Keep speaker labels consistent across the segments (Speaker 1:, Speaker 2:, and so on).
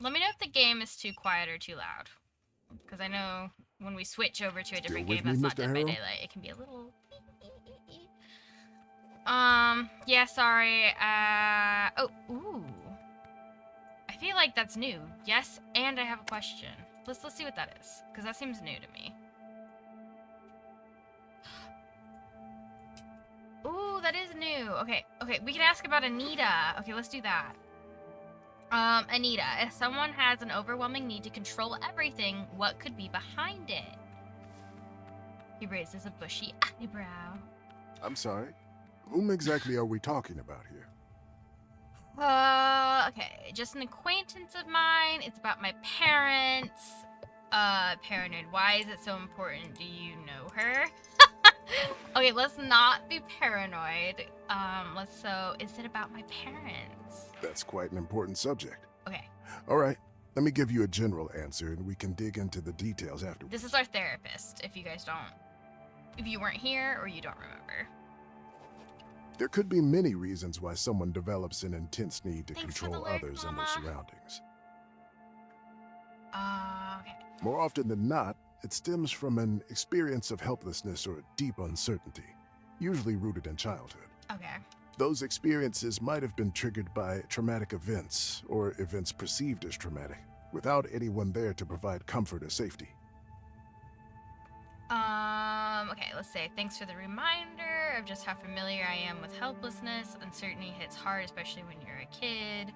Speaker 1: Let me know if the game is too quiet or too loud. Because I know when we switch over to a different game that's not Dead by Daylight, it can be a little... Yeah, sorry. Oh, ooh. I feel like that's new. Yes, and I have a question. Let's see what that is, because that seems new to me. Ooh, that is new. Okay, we can ask about Anita. Okay, let's do that. Anita, if someone has an overwhelming need to control everything, what could be behind it? He raises a bushy eyebrow.
Speaker 2: I'm sorry. Whom exactly are we talking about here?
Speaker 1: Okay, just an acquaintance of mine. It's about my parents. Paranoid. Why is it so important? Do you know her? Okay, let's not be paranoid. So is it about my parents?
Speaker 2: That's quite an important subject.
Speaker 1: Okay.
Speaker 2: All right, let me give you a general answer and we can dig into the details afterwards.
Speaker 1: This is our therapist, if you weren't here or you don't remember.
Speaker 2: There could be many reasons why someone develops an intense need to control others and their surroundings.
Speaker 1: Okay.
Speaker 2: More often than not, it stems from an experience of helplessness or deep uncertainty, usually rooted in childhood.
Speaker 1: Okay.
Speaker 2: Those experiences might have been triggered by traumatic events or events perceived as traumatic, without anyone there to provide comfort or safety.
Speaker 1: Okay, let's say, thanks for the reminder of just how familiar I am with helplessness. Uncertainty hits hard, especially when you're a kid.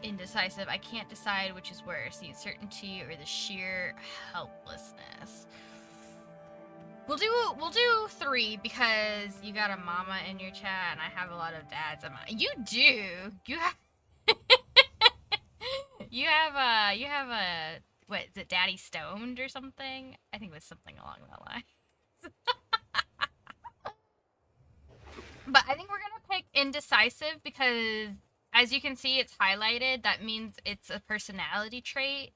Speaker 1: Indecisive, I can't decide which is worse, the uncertainty or the sheer helplessness. We'll do 3 because you got a mama in your chat and I have a lot of dads. You do. You have you have a what is it, Daddy Stoned or something? I think it was something along that line. But I think we're gonna pick indecisive because, as you can see, it's highlighted. That means it's a personality trait.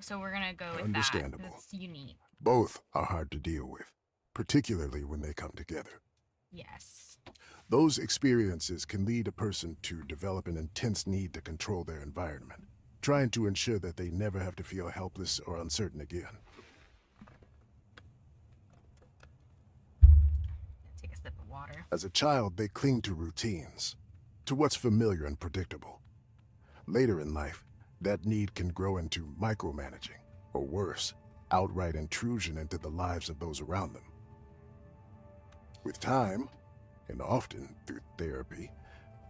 Speaker 1: So we're gonna go with
Speaker 2: Understandable.
Speaker 1: that. It's unique.
Speaker 2: Both are hard to deal with, particularly when they come together.
Speaker 1: Yes.
Speaker 2: Those experiences can lead a person to develop an intense need to control their environment, trying to ensure that they never have to feel helpless or uncertain again.
Speaker 1: Take a sip of water.
Speaker 2: As a child, they cling to routines, to what's familiar and predictable. Later in life, that need can grow into micromanaging, or worse, outright intrusion into the lives of those around them. With time, and often through therapy,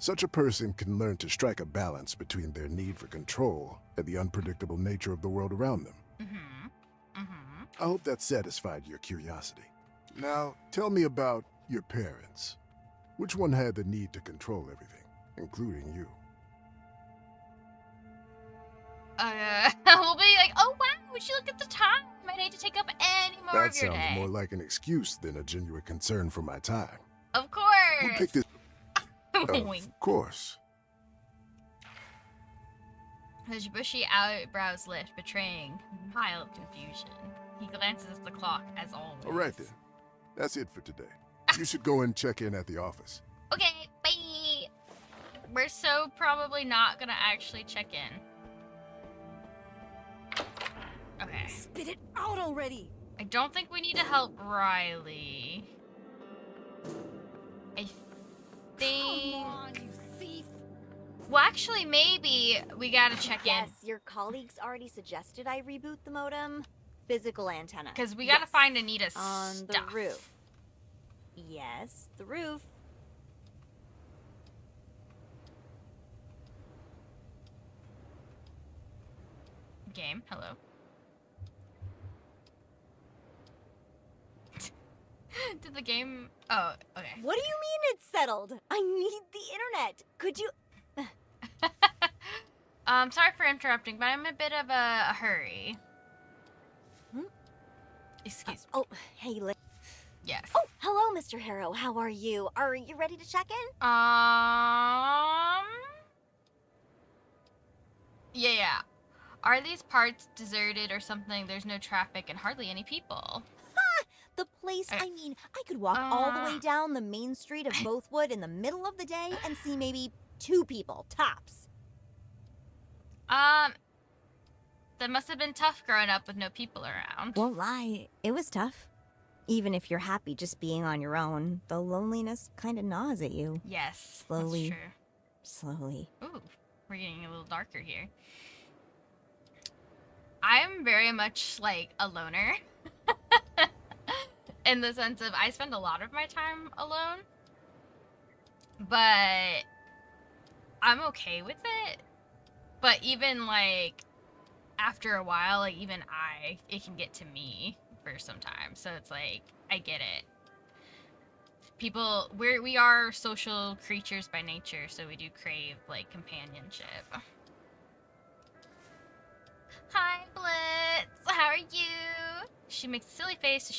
Speaker 2: such a person can learn to strike a balance between their need for control and the unpredictable nature of the world around them. I hope that satisfied your curiosity. Now, tell me about your parents. Which one had the need to control everything, including you?
Speaker 1: We'll be like, oh wow, would you look at the time? I need to take up any more
Speaker 2: That
Speaker 1: of your day.
Speaker 2: That sounds more like an excuse than a genuine concern for my time.
Speaker 1: Of course.
Speaker 2: We'll pick this. Of course.
Speaker 1: His bushy eyebrows lift, betraying mild confusion. He glances at the clock, as always.
Speaker 2: All right then. That's it for today. You should go and check in at the office.
Speaker 1: Okay, bye. We're so probably not gonna actually check in. Okay.
Speaker 3: Spit it out already!
Speaker 1: I don't think we need to help Riley. I think...
Speaker 3: Come on, you thief!
Speaker 1: Well, actually, maybe we gotta check in.
Speaker 4: Yes, your colleagues already suggested I reboot the modem. Physical antenna.
Speaker 1: Because we gotta find Anita's
Speaker 4: on
Speaker 1: stuff.
Speaker 4: the roof. Yes, the roof.
Speaker 1: Game, hello. Did the game... Oh, okay.
Speaker 4: What do you mean it's settled? I need the internet. Could you...
Speaker 1: Sorry for interrupting, but I'm in a bit of a hurry. Excuse me.
Speaker 4: Oh, hey,
Speaker 1: Yes.
Speaker 4: Oh, hello, Mr. Harrow. How are you? Are you ready to check in?
Speaker 1: Yeah. Are these parts deserted or something? There's no traffic and hardly any people.
Speaker 4: The place, I mean, I could walk all the way down the main street of Bothwood in the middle of the day and see maybe 2 people, tops.
Speaker 1: That must have been tough growing up with no people around.
Speaker 5: Won't lie, it was tough. Even if you're happy just being on your own, the loneliness kind of gnaws at you.
Speaker 1: Yes,
Speaker 5: Slowly.
Speaker 1: that's true.
Speaker 5: Slowly.
Speaker 1: Ooh, we're getting a little darker here. I'm very much like a loner. In the sense of I spend a lot of my time alone. But I'm okay with it. But even like after a while, like even it can get to me for some time. So it's like I get it. We are social creatures by nature, so we do crave like companionship. Hi, Blitz. How are you? She makes a silly face to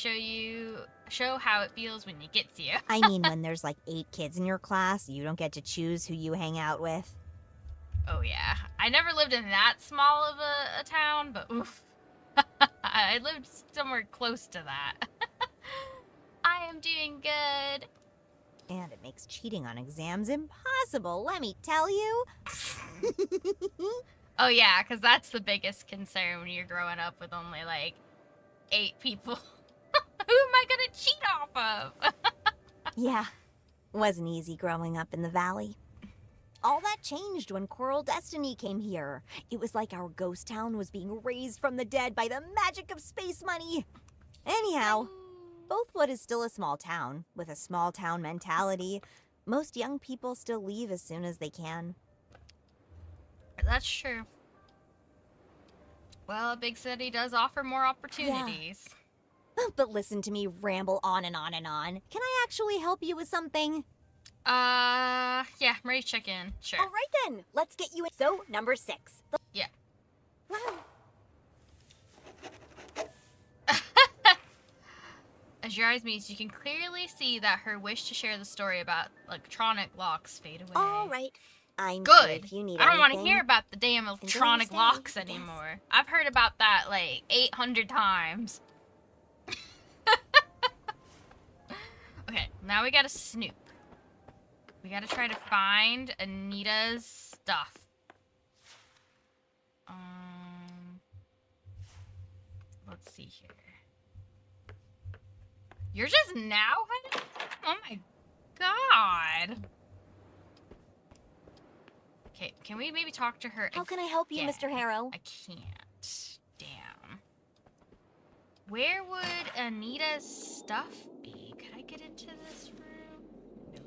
Speaker 1: show how it feels when it gets you.
Speaker 5: I mean, when there's like 8 kids in your class, you don't get to choose who you hang out with.
Speaker 1: Oh yeah, I never lived in that small of a town, but oof. I lived somewhere close to that. I am doing good.
Speaker 5: And it makes cheating on exams impossible, let me tell you.
Speaker 1: Oh yeah, because that's the biggest concern when you're growing up with only like 8 people. Who am I gonna cheat off of?
Speaker 5: Yeah, wasn't easy growing up in the valley. All that changed when Coral Destiny came here. It was like our ghost town was being raised from the dead by the magic of space money. Anyhow, Bothwood is still a small town, with a small town mentality. Most young people still leave as soon as they can.
Speaker 1: That's true. Well, a big city does offer more opportunities.
Speaker 5: But listen to me ramble on and on and on. Can I actually help you with something?
Speaker 1: Yeah, I'm ready to check in. Sure.
Speaker 4: All right then, let's get you in. So, number 6.
Speaker 1: Yeah. As your eyes meet, you can clearly see that her wish to share the story about electronic locks fade away.
Speaker 5: All right. I'm
Speaker 1: Good.
Speaker 5: here if you need
Speaker 1: I don't want to
Speaker 5: anything.
Speaker 1: hear about the damn electronic
Speaker 5: stay,
Speaker 1: locks
Speaker 5: I guess.
Speaker 1: anymore. I've heard about that like 800 times. Okay, now we gotta snoop. We gotta try to find Anita's stuff. Let's see here. You're just now heading? Oh my god. Okay, can we maybe talk to her?
Speaker 4: How can I help you,
Speaker 1: again?
Speaker 4: Mr. Harrow?
Speaker 1: I can't. Damn. Where would Anita's stuff be? Could I get into this room? No.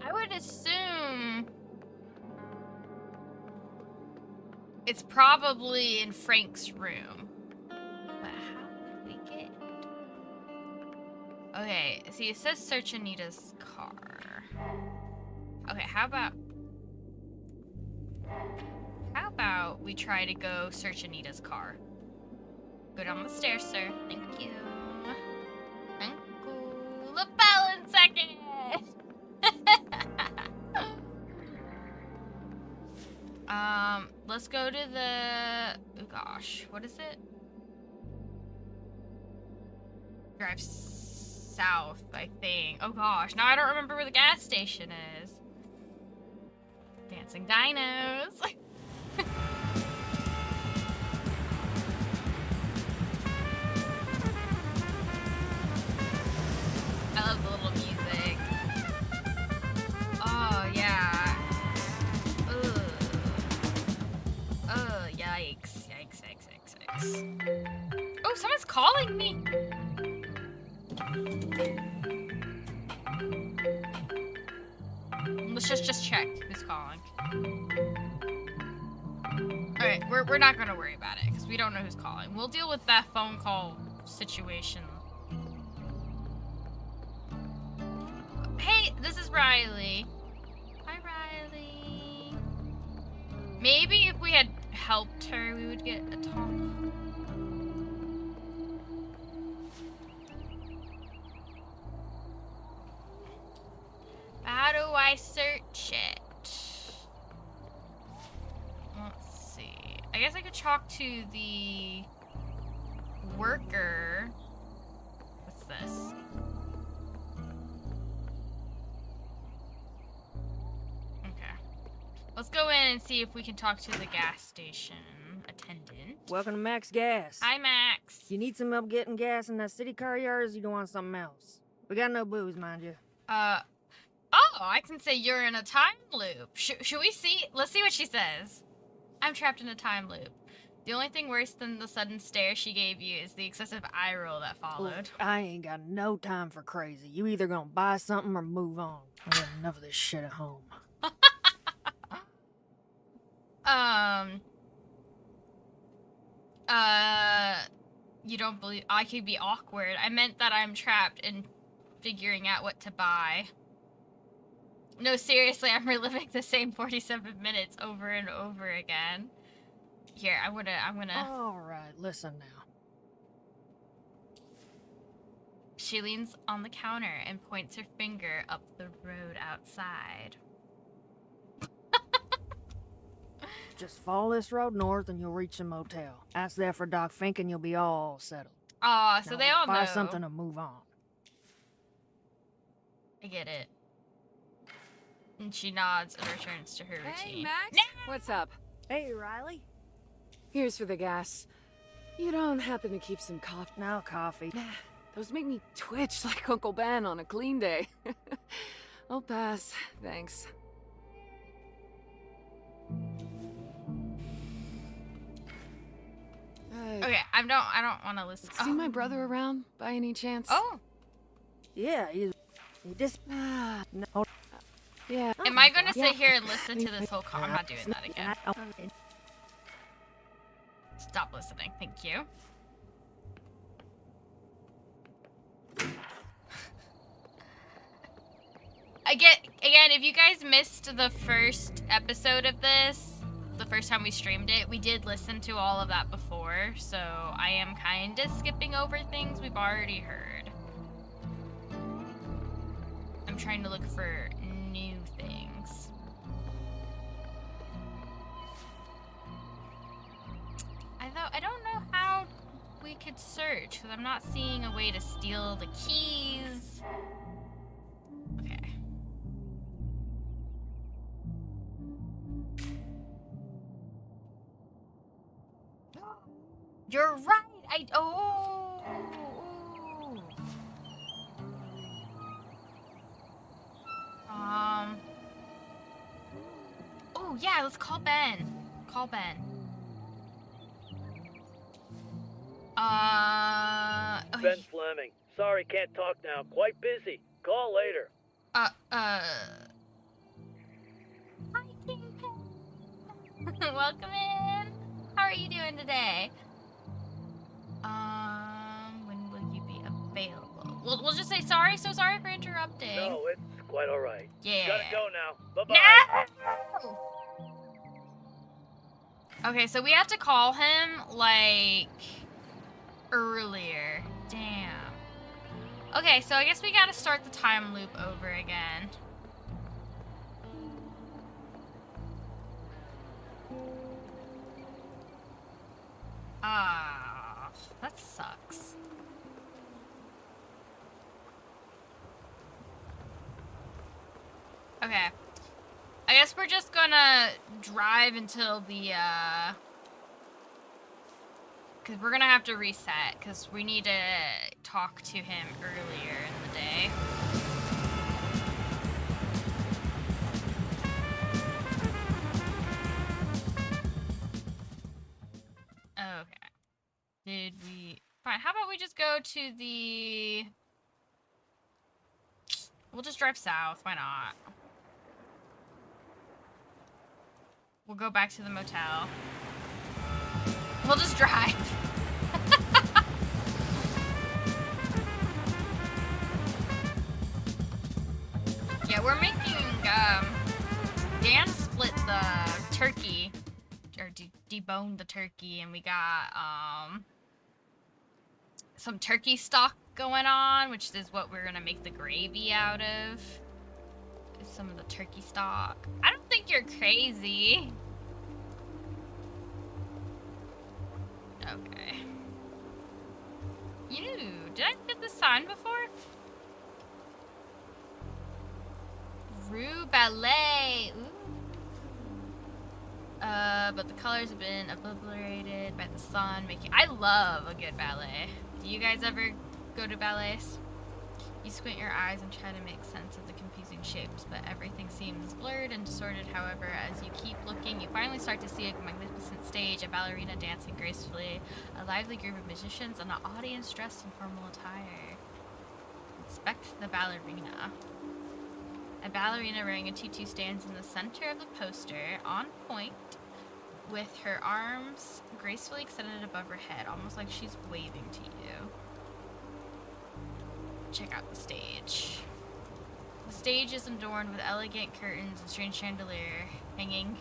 Speaker 1: I would assume it's probably in Frank's room. But how did we get? Okay, see, it says search Anita's car. Okay, how about we try to go search Anita's car? Go down the stairs, sir. Thank you. Thank you. Lapel in second. Let's go to the. Oh gosh, what is it? Drive south, I think. Oh gosh, now I don't remember where the gas station is. Dancing dinos. I love the little music. Oh yeah. Ugh. Oh yikes! Yikes! Yikes! Yikes! Yikes! Oh, someone's calling me. Let's just check who's calling. Alright, we're not gonna worry about it, because we don't know who's calling. We'll deal with that phone call situation. Hey, this is Riley. Hi, Riley. Maybe if we had helped her, we would get a talk. How do I search it? Let's see. I guess I could talk to the worker. What's this? Let's go in and see if we can talk to the gas station attendant.
Speaker 6: Welcome to Max Gas.
Speaker 1: Hi, Max.
Speaker 6: You need some help getting gas in that city car of yours, you don't want something else? We got no booze, mind you.
Speaker 1: Oh, I can say you're in a time loop. Should we see? Let's see what she says. I'm trapped in a time loop. The only thing worse than the sudden stare she gave you is the excessive eye roll that followed.
Speaker 6: Look, I ain't got no time for crazy. You either gonna buy something or move on. I got enough of this shit at home.
Speaker 1: You don't believe I could be awkward. I meant that I'm trapped in figuring out what to buy. No, seriously, I'm reliving the same 47 minutes over and over again. Here, I'm gonna...
Speaker 6: Alright, listen now.
Speaker 1: She leans on the counter and points her finger up the road outside.
Speaker 6: Just follow this road north and you'll reach the motel. Ask there for Doc Fink and you'll be all settled.
Speaker 1: Aw, so
Speaker 6: Now,
Speaker 1: they all know.
Speaker 6: buy something to move on.
Speaker 1: I get it. And she nods and returns to her routine.
Speaker 3: Hey, Max. What's up?
Speaker 5: Hey, Riley.
Speaker 3: Here's for the gas. You don't happen to keep some coffee?
Speaker 6: Now coffee.
Speaker 3: Nah, those make me twitch like Uncle Ben on a clean day. I'll pass, thanks.
Speaker 1: Okay, I don't want to listen.
Speaker 3: See my brother around by any chance?
Speaker 1: Oh,
Speaker 6: Yeah, you just... no.
Speaker 3: Yeah.
Speaker 1: am I gonna sit here and listen to this whole call? I'm not doing that again. Stop listening, thank you. Again, if you guys missed the first episode of this, the first time we streamed it, we did listen to all of that before, so I am kind of skipping over things we've already heard. I'm trying to look for new things. I don't know how we could search, because I'm not seeing a way to steal the keys. Okay. You're right. Oh yeah, let's call Ben. Call Ben. Okay.
Speaker 7: Ben Fleming. Sorry, can't talk now. Quite busy. Call later.
Speaker 1: Hi, Kingpin. Welcome in. How are you doing today? When will you be available? We'll just say sorry, so sorry for interrupting.
Speaker 7: No, it's quite all right.
Speaker 1: Yeah.
Speaker 7: Gotta go now. Bye-bye.
Speaker 1: No! Okay, so we have to call him, like, earlier. Damn. Okay, so I guess we gotta start the time loop over again. Ah, that sucks. Okay. I guess we're just gonna drive until the, because we're gonna have to reset, because we need to talk to him earlier in the day. Okay. Did we... Fine, how about we just go to the... We'll just drive south, why not? We'll go back to the motel. We'll just drive. Yeah, we're making, Dan split the turkey, or deboned the turkey, and we got, some turkey stock going on, which is what we're gonna make the gravy out of. Is some of the turkey stock. I don't think you're crazy. Okay. Did I get this sign before? Rue Ballet. Ooh. but the colors have been obliterated by the sun, making... I love a good ballet. Do you guys ever go to ballets? You squint your eyes and try to make sense of the confusing shapes, but everything seems blurred and distorted. However, as you keep looking, you finally start to see a magnificent stage, a ballerina dancing gracefully, a lively group of musicians, and an audience dressed in formal attire. Inspect the ballerina. A ballerina wearing a tutu stands in the center of the poster, on point, with her arms gracefully extended above her head, almost like she's waving to you. Check out the stage. The stage is adorned with elegant curtains and strange chandelier hanging.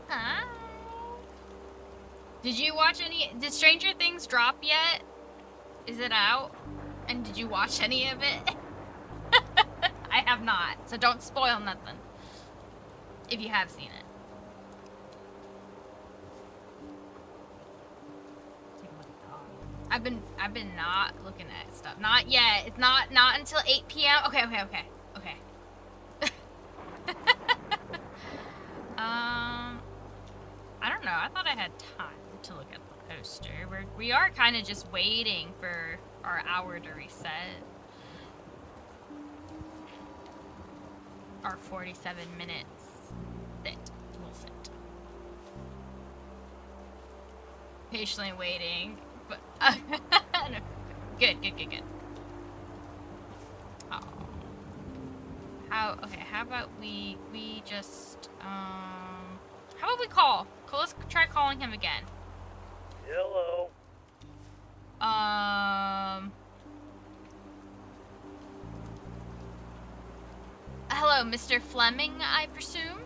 Speaker 1: Hi. Did you watch any? Did Stranger Things drop yet? Is it out? And did you watch any of it? I have not, so don't spoil nothing. If you have seen it. I've been not looking at stuff. Not yet. It's not until 8 p.m. Okay. I don't know. I thought I had time to look at the poster. We are kind of just waiting for our hour to reset. Our 47 minutes will sit. Patiently waiting. But no. Good. Oh. How about we just how about we call? Cool, let's try calling him again.
Speaker 7: Hello.
Speaker 1: Hello, Mr. Fleming, I presume?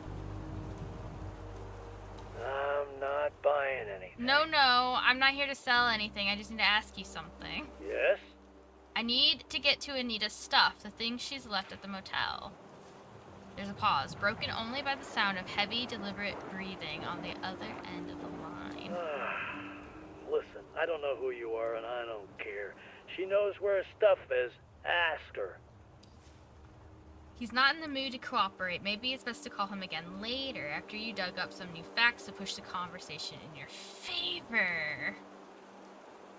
Speaker 7: I'm not buying anything.
Speaker 1: No, I'm not here to sell anything. I just need to ask you something.
Speaker 7: Yes?
Speaker 1: I need to get to Anita's stuff, the things she's left at the motel. There's a pause, broken only by the sound of heavy, deliberate breathing on the other end of the line.
Speaker 7: Listen, I don't know who you are and I don't care. She knows where her stuff is. Ask her.
Speaker 1: He's not in the mood to cooperate. Maybe it's best to call him again later, after you dug up some new facts to push the conversation in your favor.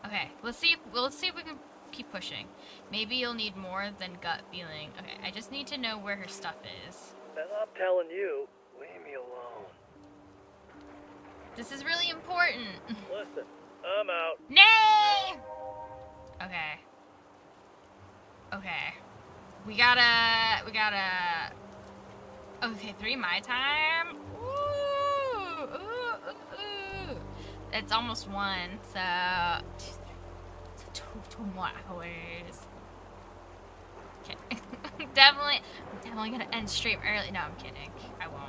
Speaker 1: Okay, let's see if we can keep pushing. Maybe you'll need more than gut feeling. Okay, I just need to know where her stuff is.
Speaker 7: And I'm telling you, leave me alone.
Speaker 1: This is really important.
Speaker 7: Listen, I'm out.
Speaker 1: Nay! Okay. We gotta... Okay, 3 my time. Ooh. It's almost 1, so... 2 more hours. Okay. I'm definitely gonna end stream early. No, I'm kidding. I won't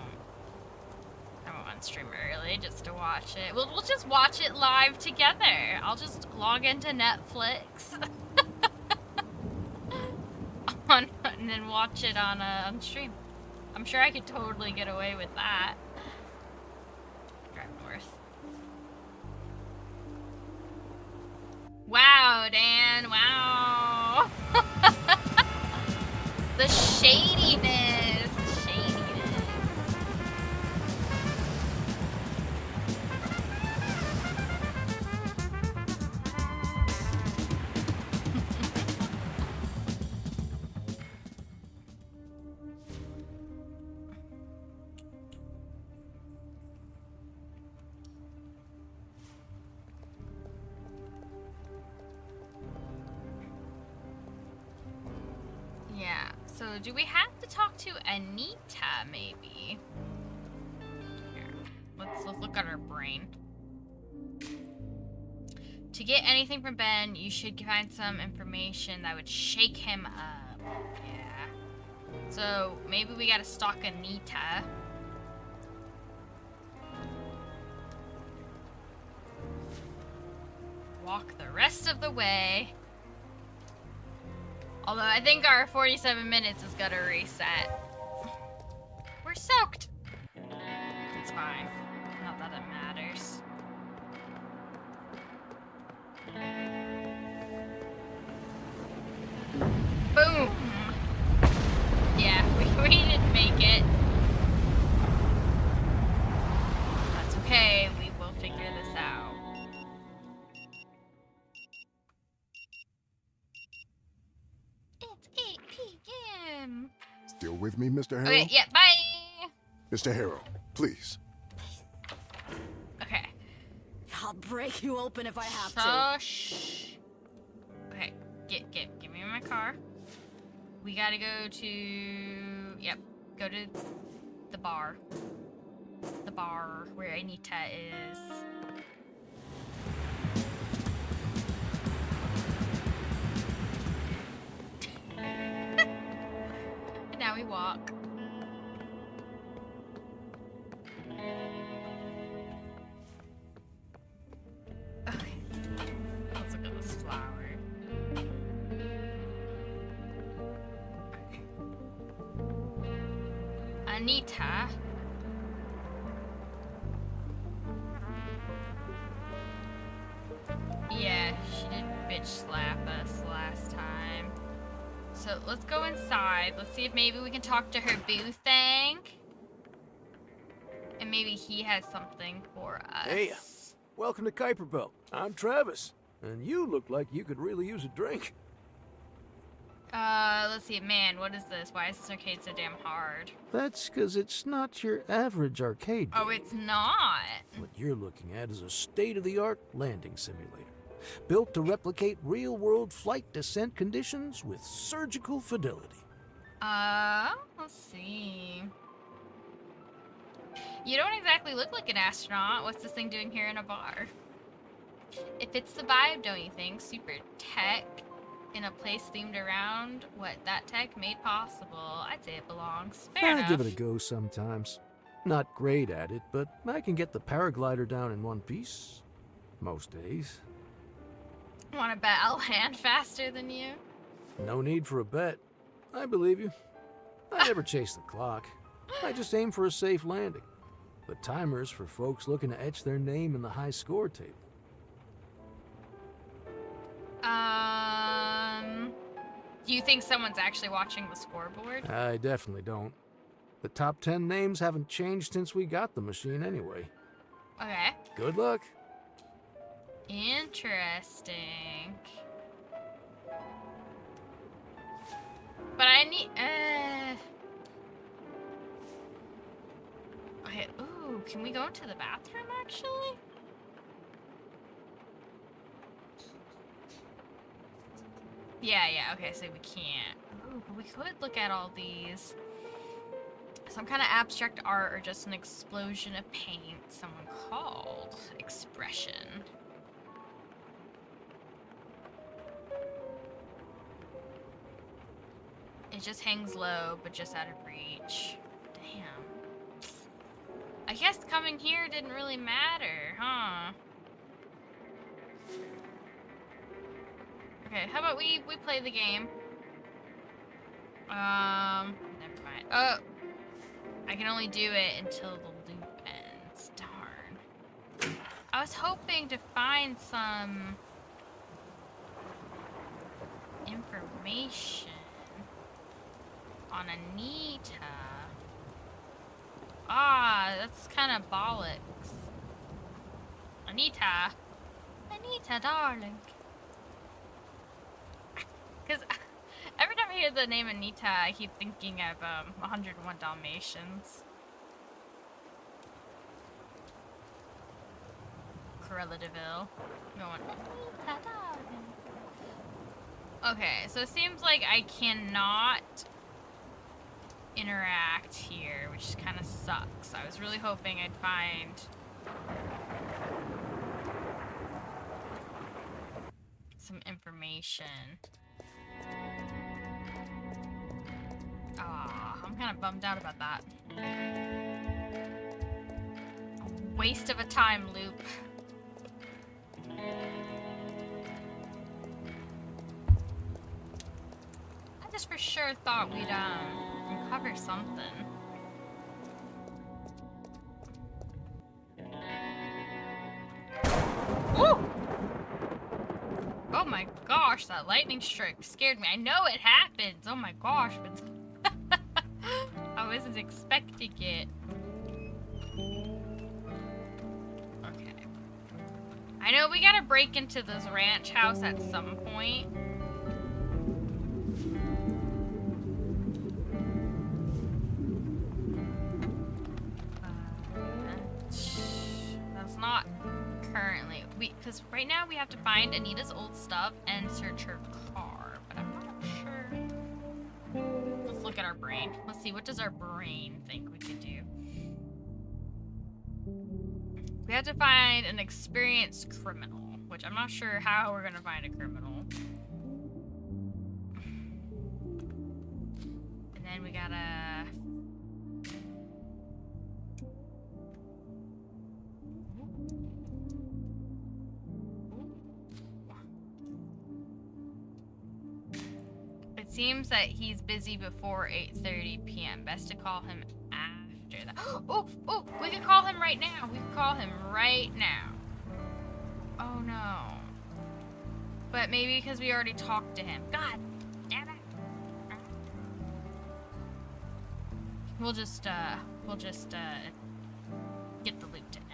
Speaker 1: end stream early just to watch it. We'll just watch it live together. I'll just log into Netflix. And then watch it on stream. I'm sure I could totally get away with that. Drive north. Wow, Dan, wow. The shadiness. Yeah, so do we have to talk to Anita, maybe? Here, let's look at her brain. To get anything from Ben, you should find some information that would shake him up. Yeah. So, maybe we gotta stalk Anita. Walk the rest of the way. Although I think our 47 minutes is gonna reset. We're soaked. It's fine. Not that it matters. Boom. him.
Speaker 2: Still with me, Mr. Harrow?
Speaker 1: Okay, yeah, bye.
Speaker 2: Mr. Harrow, please.
Speaker 1: Okay.
Speaker 8: I'll break you open if I have to.
Speaker 1: Shush. Okay, give me my car. We gotta go to, yep, go to the bar. The bar where Anita is. And now we walk. Okay. Let's look at this flower. Anita. Yeah, she did bitch slap us last time. So let's go inside. Let's see if maybe we can talk to her boo thing. And maybe he has something for us.
Speaker 9: Hey, welcome to Kuiper Belt. I'm Travis, and you look like you could really use a drink.
Speaker 1: Let's see. Man, what is this? Why is this arcade so damn hard?
Speaker 9: That's because it's not your average arcade game.
Speaker 1: Oh, it's not.
Speaker 9: What you're looking at is a state-of-the-art landing simulator, built to replicate real-world flight descent conditions with surgical fidelity.
Speaker 1: Let's see. You don't exactly look like an astronaut. What's this thing doing here in a bar? It fits the vibe, don't you think? Super tech in a place themed around what that tech made possible. I'd say it belongs. Fair enough.
Speaker 9: I give it a go sometimes. Not great at it, but I can get the paraglider down in one piece. Most days.
Speaker 1: Want to bet I'll land faster than you?
Speaker 9: No need for a bet. I believe you. I never chase the clock. I just aim for a safe landing. The timer's for folks looking to etch their name in the high score table.
Speaker 1: Do you think someone's actually watching the scoreboard?
Speaker 9: I definitely don't. The top 10 names haven't changed since we got the machine anyway.
Speaker 1: Okay.
Speaker 9: Good luck.
Speaker 1: Interesting. But I need, okay, ooh, can we go into the bathroom, actually? Yeah, okay, so we can't. Ooh, but we could look at all these. Some kind of abstract art or just an explosion of paint. Someone called expression. It just hangs low, but just out of reach. Damn. I guess coming here didn't really matter, huh? Okay, how about we play the game? Never mind. Oh! I can only do it until the loop ends. Darn. I was hoping to find some information on Anita. Ah, that's kind of bollocks. Anita, darling. Because every time I hear the name Anita, I keep thinking of 101 Dalmatians. Cruella de Vil. Going, Anita, darling. Okay, so it seems like I cannot interact here, which kind of sucks. I was really hoping I'd find some information. Ah, I'm kind of bummed out about that. A waste of a time loop. I just for sure thought we'd uncover something. Woo! Oh my gosh, that lightning strike scared me. I know it happens. Oh my gosh, but I wasn't expecting it. Okay. I know we gotta break into this ranch house at some point. because right now we have to find Anita's old stuff and search her car, but I'm not sure. Let's look at our brain. Let's see, what does our brain think we could do? We have to find an experienced criminal, which I'm not sure how we're gonna find a criminal. And then we gotta... It seems that he's busy before 8:30 p.m. Best to call him after that. Oh, we could call him right now. We could call him right now. Oh no. But maybe because we already talked to him. God damn it. We'll just get the loop to end.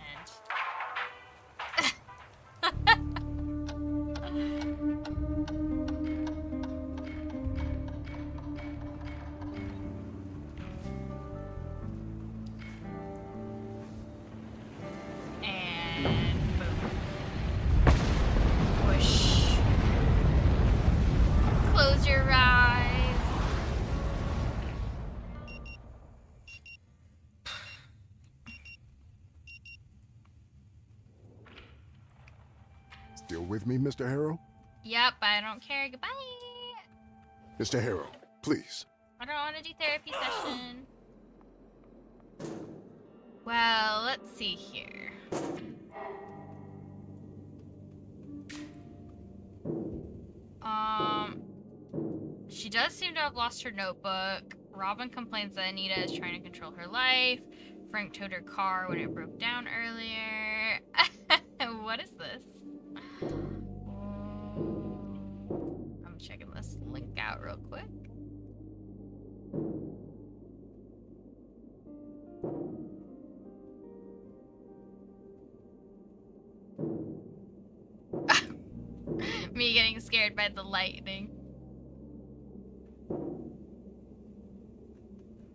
Speaker 1: Close your eyes.
Speaker 2: Still with me, Mr. Harrow?
Speaker 1: Yep, I don't care. Goodbye.
Speaker 2: Mr. Harrow, please.
Speaker 1: I don't want to do therapy session. Well, let's see here. She does seem to have lost her notebook. Robin complains that Anita is trying to control her life. Frank towed her car when it broke down earlier. What is this? I'm checking this link out real quick. Me getting scared by the lightning.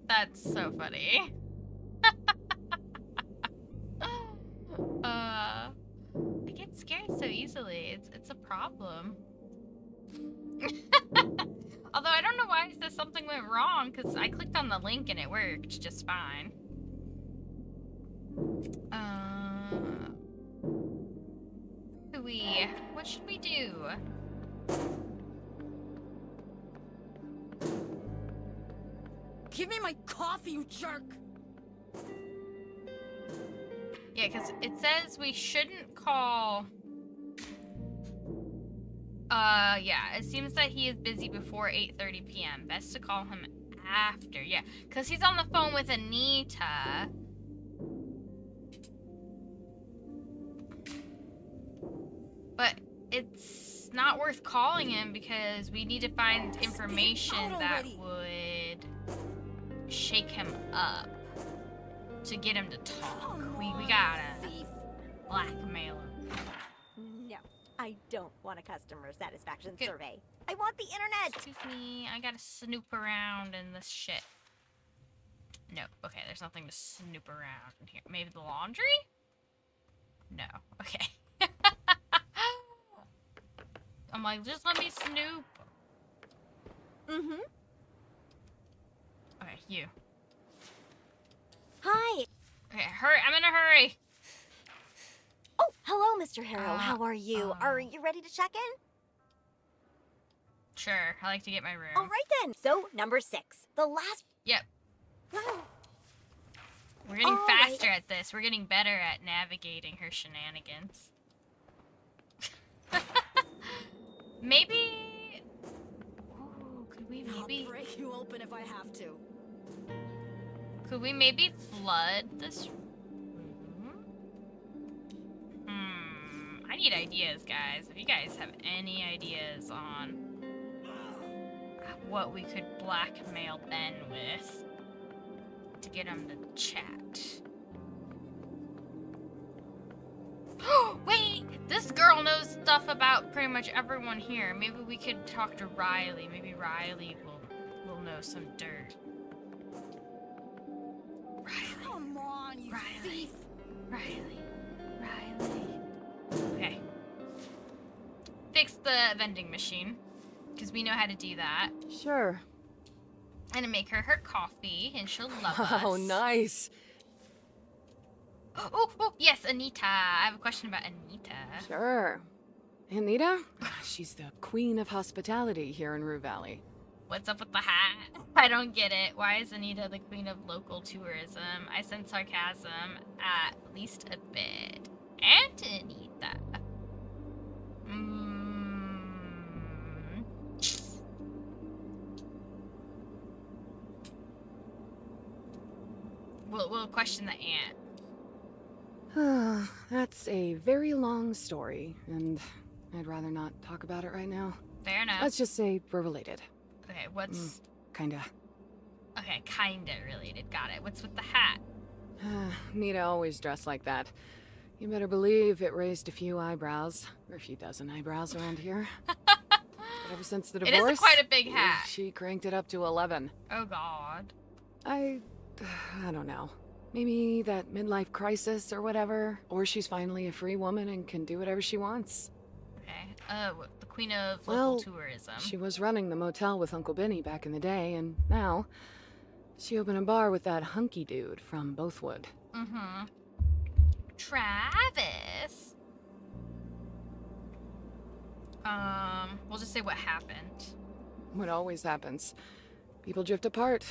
Speaker 1: That's so funny. I get scared so easily. It's a problem. Although I don't know why it says something went wrong, because I clicked on the link and it worked just fine. What should we do?
Speaker 8: Give me my coffee, you jerk!
Speaker 1: Yeah, because it says we shouldn't call... yeah, it seems that he is busy before 8:30 p.m. Best to call him after. Yeah, because he's on the phone with Anita. But it's not worth calling him because we need to find information that would shake him up to get him to talk. We gotta blackmail him.
Speaker 5: No, I don't want a customer satisfaction survey. I want the internet!
Speaker 1: Excuse me, I gotta snoop around in this shit. No, okay, there's nothing to snoop around in here. Maybe the laundry? No, okay. I'm like, just let me snoop.
Speaker 5: Mm-hmm.
Speaker 1: Okay, you.
Speaker 5: Hi.
Speaker 1: Okay, hurry, I'm in a hurry.
Speaker 5: Oh, hello, Mr. Harrow. How are you? Are you ready to check in?
Speaker 1: Sure, I like to get my room.
Speaker 5: All right then. So, number 6. The last...
Speaker 1: Yep. We're getting faster at this. We're getting better at navigating her shenanigans. Maybe... Ooh, could we maybe...
Speaker 8: I'll break you open if I have to.
Speaker 1: Could we maybe flood this room? I need ideas, guys. If you guys have any ideas on what we could blackmail Ben with to get him to chat. Wait! This girl knows stuff about pretty much everyone here. Maybe we could talk to Riley. Maybe Riley will know some dirt. Riley.
Speaker 8: Come on, you thief!
Speaker 1: Riley. Okay. the vending machine, because we know how to do that.
Speaker 3: Sure.
Speaker 1: And make her coffee, and she'll love us.
Speaker 3: Oh, nice.
Speaker 1: Oh, yes, Anita. I have a question about Anita.
Speaker 3: Sure. Anita? She's the queen of hospitality here in Rue Valley.
Speaker 1: What's up with the hat? I don't get it. Why is Anita the queen of local tourism? I sense sarcasm at least a bit. And Anita. We'll question the aunt.
Speaker 3: That's a very long story, and I'd rather not talk about it right now.
Speaker 1: Fair enough.
Speaker 3: Let's just say we're related.
Speaker 1: Okay, what's...
Speaker 3: Kinda.
Speaker 1: Okay, kinda related. Got it. What's with the hat?
Speaker 3: Nita always dressed like that. You better believe it raised a few eyebrows, or a few dozen eyebrows around here. But ever since the divorce...
Speaker 1: It is quite a big hat.
Speaker 3: She cranked it up to 11.
Speaker 1: Oh, God.
Speaker 3: I don't know. Maybe that midlife crisis or whatever. Or she's finally a free woman and can do whatever she wants.
Speaker 1: Okay. The queen of local tourism.
Speaker 3: She was running the motel with Uncle Benny back in the day, and now she opened a bar with that hunky dude from Bothwood.
Speaker 1: Mm-hmm. Travis. We'll just say what happened.
Speaker 3: What always happens. People drift apart,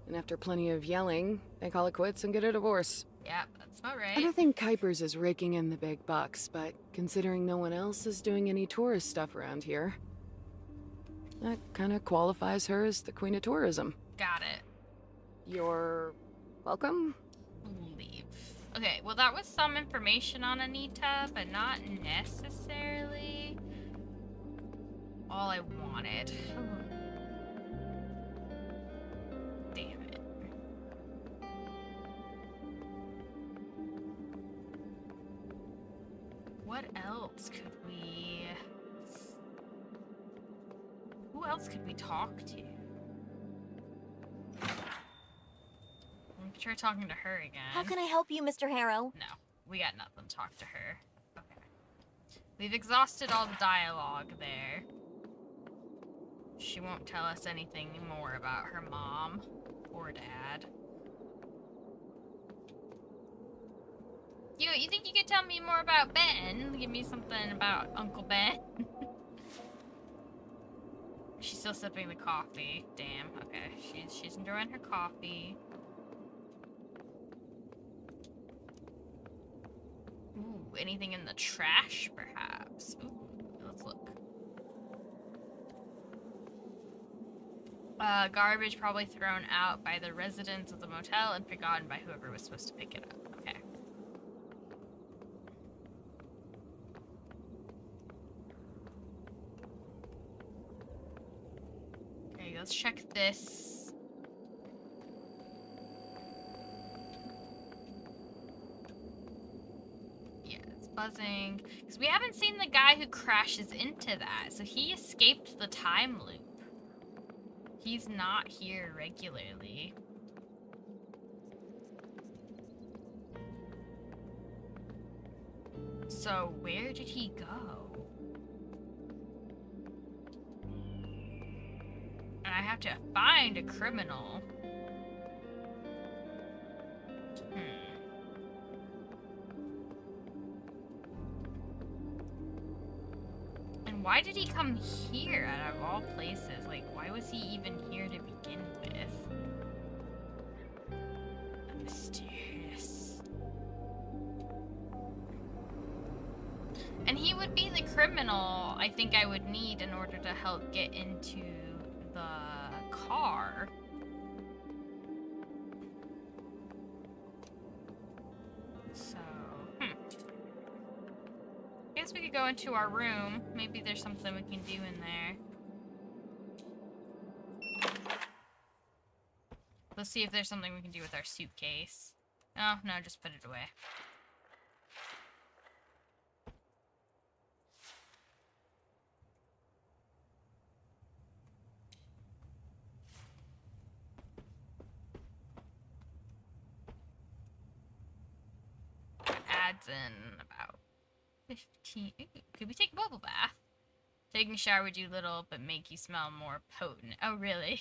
Speaker 3: and after plenty of yelling, they call it quits and get a divorce.
Speaker 1: Yep, that's about right.
Speaker 3: I don't think Kuipers is raking in the big bucks, but considering no one else is doing any tourist stuff around here, that kind of qualifies her as the queen of tourism.
Speaker 1: Got it.
Speaker 3: You're welcome?
Speaker 1: Leave. Okay, well that was some information on Anita, but not necessarily all I wanted. Damn it. What else could we... Who else could we talk to? Try talking to her again.
Speaker 5: How can I help you, Mr. Harrow?
Speaker 1: No, we got nothing to talk to her. Okay. We've exhausted all the dialogue there. She won't tell us anything more about her mom or dad. You think you could tell me more about Ben? Give me something about Uncle Ben. She's still sipping the coffee. Damn. Okay. She's enjoying her coffee. Ooh, anything in the trash, perhaps? Ooh, let's look. Garbage probably thrown out by the residents of the motel and forgotten by whoever was supposed to pick it up. Okay. Okay, let's check this. Buzzing, because we haven't seen the guy who crashes into that, so he escaped the time loop. He's not here regularly. So where did he go? And I have to find a criminal. Why did he come here out of all places? Like, why was he even here to begin with? Mysterious. And he would be the criminal I think I would need in order to help get into the car. We could go into our room. Maybe there's something we can do in there. Let's see if there's something we can do with our suitcase. Oh, no, just put it away. That adds in about 15. Ooh, could we take a bubble bath? Taking a shower would do little but make you smell more potent. Oh, really?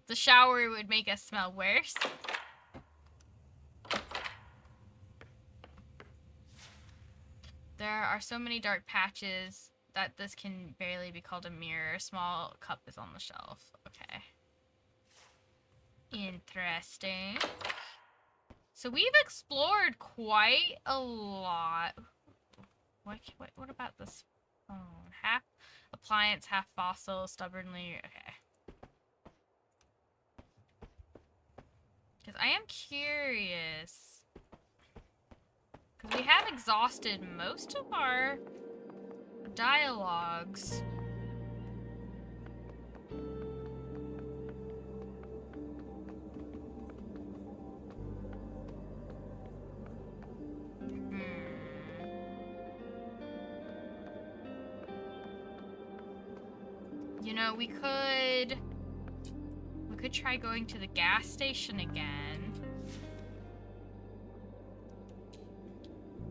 Speaker 1: The shower would make us smell worse? There are so many dark patches that this can barely be called a mirror. A small cup is on the shelf. Okay. Interesting. So we've explored quite a lot. What about this phone? Half appliance, half fossil, stubbornly. Okay. Because I am curious. Because we have exhausted most of our dialogues. You know, we could try going to the gas station again.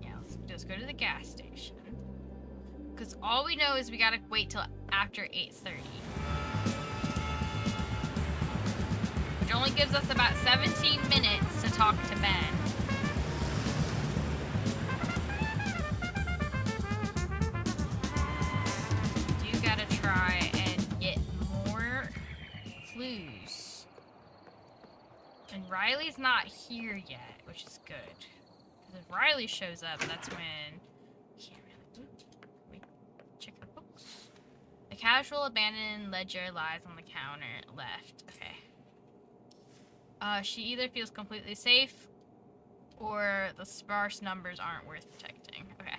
Speaker 1: Yeah, let's just go to the gas station. Because all we know is we gotta wait till after 8:30. Which only gives us about 17 minutes to talk to Ben. Do gotta try and get more clues. And Riley's not here yet, which is good. Because if Riley shows up, that's when... Can't really... Wait, check the books. The casual abandoned ledger lies on the counter left. Okay. She either feels completely safe, or the sparse numbers aren't worth protecting. Okay.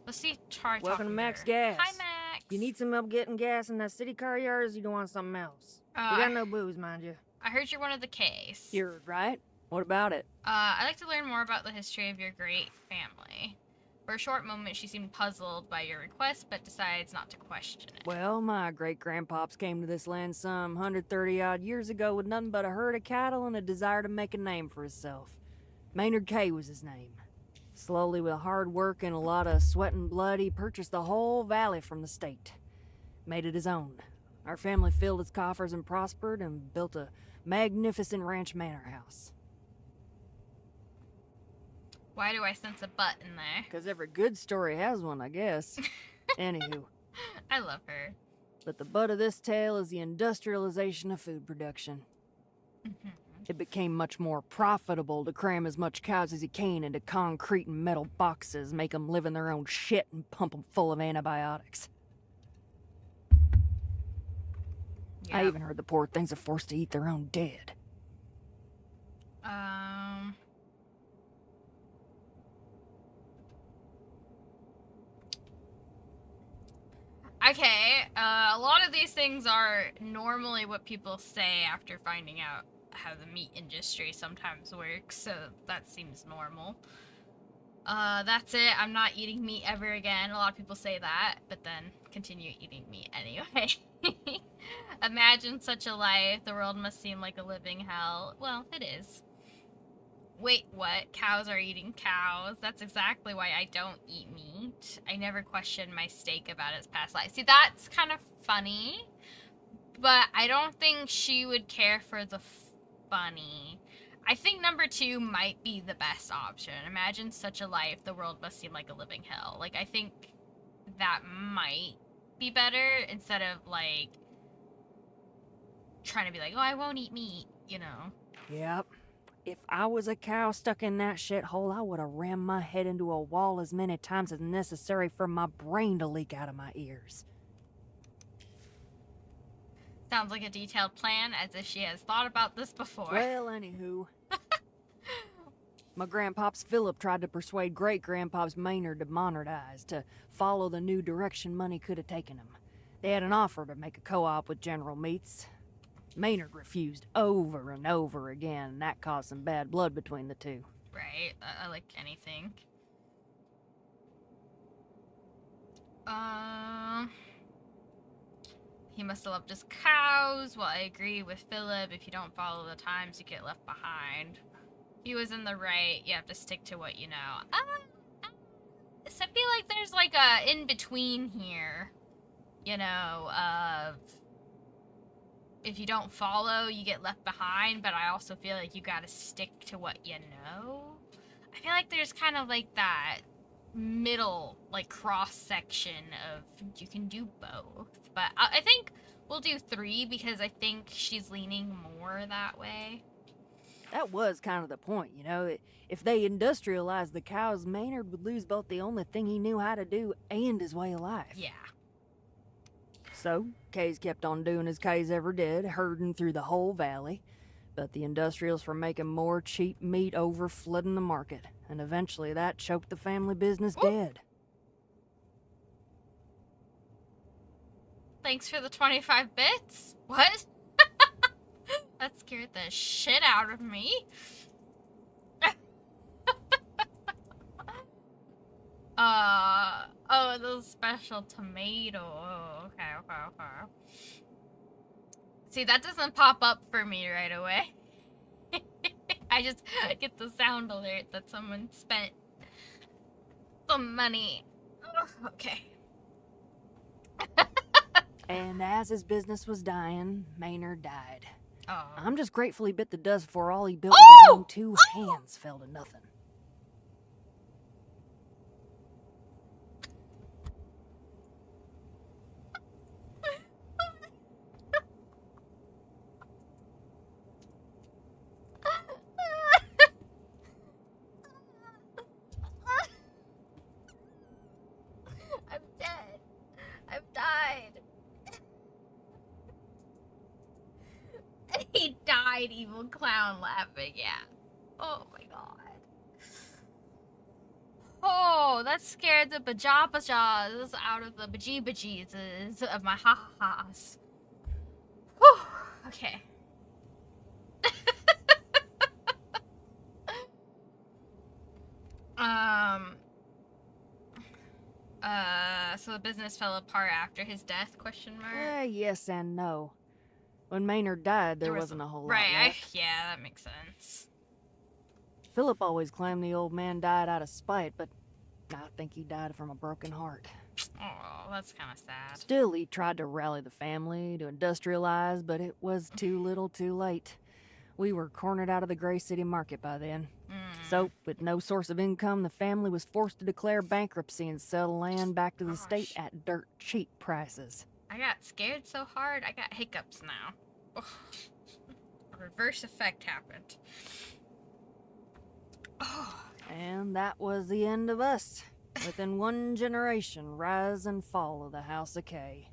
Speaker 1: Let's see.
Speaker 6: Welcome to Max Gas.
Speaker 1: Hi, Max.
Speaker 6: You need some help getting gas in that city car yard, or you don't want something else? We got no booze, mind you.
Speaker 1: I heard you're one of the Ks.
Speaker 3: You're right. What about it?
Speaker 1: I'd like to learn more about the history of your great family. For a short moment, she seemed puzzled by your request, but decides not to question it.
Speaker 3: Well, my great-grandpops came to this land some 130-odd years ago with nothing but a herd of cattle and a desire to make a name for himself. Maynard Kay was his name. Slowly, with hard work and a lot of sweat and blood, he purchased the whole valley from the state. Made it his own. Our family filled its coffers and prospered and built a magnificent ranch manor house.
Speaker 1: Why do I sense a butt in there?
Speaker 3: Because every good story has one, I guess. Anywho.
Speaker 1: I love her.
Speaker 3: But the butt of this tale is the industrialization of food production. It became much more profitable to cram as much cows as you can into concrete and metal boxes, make them live in their own shit, and pump them full of antibiotics.
Speaker 1: Yeah.
Speaker 3: I even heard the poor things are forced to eat their own dead.
Speaker 1: Okay, a lot of these things are normally what people say after finding out how the meat industry sometimes works, so that seems normal. That's it. I'm not eating meat ever again. A lot of people say that, but then continue eating meat anyway. Imagine such a life. The world must seem like a living hell. Well, it is. Wait, what? Cows are eating cows? That's exactly why I don't eat meat. I never questioned my steak about its past life. See, that's kind of funny, but I don't think she would care for the funny. I think number 2 might be the best option. Imagine such a life, the world must seem like a living hell. Like, I think that might be better instead of, like, trying to be like, oh, I won't eat meat, you know?
Speaker 3: Yep. If I was a cow stuck in that shithole, I would have rammed my head into a wall as many times as necessary for my brain to leak out of my ears.
Speaker 1: Sounds like a detailed plan, as if she has thought about this before.
Speaker 3: Well, anywho. My grandpops Philip tried to persuade great-grandpops Maynard to modernize, to follow the new direction money could have taken him. They had an offer to make a co-op with General Meats. Maynard refused over and over again, and that caused some bad blood between the two.
Speaker 1: Right, I like anything. He must have loved his cows. Well, I agree with Philip. If you don't follow the times, you get left behind. He was in the right. You have to stick to what you know. So I feel like there's like a in-between here. you know, of if you don't follow, you get left behind, but I also feel like you gotta stick to what you know. I feel like there's kind of like that middle, like, cross-section of you can do both. But I think we'll do 3 because I think she's leaning more that way.
Speaker 3: That was kind of the point, you know. If they industrialized the cows, Maynard would lose both the only thing he knew how to do and his way of life.
Speaker 1: Yeah.
Speaker 3: So, Kays kept on doing as Kays ever did, herding through the whole valley. But the industrials were making more cheap meat over, flooding the market. And eventually that choked the family business dead.
Speaker 1: Thanks for the 25 bits? What? That scared the shit out of me. Oh, those special tomato. Oh, okay. See, that doesn't pop up for me right away. I just get the sound alert that someone spent some money. Oh, okay.
Speaker 3: And as his business was dying, Maynard died.
Speaker 1: Oh.
Speaker 3: I'm just grateful he bit the dust before all he built with his own 2 hands fell to nothing.
Speaker 1: I'm dead. I've died. He died, evil clown laughing, yeah. Oh my god. Oh, that scared the bajabajas out of the bajeebajeeses of my ha-ha-has. Whew, okay. So the business fell apart after his death, question mark?
Speaker 3: Yes and no. When Maynard died, there wasn't a whole lot
Speaker 1: right,
Speaker 3: left.
Speaker 1: yeah, that makes sense.
Speaker 3: Philip always claimed the old man died out of spite, but I think he died from a broken heart.
Speaker 1: Oh, that's kind of sad.
Speaker 3: Still, he tried to rally the family, to industrialize, but it was too little too late. We were cornered out of the Gray City market by then. So, with no source of income, the family was forced to declare bankruptcy and sell the land back to the state at dirt cheap prices.
Speaker 1: I got scared so hard, I got hiccups now. Ugh. A reverse effect happened. Oh.
Speaker 3: And that was the end of us. Within 1 generation, rise and fall of the House of K.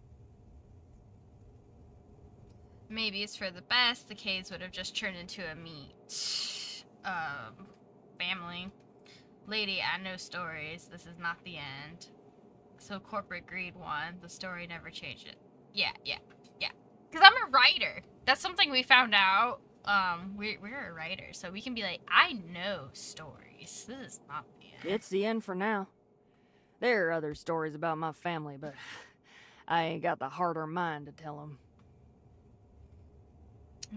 Speaker 1: Maybe it's for the best. The K's would have just turned into a meat family. Lady, I know stories. This is not the end. So corporate greed won. The story never changed it. Yeah. Because I'm a writer. That's something we found out. We're a writer, so we can be like, I know stories. This is not the end.
Speaker 3: It's the end for now. There are other stories about my family, but I ain't got the heart or mind to tell them.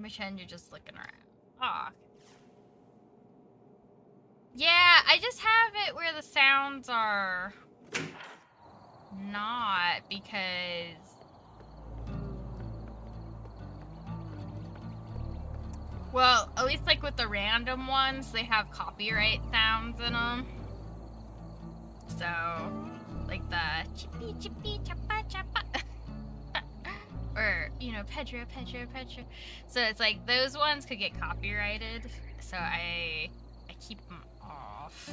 Speaker 1: Pretend you're just looking around. Aw. Yeah, I just have it where the sounds are not, because well, at least like with the random ones, they have copyright sounds in them. So, like the chippy chippy chappa chappa. Or, you know, Pedro. So it's like those ones could get copyrighted. So I keep them off.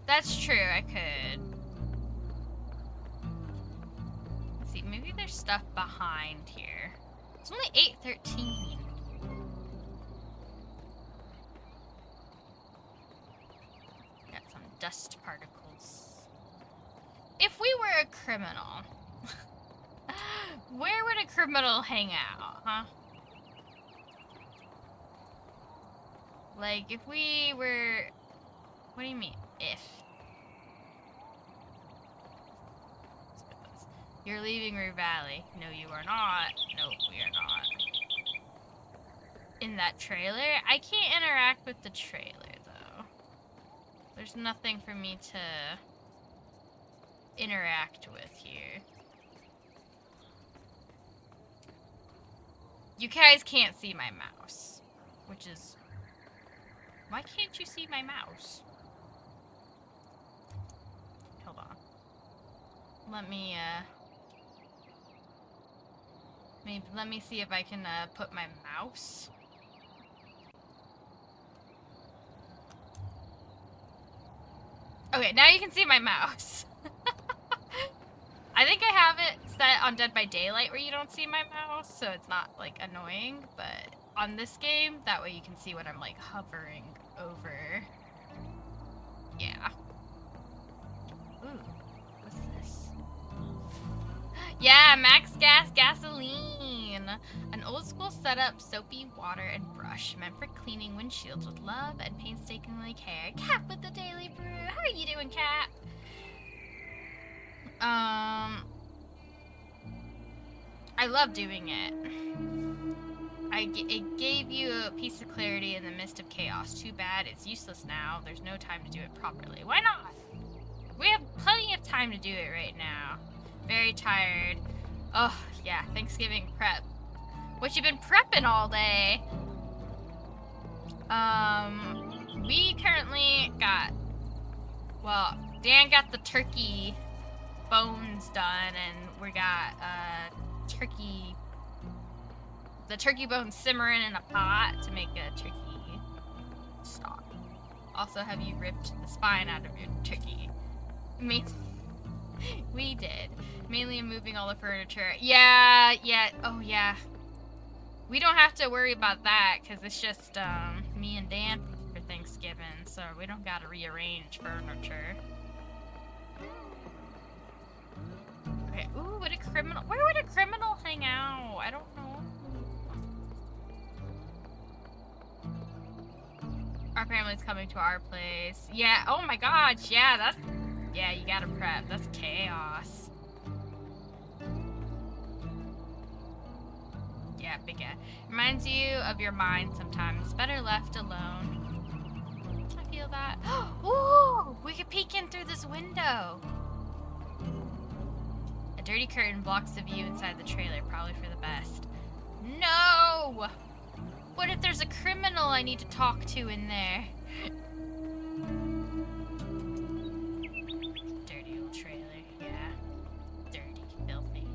Speaker 1: That's true, I could. Let's see, maybe there's stuff behind here. It's only 8:13. Got some dust particles. If we were a criminal, where would a criminal hang out, huh? Like, if we were... What do you mean, if? You're leaving Rue Valley. No, you are not. No, we are not. In that trailer? I can't interact with the trailer, though. There's nothing for me to... interact with here. You guys can't see my mouse, which is... Why can't you see my mouse? Hold on. Let me see if I can put my mouse. Okay, now you can see my mouse. I think I have it set on Dead by Daylight where you don't see my mouse, so it's not like annoying, but on this game, that way you can see what I'm like hovering over. Yeah. Ooh, what's this? Yeah, max gas gasoline. An old school setup, soapy water and brush, meant for cleaning windshields with love and painstakingly care. Cap with the Daily Brew. How are you doing, Cap? I love doing it. It gave you a piece of clarity in the midst of chaos. Too bad it's useless now. There's no time to do it properly. Why not? We have plenty of time to do it right now. Very tired. Oh, yeah, Thanksgiving prep. What you been prepping all day? We currently got... Well, Dan got the turkey bones done, and we got, the turkey bones simmering in a pot to make a turkey stock. Also, have you ripped the spine out of your turkey? We did. Mainly moving all the furniture. Yeah, oh yeah. We don't have to worry about that, because it's just, me and Dan for Thanksgiving, so we don't gotta rearrange furniture. Okay, ooh, what a criminal. Where would a criminal hang out? I don't know. Our family's coming to our place. Yeah, oh my gosh, yeah, that's... Yeah, you gotta prep. That's chaos. Yeah, big yeah. Reminds you of your mind sometimes. Better left alone. I feel that. Ooh, we could peek in through this window. A dirty curtain blocks the view inside the trailer, probably for the best. No! What if there's a criminal I need to talk to in there? Dirty old trailer, yeah. Dirty, filthy.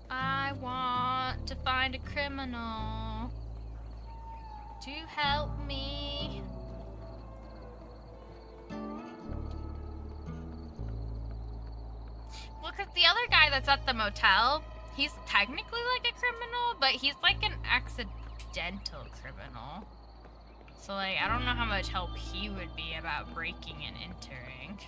Speaker 1: I want to find a criminal to help me. Well, because the other guy that's at the motel, he's technically like a criminal, but he's like an accidental criminal. So, like, I don't know how much help he would be about breaking and entering.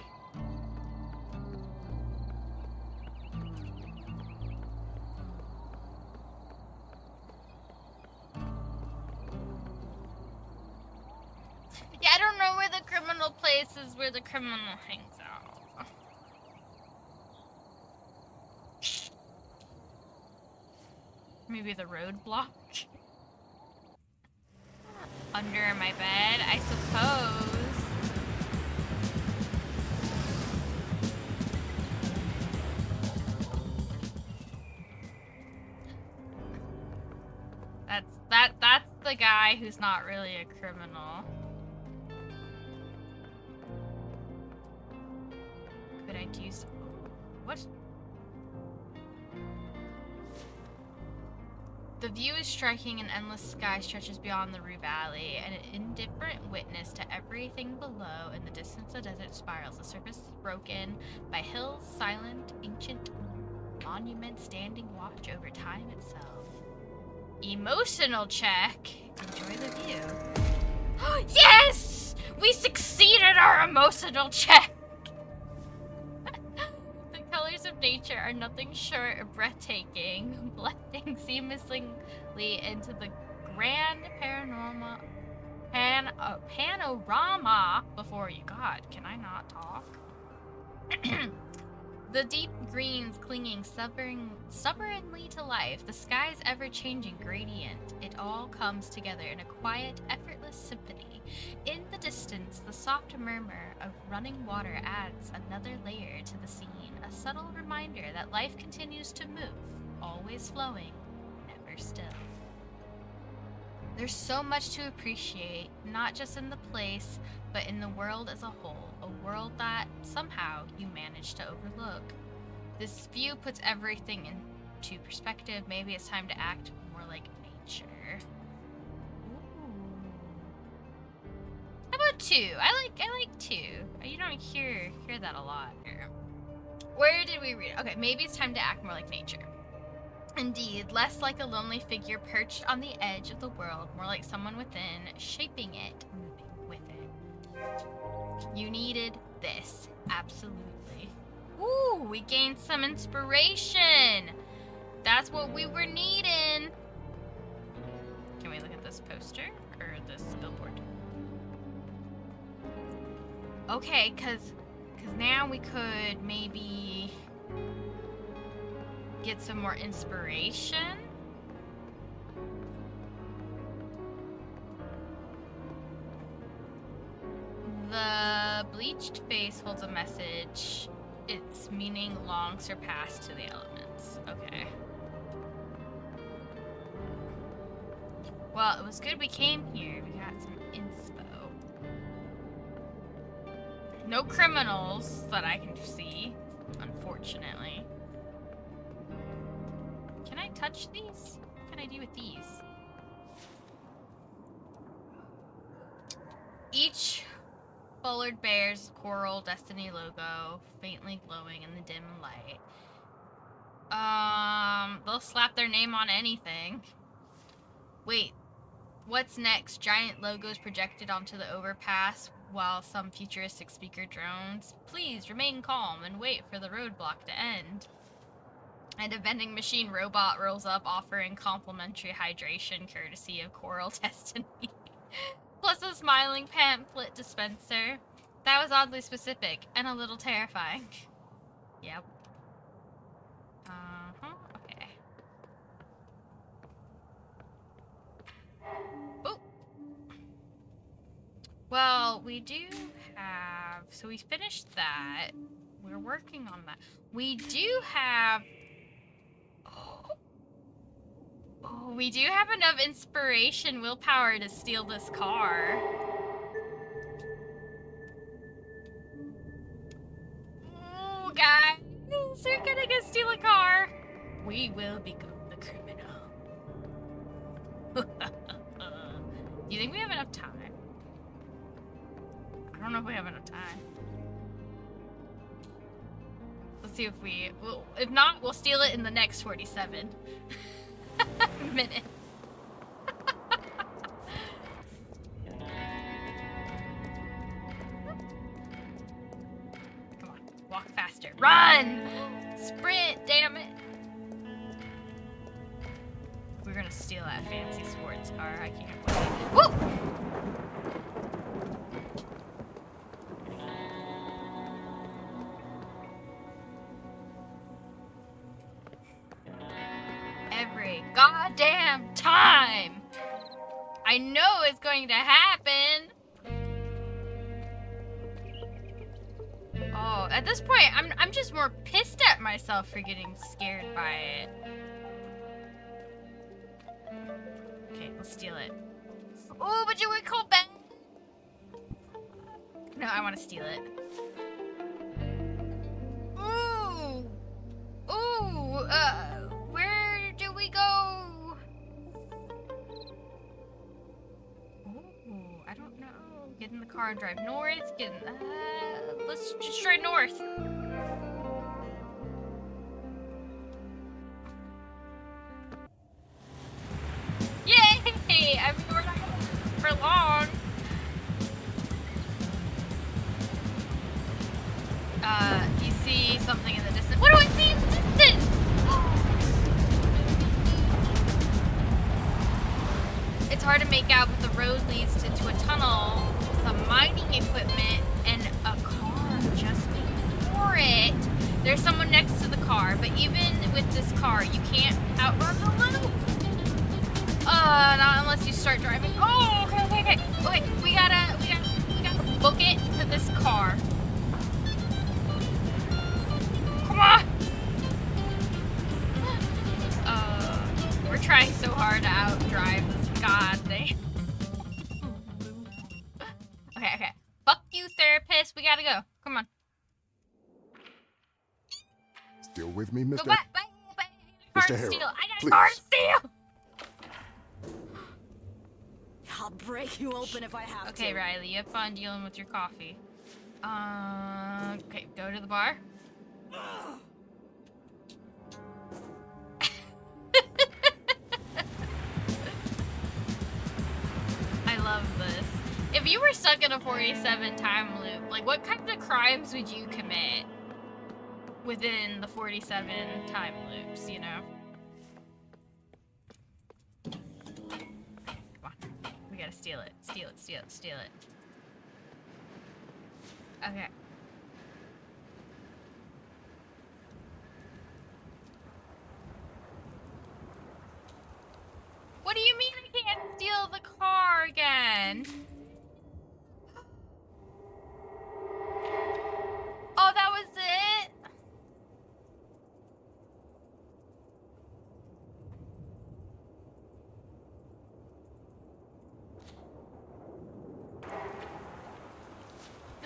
Speaker 1: Yeah, I don't know where the criminal place is, where the criminal hangs out. Maybe the roadblock? Under my bed, I suppose. That's the guy who's not really a criminal. Could I do so? What? The view is striking. An endless sky stretches beyond the Rue Valley, and an indifferent witness to everything below. In the distance, the desert spirals. The surface is broken by hills, silent, ancient monuments standing watch over time itself. Emotional check. Enjoy the view. Yes! We succeeded our emotional check! The colors of nature are nothing short of breathtaking, blending seamlessly into the grand panorama before you. God, can I not talk? The deep greens clinging stubbornly to life, the sky's ever-changing gradient. It all comes together in a quiet, effortless symphony. In the distance, the soft murmur of running water adds another layer to the scene, a subtle reminder that life continues to move, always flowing, never still. There's so much to appreciate, not just in the place, but in the world as a whole, a world that, somehow, you manage to overlook. This view puts everything into perspective. Maybe it's time to act more like nature. Ooh. How about 2? I like 2. You don't hear that a lot. Where did we read it? Okay, maybe it's time to act more like nature. Indeed, less like a lonely figure perched on the edge of the world, more like someone within, shaping it, moving with it. You needed this, absolutely. Ooh, we gained some inspiration. That's what we were needing. Can we look at this poster or this billboard? Okay, cause now we could maybe get some more inspiration. The bleached face holds a message. Its meaning long surpassed to the elements. Okay. Well, it was good we came here. We got some inspo. No criminals that I can see, unfortunately. Can I touch these? What can I do with these? Each folded bears Coral Destiny logo, faintly glowing in the dim light. They'll slap their name on anything. Wait, what's next? Giant logos projected onto the overpass while some futuristic speaker drones. Please remain calm and wait for the roadblock to end. And a vending machine robot rolls up offering complimentary hydration courtesy of Coral Destiny. Plus a smiling pamphlet dispenser. That was oddly specific and a little terrifying. Yep. Okay. Oh! Well, we do have... So we finished that. We're working on that. We do have... Oh, we do have enough inspiration, willpower to steal this car. Ooh, guys, we're gonna go steal a car. We will become the criminal. Do you think we have enough time? I don't know if we have enough time. Let's see if we... Well, if not, we'll steal it in the next 47 minutes. Come on, walk faster. Run! Sprint, damn it! We're gonna steal that fancy sports car. I can't wait. Woo! Every goddamn time! I know it's going to happen! Oh, at this point, I'm just more pissed at myself for getting scared by it. Okay, let's steal it. Oh, but you would call back. No, I want to steal it. Ooh! Ooh! Where do we go? Ooh, I don't know. Get in the car and drive north. Let's just try north. Yay! I mean, we're not gonna be for long. Do you see something in the distance? What do I see in the distance? It's hard to make out, but the road leads into a tunnel, some mining equipment, and a car just before it. There's someone next to the car, but even with this car, you can't outrun the loop. Not unless you start driving. Oh, okay. Okay, we gotta book it to this car. Come on. We're trying so hard to outdrive this goddamn. Okay. Fuck you, therapist. We gotta go. Come on.
Speaker 2: Still with me, Mr.
Speaker 1: Go back. Car
Speaker 2: Mr.
Speaker 1: to
Speaker 2: Harrow,
Speaker 1: steal. I got a
Speaker 2: please.
Speaker 1: car to steal.
Speaker 8: I'll break you open if I have to.
Speaker 1: Okay, Riley, you have fun dealing with your coffee. Okay, go to the bar. I love this. If you were stuck in a 47 time loop, like what kind of crimes would you commit within the 47 time loops, you know? Come on. We gotta steal it. Steal it. Okay. What do you mean I can't steal the car again? Oh, that was it?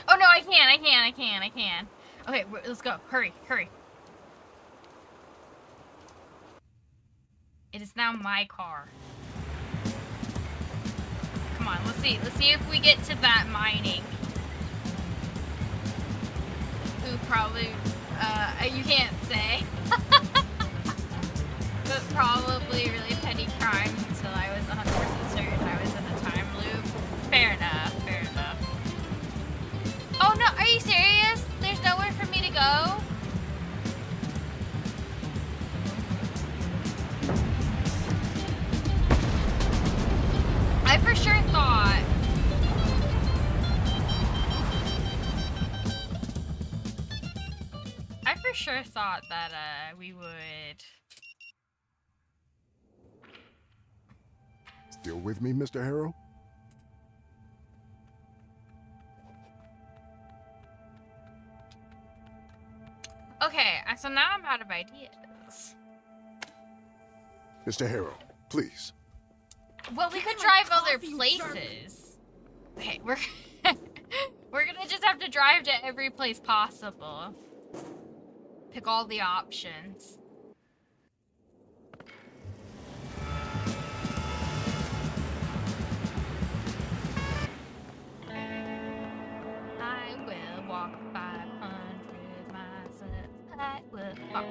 Speaker 1: Oh no, I can. Okay, let's go. Hurry. It is now my car. Come on, let's see if we get to that mining. Who probably, you can't say. But probably really petty crimes until I was 100% certain I was in a time loop. Fair enough. Oh no, are you serious? There's nowhere for me to go? I for sure thought that we would.
Speaker 2: Still with me, Mr. Harrow?
Speaker 1: Okay, so now I'm out of ideas.
Speaker 2: Mr. Harrow, please.
Speaker 1: Well, we could drive other places. Okay, we're gonna just have to drive to every place possible. Pick all the options. I will walk 500 miles. I will walk.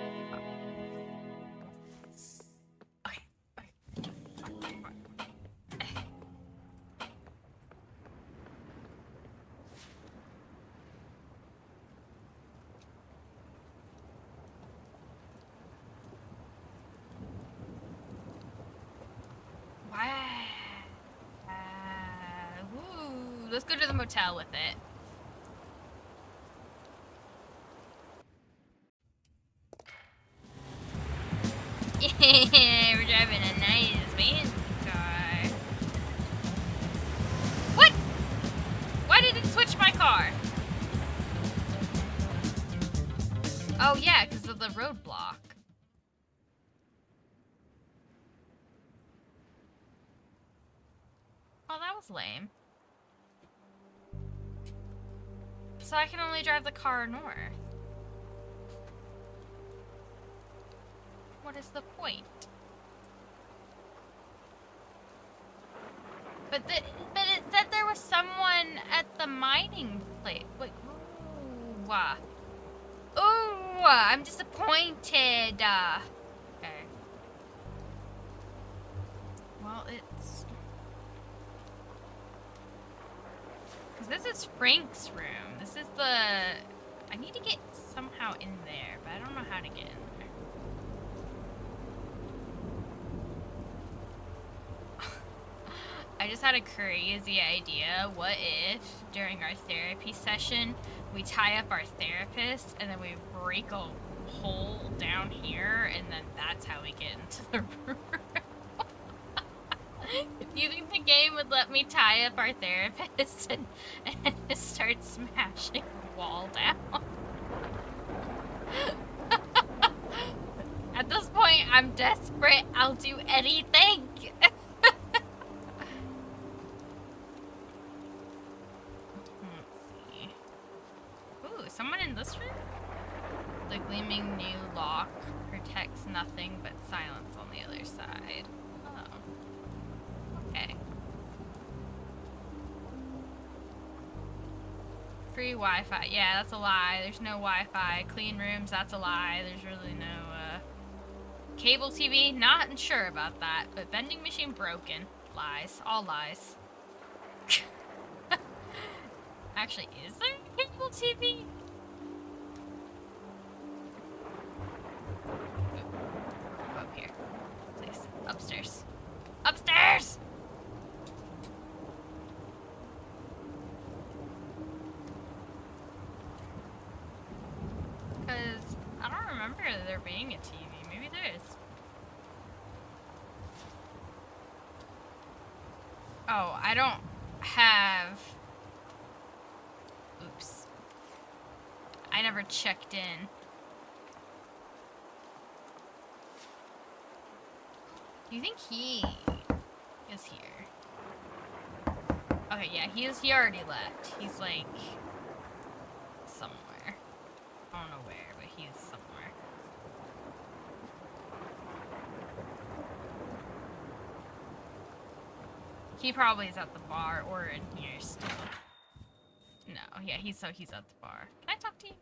Speaker 1: Let's go to the motel with it. Yeah, we're driving a nice fancy car. What? Why did it switch my car? Oh yeah, because of the roadblock. Oh, that was lame. So I can only drive the car north. What is the point? But it said there was someone at the mining place. Wait, ooh, I'm disappointed. Okay. Well, it's... Because this is Frank's room. This is the... I need to get somehow in there, but I don't know how to get in there. I just had a crazy idea. What if, during our therapy session, we tie up our therapist, and then we break a hole down here, and then that's how we get into the room. Do you think the game would let me tie up our therapist and start smashing the wall down? At this point, I'm desperate. I'll do anything. Someone in this room? The gleaming new lock protects nothing but silence on the other side. Oh. Okay. Free Wi-Fi. Yeah, that's a lie. There's no Wi-Fi. Clean rooms, that's a lie. There's really no, cable TV, not sure about that. But vending machine broken. Lies. All lies. Actually, is there cable TV? Go up here. Please. Upstairs. Upstairs! Because I don't remember there being a TV. Maybe there is. Oh, I don't have... Oops. I never checked in. Do you think he is here? Okay, yeah, he already left. He's like somewhere. I don't know where, but he's somewhere. He probably is at the bar or in here still. No, yeah, he's at the bar. Can I talk to you?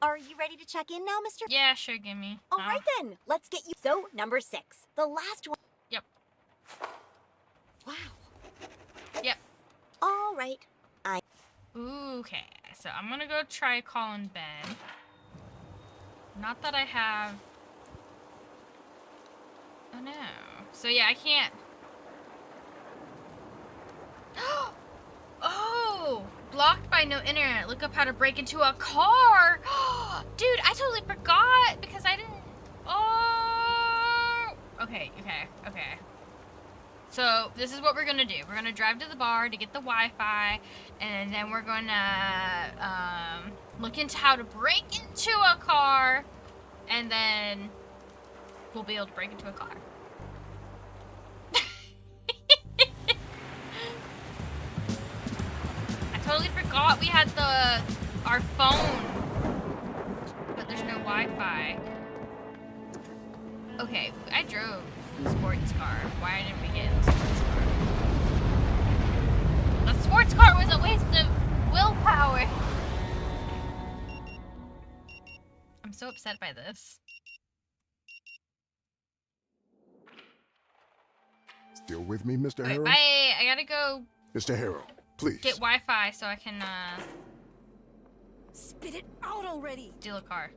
Speaker 5: Are you ready to check in now, Mr.?
Speaker 1: Yeah, sure, gimme.
Speaker 5: All right then, let's get you. So, number 6, the last one.
Speaker 1: Yep.
Speaker 5: Wow.
Speaker 1: Yep.
Speaker 5: All right.
Speaker 1: Okay, so I'm gonna go try calling Ben. Not that I have... Oh no. So yeah, I can't... Oh! Blocked by no internet. Look up how to break into a car! Dude, I totally forgot because I didn't... Oh! Okay. So, this is what we're gonna do. We're gonna drive to the bar to get the Wi-Fi, and then we're gonna, look into how to break into a car, and then we'll be able to break into a car. I totally forgot we had our phone, but there's no Wi-Fi. Okay, I drove the sports car. Why didn't we get in the sports car? The sports car was a waste of willpower. I'm so upset by this.
Speaker 2: Still with me, Mr.
Speaker 1: Okay,
Speaker 2: Harrow?
Speaker 1: bye. I gotta go
Speaker 2: Mr. Harrow, please.
Speaker 1: get Wi-Fi so I can,
Speaker 8: Spit it out already!
Speaker 1: steal a car.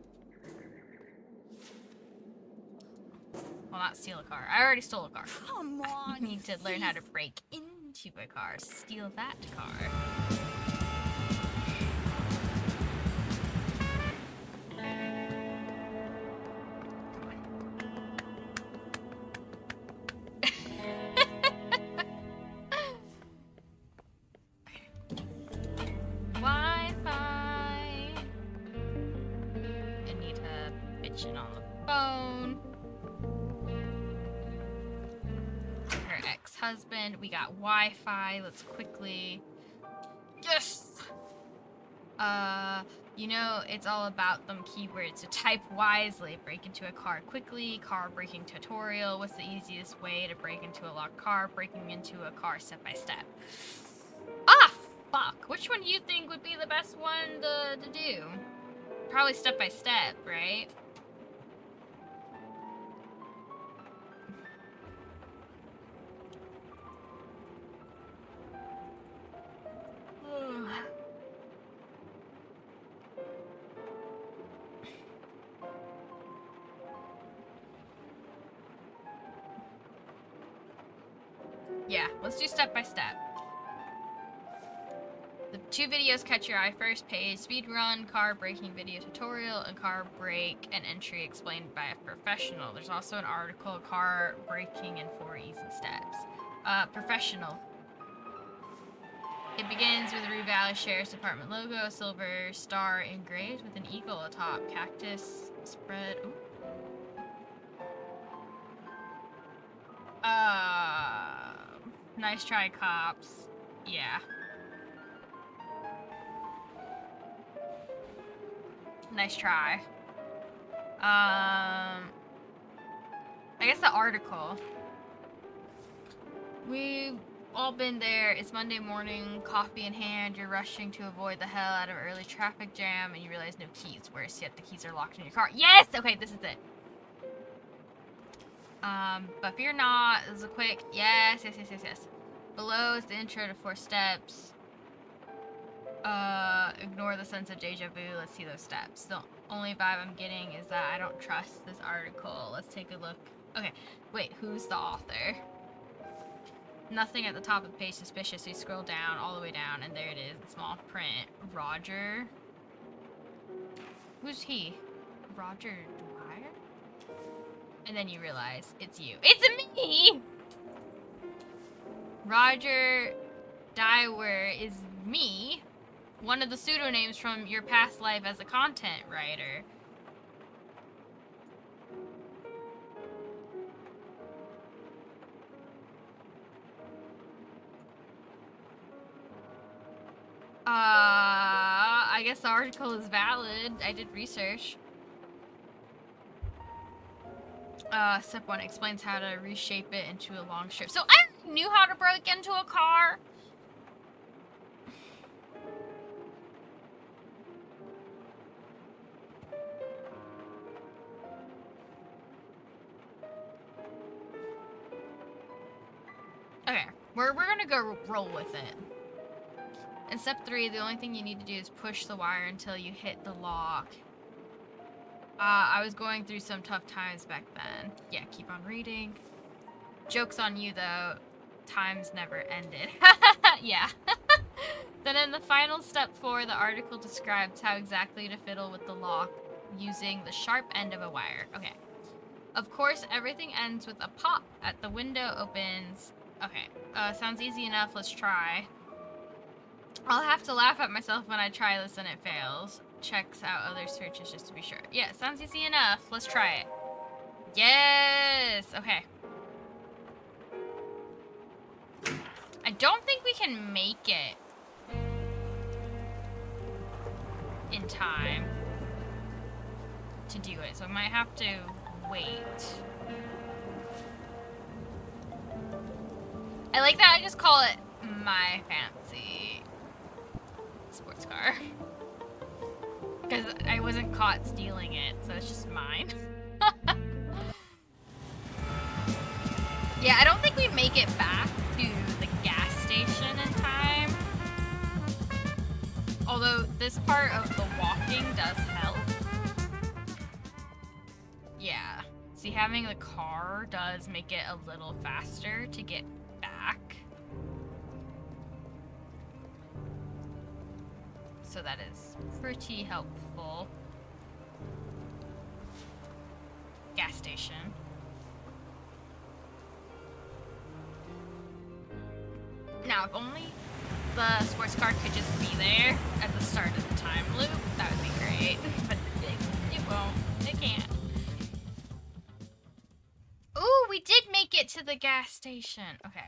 Speaker 1: Well, not steal a car. I already stole a car.
Speaker 8: Come on!
Speaker 1: I need to learn how to break into a car. Steal that car. Wi-Fi. Anita bitching on the phone. Her ex-husband. We got Wi-Fi. Let's quickly... Yes! You know, it's all about them keywords. So type wisely. Break into a car quickly. Car breaking tutorial. What's the easiest way to break into a locked car? Breaking into a car step by step. Ah, fuck. Which one do you think would be the best one to do? Probably step by step, right? Yeah, let's do step by step. The 2 videos catch your eye first page: speed run, car braking video tutorial, and car brake and entry explained by a professional. There's also an article, car braking in 4 easy steps. Professional. It begins with the Rue Valley Sheriff's Department logo, a silver star engraved with an eagle atop, cactus spread. Ooh. Nice try, cops. Yeah. Nice try. I guess the article. We've all been there. It's Monday morning, coffee in hand. You're rushing to avoid the hell out of an early traffic jam, and you realize no keys. Worse yet, the keys are locked in your car. Yes! Okay, this is it. But fear not. This is a quick. Yes. Below is the intro to 4 steps. Ignore the sense of deja vu. Let's see those steps. The only vibe I'm getting is that I don't trust this article. Let's take a look. Okay, wait, who's the author? Nothing at the top of the page suspicious. So you scroll down, all the way down, and there it is in small print. Roger. Who's he? Roger Dwyer? And then you realize it's you. It's me! Roger Dwyer is me. One of the pseudonames from your past life as a content writer. I guess the article is valid. I did research. Step 1 explains how to reshape it into a long strip. So I knew how to break into a car. Okay, we're gonna go roll with it. In step 3, the only thing you need to do is push the wire until you hit the lock. I was going through some tough times back then. Yeah, keep on reading. Joke's on you, though. Times never ended. Yeah. Then in the final step 4, the article describes how exactly to fiddle with the lock using the sharp end of a wire. Okay. Of course, everything ends with a pop. At the window opens. Okay. Sounds easy enough. Let's try. I'll have to laugh at myself when I try this and it fails. Checks out other searches just to be sure. Yeah, sounds easy enough. Let's try it. Yes! Okay. I don't think we can make it in time to do it, so I might have to wait. I like that I just call it my fancy sports car. Because I wasn't caught stealing it, so it's just mine. Yeah, I don't think we make it back to the gas station in time. Although this part of the walking does help. Yeah. See, having the car does make it a little faster to get back. So that is pretty helpful. Gas station. Now, if only the sports car could just be there at the start of the time loop, that would be great. But it won't. It can't. Ooh, we did make it to the gas station. Okay.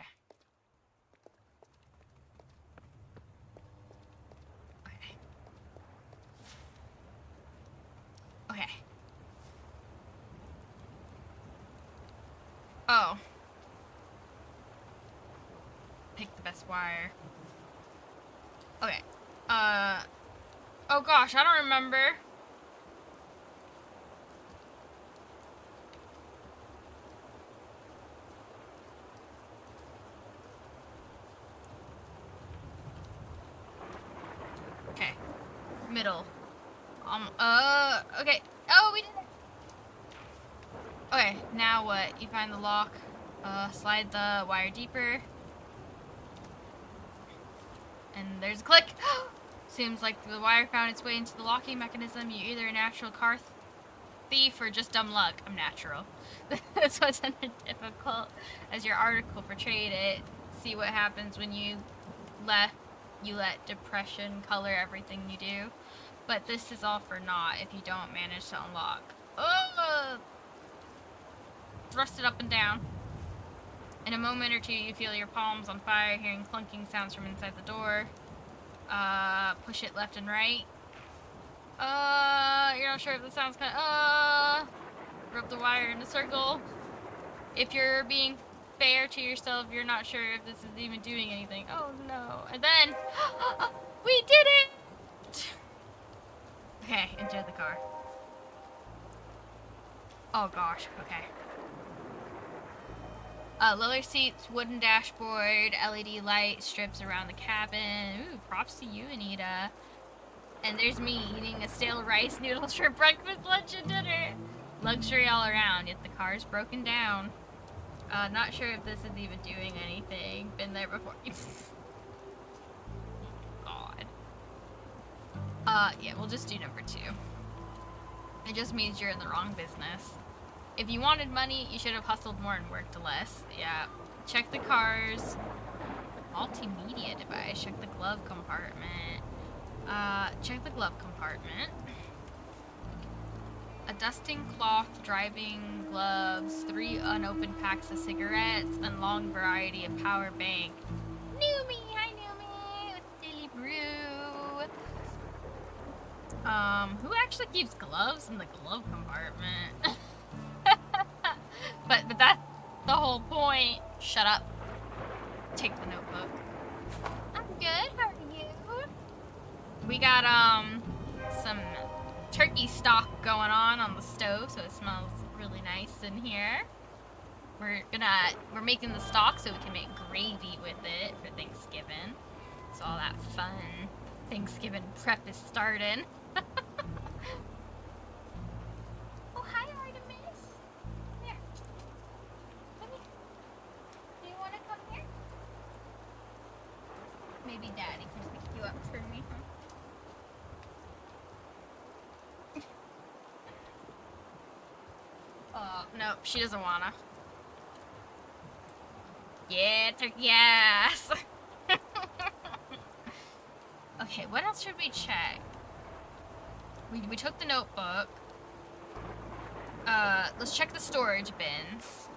Speaker 1: Okay. Oh. Pick the best wire. Okay. Oh gosh, I don't remember. Okay. Middle. Okay. Oh, we did it. Okay, now what? You find the lock. Slide the wire deeper. And there's a click. Seems like the wire found its way into the locking mechanism. You're either a natural car thief or just dumb luck. I'm natural. That's what's under difficult as your article portrayed it. See what happens when you let depression color everything you do. But this is all for naught if you don't manage to unlock. Oh! Thrust it up and down. In a moment or two, you feel your palms on fire, hearing clunking sounds from inside the door. Push it left and right. You're not sure if the sound's kind of, rub the wire in a circle. If you're being fair to yourself, you're not sure if this is even doing anything. Oh no. And then, we did it! Okay, enter the car. Oh gosh, okay. Leather seats, wooden dashboard, LED light strips around the cabin. Ooh, props to you, Anita. And there's me eating a stale rice noodles for breakfast, lunch, and dinner. Luxury all around, yet the car's broken down. Not sure if this is even doing anything. Been there before. God. Yeah, we'll just do number 2. It just means you're in the wrong business. If you wanted money, you should have hustled more and worked less. Yeah. Check the car's multimedia device. Check the glove compartment. Check the glove compartment. A dusting cloth, driving gloves, 3 unopened packs of cigarettes, and long variety of power bank. Noomi! Hi, Noomi! With Daily Brew. Who actually keeps gloves in the glove compartment? But that's the whole point. Shut up. Take the notebook. I'm good. How are you? We got some turkey stock going on the stove, so it smells really nice in here. We're making the stock so we can make gravy with it for Thanksgiving. So all that fun Thanksgiving prep is starting. Oh, hi, Artemis. Here. Come here. Do you want to come here? Maybe Daddy can pick you up for me, huh? Nope, she doesn't wanna. Yeah, turkey ass. Okay, what else should we check? We took the notebook. Let's check the storage bins.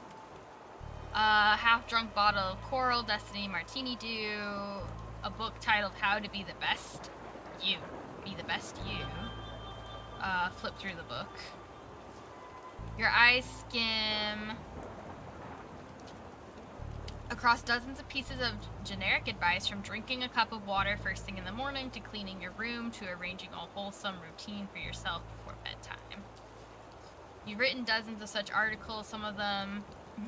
Speaker 1: Half-drunk bottle of Coral Destiny Martini Dew. A book titled How to Be the Best You. Be the Best You. Flip through the book. Your eyes skim across dozens of pieces of generic advice, from drinking a cup of water first thing in the morning to cleaning your room to arranging a wholesome routine for yourself before bedtime. You've written dozens of such articles, some of them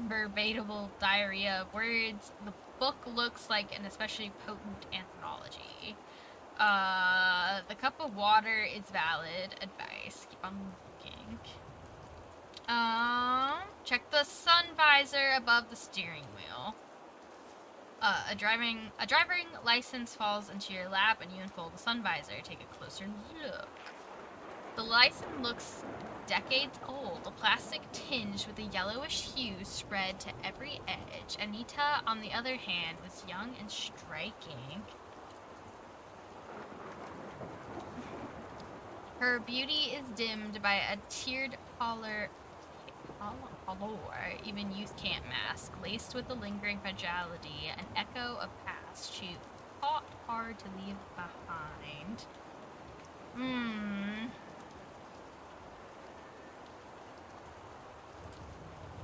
Speaker 1: verbatable diarrhea of words. The book looks like an especially potent anthology. The cup of water is valid advice. Keep on looking. Check the sun visor above the steering wheel. A driving license falls into your lap and you unfold the sun visor. Take a closer look. The license looks decades old, a plastic tinge with a yellowish hue spread to every edge. Anita, on the other hand, was young and striking. Her beauty is dimmed by a tiered allure even youth can't mask, laced with a lingering fragility, an echo of past she fought hard to leave behind.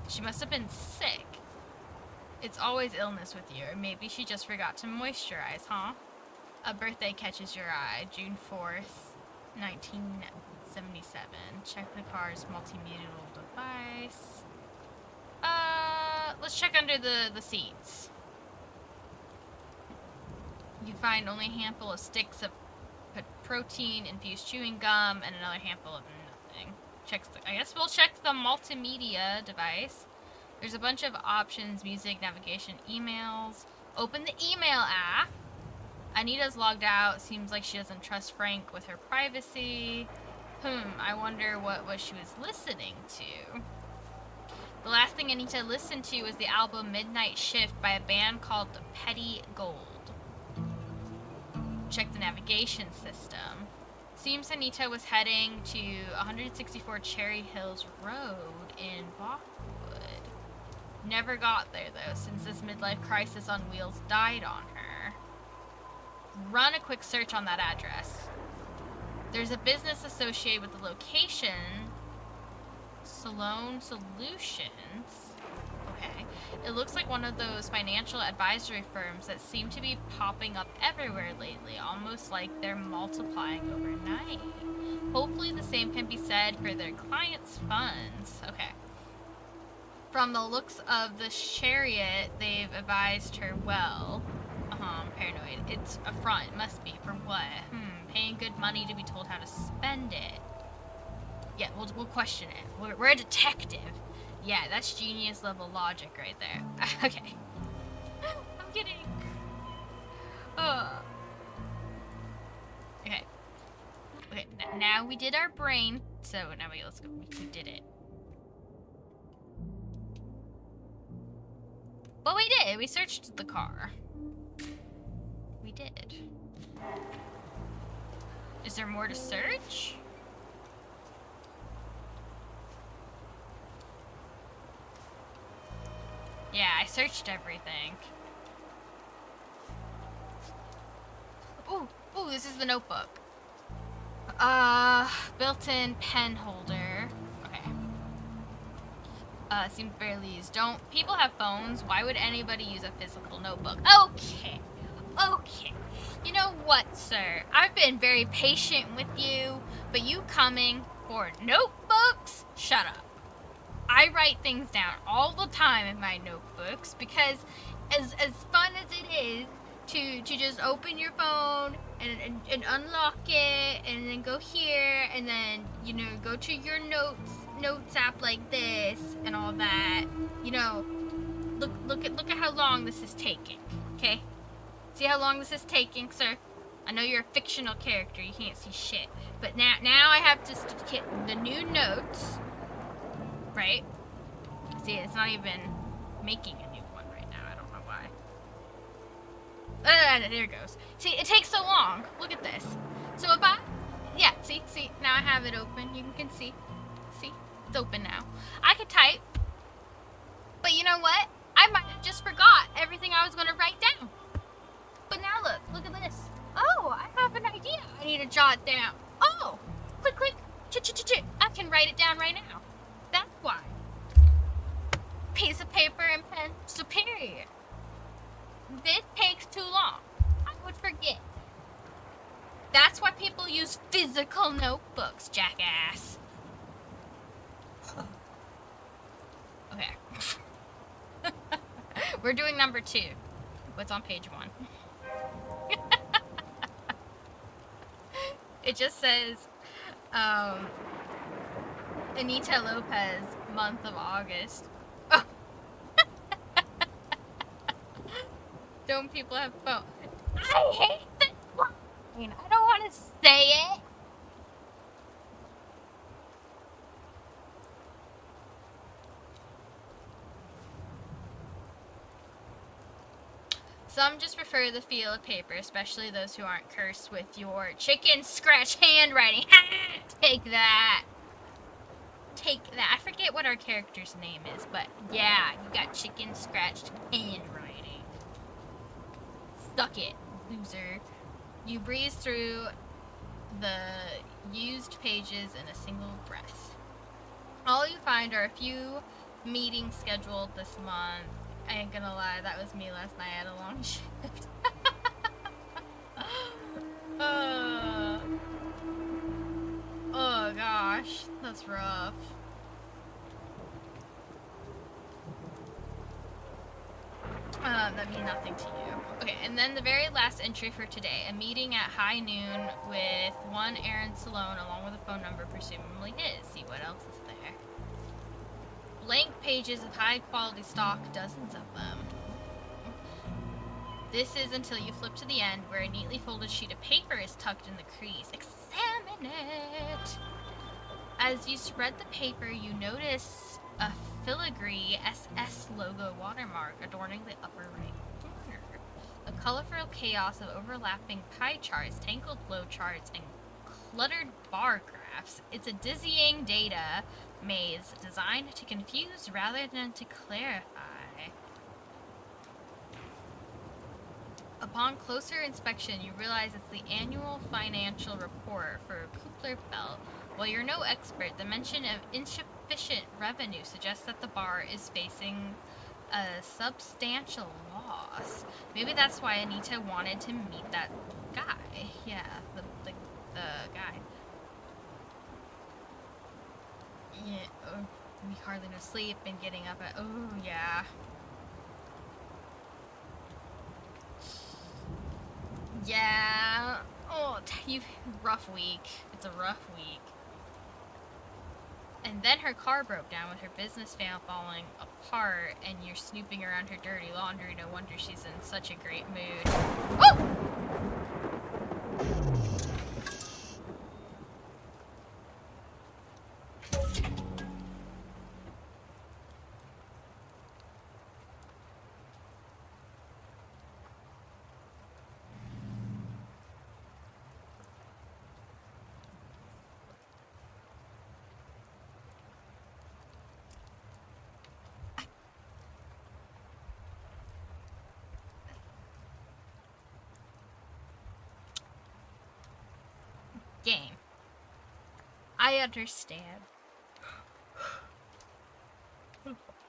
Speaker 1: She must have been sick. It's always illness with you, or maybe she just forgot to moisturize, huh? A birthday catches your eye, June 4th, 1977. Check the car's multimedia device. Let's check under the seats. You find only a handful of sticks of protein-infused chewing gum and another handful of nothing. I guess we'll check the multimedia device. There's a bunch of options: music, navigation, emails. Open the email app. Anita's logged out. Seems like she doesn't trust Frank with her privacy. I wonder what she was listening to. The last thing Anita listened to was the album Midnight Shift by a band called The Petty Gold. Check the navigation system. Seems Anita was heading to 164 Cherry Hills Road in Bachwood. Never got there though, since this midlife crisis on wheels died on her. Run a quick search on that address. There's a business associated with the location. Salone Solutions. Okay. It looks like one of those financial advisory firms that seem to be popping up everywhere lately, almost like they're multiplying overnight. Hopefully the same can be said for their clients' funds. Okay. From the looks of the chariot, they've advised her well. I'm paranoid. It's a front. It must be. For what? Paying good money to be told how to spend it. Yeah, we'll question it. We're a detective. Yeah, that's genius level logic right there. Okay. I'm kidding. Okay. Okay, now we did our brain. So now let's go. We did it. Well, we did. We searched the car. We did. Is there more to search? Yeah, I searched everything. Ooh, this is the notebook. Built-in pen holder. Okay. Seems barely used. Don't people have phones? Why would anybody use a physical notebook? Okay. You know what, sir? I've been very patient with you, but you coming for notebooks? Shut up. I write things down all the time in my notebooks because as fun as it is to just open your phone and unlock it and then go here and then, you know, go to your notes app like this and all that, you know, look at how long this is taking, okay? See how long this is taking, sir? I know you're a fictional character, you can't see shit, but now I have to get the new notes. Right? See, it's not even making a new one right now. I don't know why. There it goes. See, it takes so long. Look at this. So if yeah, see, now I have it open. You can see. See, it's open now. I could type. But you know what? I might have just forgot everything I was going to write down. But now look at this. Oh, I have an idea. I need to jot it down. Oh, click. I can write it down right now. That's why. Piece of paper and pen, superior. This takes too long. I would forget. That's why people use physical notebooks, jackass. Okay. We're doing number 2. What's on page 1? It just says, Anita Lopez, month of August. Oh. Don't people have phones? I hate this line. I don't want to say it. Some just prefer the feel of paper, especially those who aren't cursed with your chicken scratch handwriting. Take that. I forget what our character's name is, but yeah, you got chicken scratched handwriting. Suck it, loser. You breeze through the used pages in a single breath. All you find are a few meetings scheduled this month. I ain't gonna lie, that was me last night. I had a long shift. Oh gosh, that's rough. That means nothing to you. Okay, and then the very last entry for today. A meeting at high noon with one Aaron Salone along with a phone number, presumably his. See what else is there. Blank pages of high quality stock, dozens of them. This is until you flip to the end where a neatly folded sheet of paper is tucked in the crease. Examine it! As you spread the paper, you notice a filigree SS logo watermark adorning the upper right corner. A colorful chaos of overlapping pie charts, tangled flowcharts, and cluttered bar graphs. It's a dizzying data maze designed to confuse rather than to clarify. Upon closer inspection, you realize it's the annual financial report for Kupler-Belt. While you're no expert, the mention of insufficient revenue suggests that the bar is facing a substantial loss. Maybe that's why Anita wanted to meet that guy. Yeah, the guy. Yeah, oh, we hardly no sleep and getting up at, oh yeah. Yeah. Oh, rough week. It's a rough week. And then her car broke down with her business van falling apart, and you're snooping around her dirty laundry. No wonder she's in such a great mood. Woo! Game. I understand.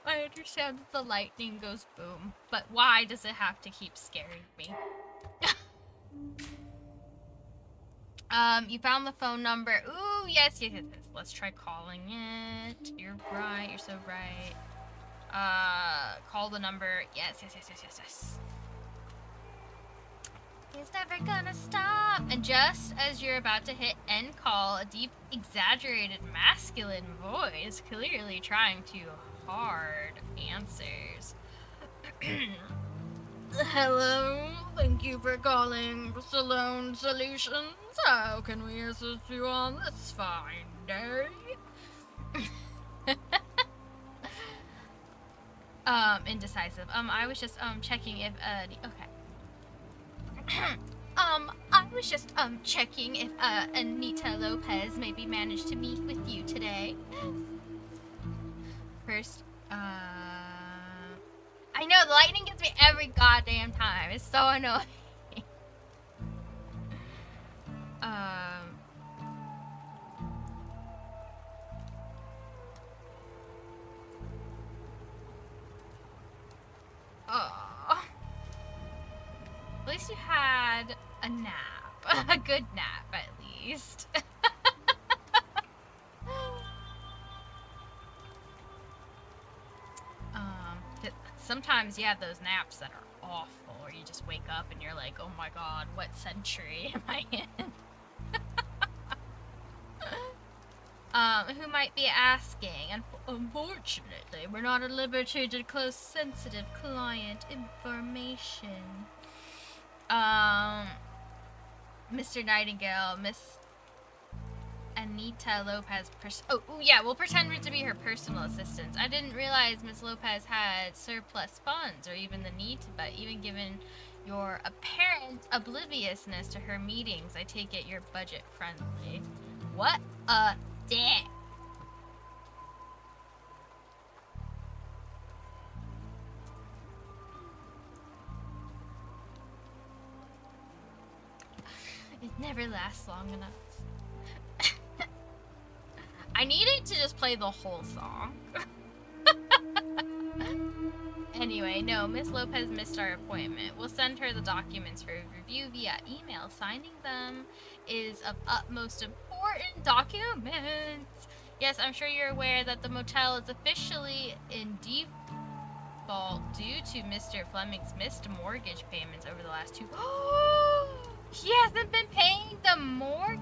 Speaker 1: I understand that the lightning goes boom, but why does it have to keep scaring me? You found the phone number. Ooh, yes. Let's try calling it. You're right, you're so right. Call the number. Yes. He's never gonna stop. And just as you're about to hit end call, a deep, exaggerated, masculine voice, clearly trying too hard, answers. Hello, thank you for calling Salone Solutions. How can we assist you on this fine day? Indecisive. I was just, checking if, okay. I was just, checking if, Anita Lopez maybe managed to meet with you today. First, I know, the lightning gets me every goddamn time. It's so annoying. Oh. At least you had a nap. A good nap, at least. Sometimes you have those naps that are awful, or you just wake up and you're like, oh my god, what century am I in? Who might be asking? Unfortunately, we're not at liberty to disclose sensitive client information. Mr. Nightingale, Miss Anita Lopez. Oh, yeah, we'll pretend to be her personal assistant. I didn't realize Miss Lopez had surplus funds or even the need to, but even given your apparent obliviousness to her meetings, I take it you're budget friendly. What a dick. It never lasts long enough. I needed to just play the whole song. Anyway, no, Miss Lopez missed our appointment. We'll send her the documents for review via email. Signing them is of utmost important documents. Yes, I'm sure you're aware that the motel is officially in default due to Mr. Fleming's missed mortgage payments over the last 2... He hasn't been paying the mortgage.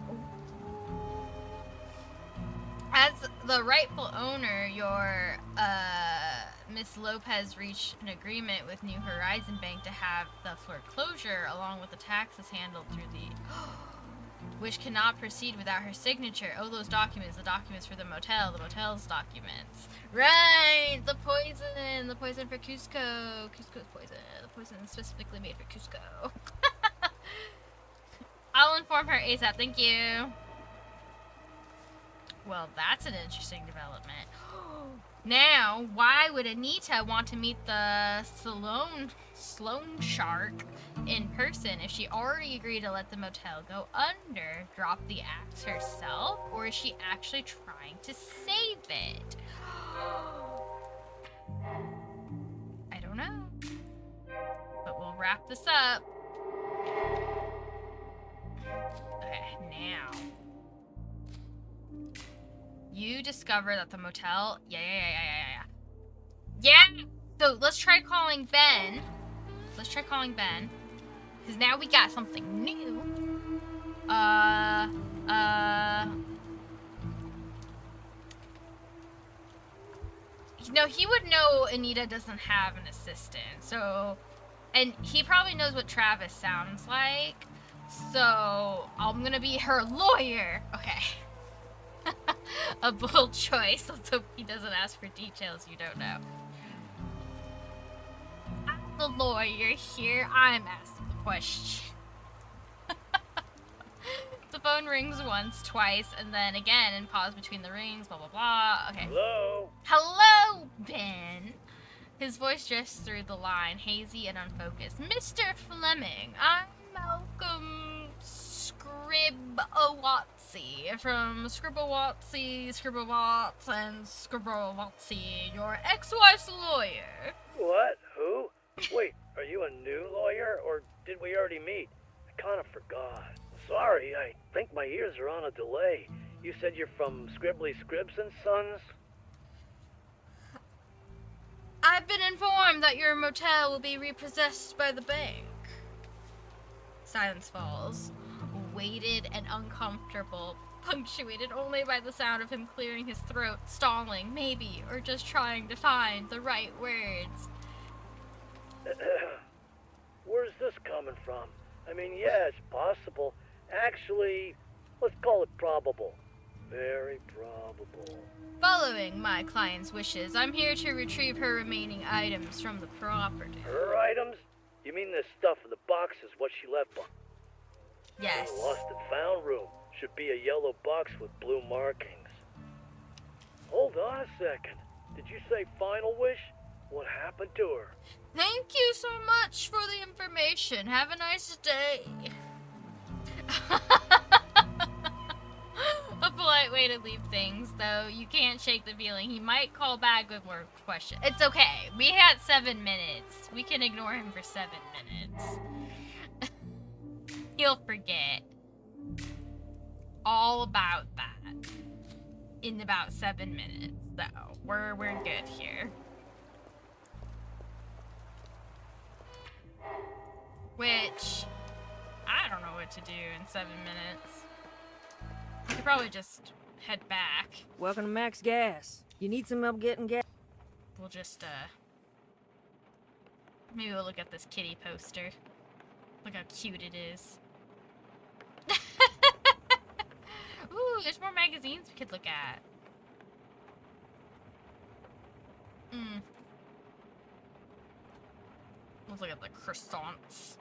Speaker 1: As the rightful owner, your Miss Lopez reached an agreement with New Horizon Bank to have the foreclosure along with the taxes handled through the... which cannot proceed without her signature. Oh, those documents. The documents for the motel. The motel's documents. Right! The poison! The poison for Cusco. Cusco's poison. The poison specifically made for Cusco. I'll inform her ASAP. Thank you. Well, that's an interesting development. Now, why would Anita want to meet the Sloan Shark in person if she already agreed to let the motel go under, drop the axe herself, or is she actually trying to save it? I don't know. But we'll wrap this up. Okay, now. You discover that the motel... Yeah! So, let's try calling Ben. Because now we got something new. No, he would know Anita doesn't have an assistant. So... And he probably knows what Travis sounds like. So, I'm gonna be her lawyer. Okay. A bold choice. Let's hope he doesn't ask for details you don't know. I'm the lawyer here. I'm asking the question. The phone rings once, twice, and then again, and pause between the rings, blah, blah, blah. Okay.
Speaker 7: Hello?
Speaker 1: Hello, Ben. His voice drifts through the line, hazy and unfocused. Mr. Fleming, I'm Malcolm Scribowatsi from Scribowatsi, and Scribowatsi, your ex-wife's lawyer.
Speaker 7: What? Who? Wait, are you a new lawyer, or did we already meet? I kind of forgot. Sorry, I think my ears are on a delay. You said you're from Scribbly Scribs and Sons?
Speaker 1: I've been informed that your motel will be repossessed by the bank. Silence falls, weighted and uncomfortable, punctuated only by the sound of him clearing his throat, stalling, maybe, or just trying to find the right words.
Speaker 7: Where's this coming from? I mean, yeah, it's possible. Actually, let's call it probable. Very probable.
Speaker 1: Following my client's wishes, I'm here to retrieve her remaining items from the property.
Speaker 7: Her items? You mean this stuff in the box is what she left behind?
Speaker 1: Yes.
Speaker 7: The lost and found room should be a yellow box with blue markings. Hold on a second. Did you say final wish? What happened to her?
Speaker 1: Thank you so much for the information. Have a nice day. A polite way to leave things, though you can't shake the feeling he might call back with more questions. It's okay. We had 7 minutes. We can ignore him for 7 minutes. He'll forget all about that in about 7 minutes, though. We're good here. Which, I don't know what to do in 7 minutes. We could probably just head back.
Speaker 3: Welcome to Max Gas. You need some help getting gas?
Speaker 1: We'll just, maybe we'll look at this kitty poster. Look how cute it is. Ooh, there's more magazines we could look at. Let's look at the croissants.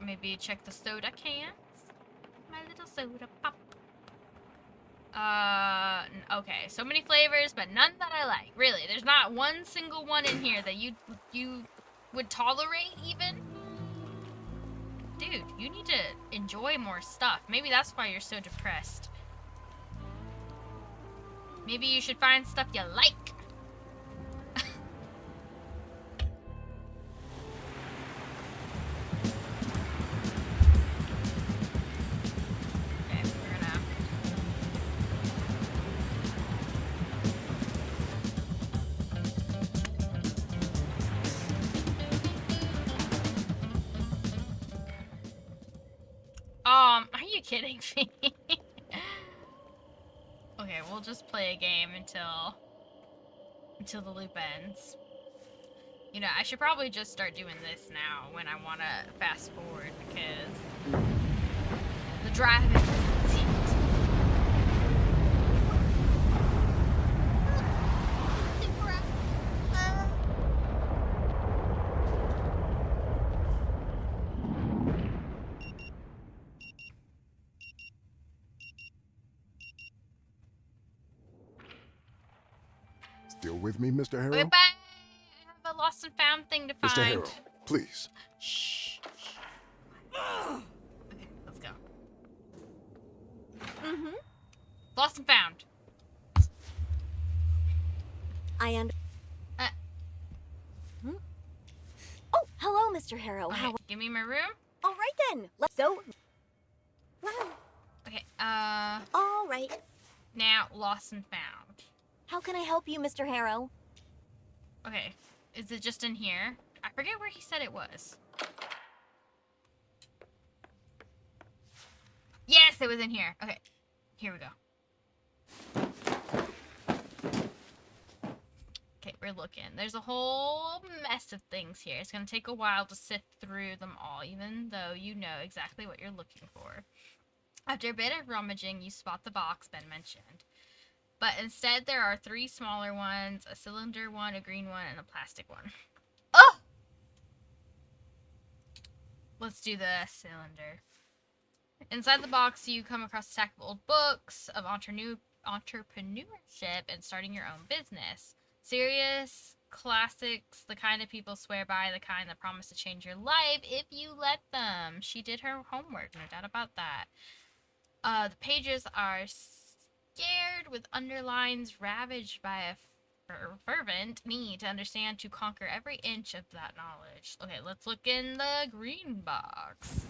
Speaker 1: Maybe check the soda cans. My little soda pop. Okay, so many flavors, but none that I like. Really, there's not one single one in here that you would tolerate even? Dude, you need to enjoy more stuff. Maybe that's why you're so depressed. Maybe you should find stuff you like. Are you kidding me? Okay, we'll just play a game until the loop ends. You know, I should probably just start doing this now when I want to fast forward because the driving doesn't seem
Speaker 2: Still with me, Mr. Harrow?
Speaker 1: Goodbye. I have a lost and found thing to find.
Speaker 2: Mr. Harrow, please.
Speaker 1: Shh. Okay, let's go.
Speaker 4: Mm-hmm.
Speaker 1: Lost and found.
Speaker 4: I under.
Speaker 1: Uh.
Speaker 4: Hmm? Oh, hello, Mr. Harrow.
Speaker 1: Okay,
Speaker 4: How?
Speaker 1: give me my room.
Speaker 4: All right then. Let's go.
Speaker 1: Okay,
Speaker 4: All right.
Speaker 1: now lost and found.
Speaker 4: How can I help you, Mr. Harrow?
Speaker 1: Okay, is it just in here? I forget where he said it was. Yes, it was in here. Okay, here we go. Okay, we're looking. There's a whole mess of things here. It's gonna take a while to sift through them all, even though you know exactly what you're looking for. After a bit of rummaging, you spot the box Ben mentioned. But instead, there are 3 smaller ones, a cylinder one, a green one, and a plastic one. Oh! Let's do the cylinder. Inside the box, you come across a stack of old books of entrepreneurship and starting your own business. Serious classics, the kind of people swear by, the kind that promise to change your life if you let them. She did her homework, no doubt about that. The pages are scared with underlines ravaged by a fervent need to understand, to conquer every inch of that knowledge. Okay, let's look in the green box.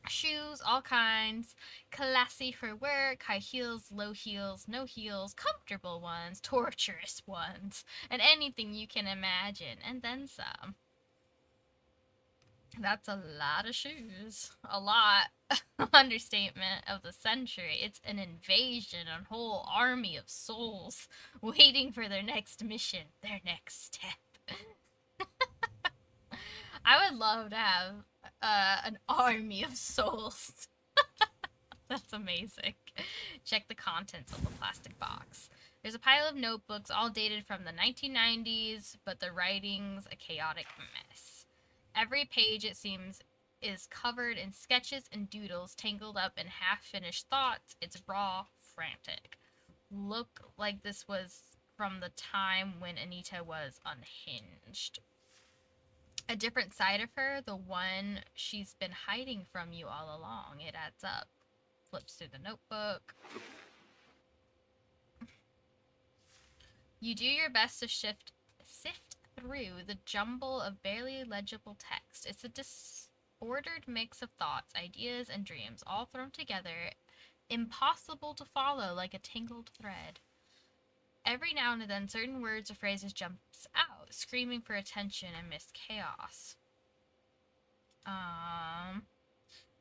Speaker 1: Shoes, all kinds, classy for work, high heels, low heels, no heels, comfortable ones, torturous ones, and anything you can imagine, and then some. That's a lot of shoes. A lot. Understatement of the century. It's an invasion, a whole army of souls waiting for their next mission, their next step. I would love to have an army of souls. That's amazing. Check the contents of the plastic box. There's a pile of notebooks, all dated from the 1990s, but the writing's a chaotic mess. Every page, it seems, is covered in sketches and doodles tangled up in half-finished thoughts. It's raw, frantic. Look like this was from the time when Anita was unhinged. A different side of her, the one she's been hiding from you all along. It adds up. Flips through the notebook. You do your best to sift through the jumble of barely legible text. It's a disordered mix of thoughts, ideas, and dreams, all thrown together, impossible to follow like a tangled thread. Every now and then, certain words or phrases jumps out, screaming for attention amidst chaos.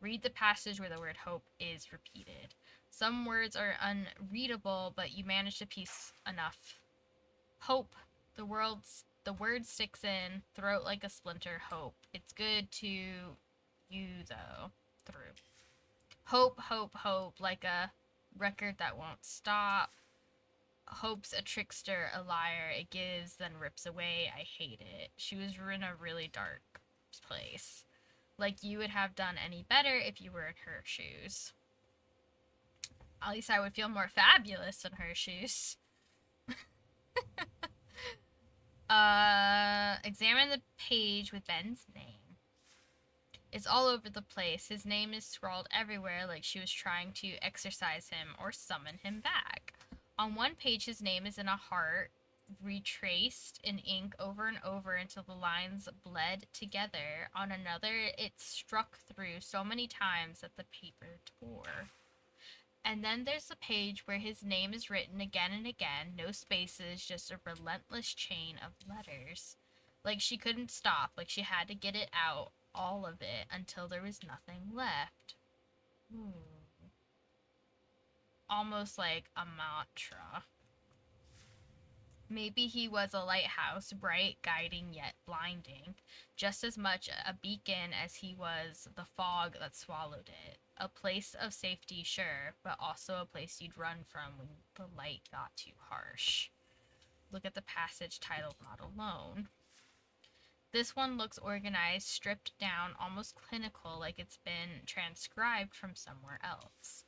Speaker 1: Read the passage where the word hope is repeated. Some words are unreadable, but you manage to piece enough. Hope. The word sticks in, throat like a splinter, hope. It's good to you, though, through. Hope, hope, hope, like a record that won't stop. Hope's a trickster, a liar. It gives, then rips away. I hate it. She was in a really dark place. Like you would have done any better if you were in her shoes. At least I would feel more fabulous in her shoes. Examine the page with Ben's name. It's all over the place. His name is scrawled everywhere like she was trying to exorcise him or summon him back. On one page, his name is in a heart, retraced in ink over and over until the lines bled together. On another, it's struck through so many times that the paper tore. And then there's the page where his name is written again and again, no spaces, just a relentless chain of letters. Like she couldn't stop, like she had to get it out, all of it, until there was nothing left. almost like a mantra. Maybe he was a lighthouse, bright, guiding, yet blinding, just as much a beacon as he was the fog that swallowed it. A place of safety, sure, but also a place you'd run from when the light got too harsh. Look at the passage titled Not Alone. This one looks organized, stripped down, almost clinical, like it's been transcribed from somewhere else.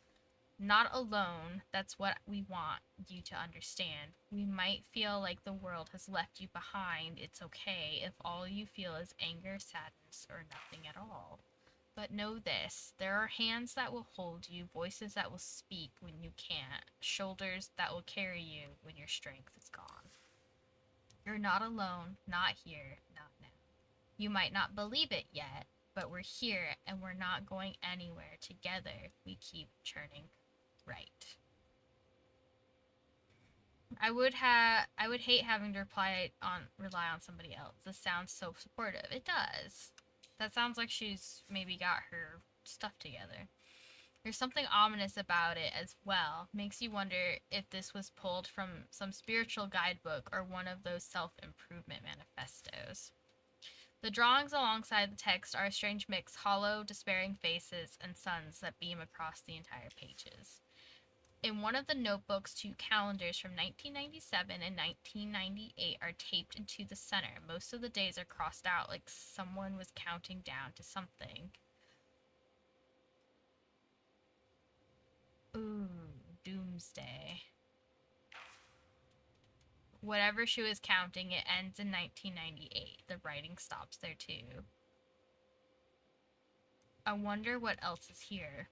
Speaker 1: Not alone, that's what we want you to understand. We might feel like the world has left you behind. It's okay if all you feel is anger, sadness, or nothing at all. But know this, there are hands that will hold you, voices that will speak when you can't, shoulders that will carry you when your strength is gone. You're not alone, not here, not now. You might not believe it yet, but we're here and we're not going anywhere. Together, we keep churning right. I would hate having to rely on somebody else. This sounds so supportive. It does. That sounds like she's maybe got her stuff together. There's something ominous about it as well. Makes you wonder if this was pulled from some spiritual guidebook or one of those self-improvement manifestos. The drawings alongside the text are a strange mix, hollow, despairing faces and suns that beam across the entire pages. In one of the notebooks, 2 calendars from 1997 and 1998 are taped into the center. Most of the days are crossed out like someone was counting down to something. Ooh, doomsday. Whatever she was counting, it ends in 1998. The writing stops there too. I wonder what else is here.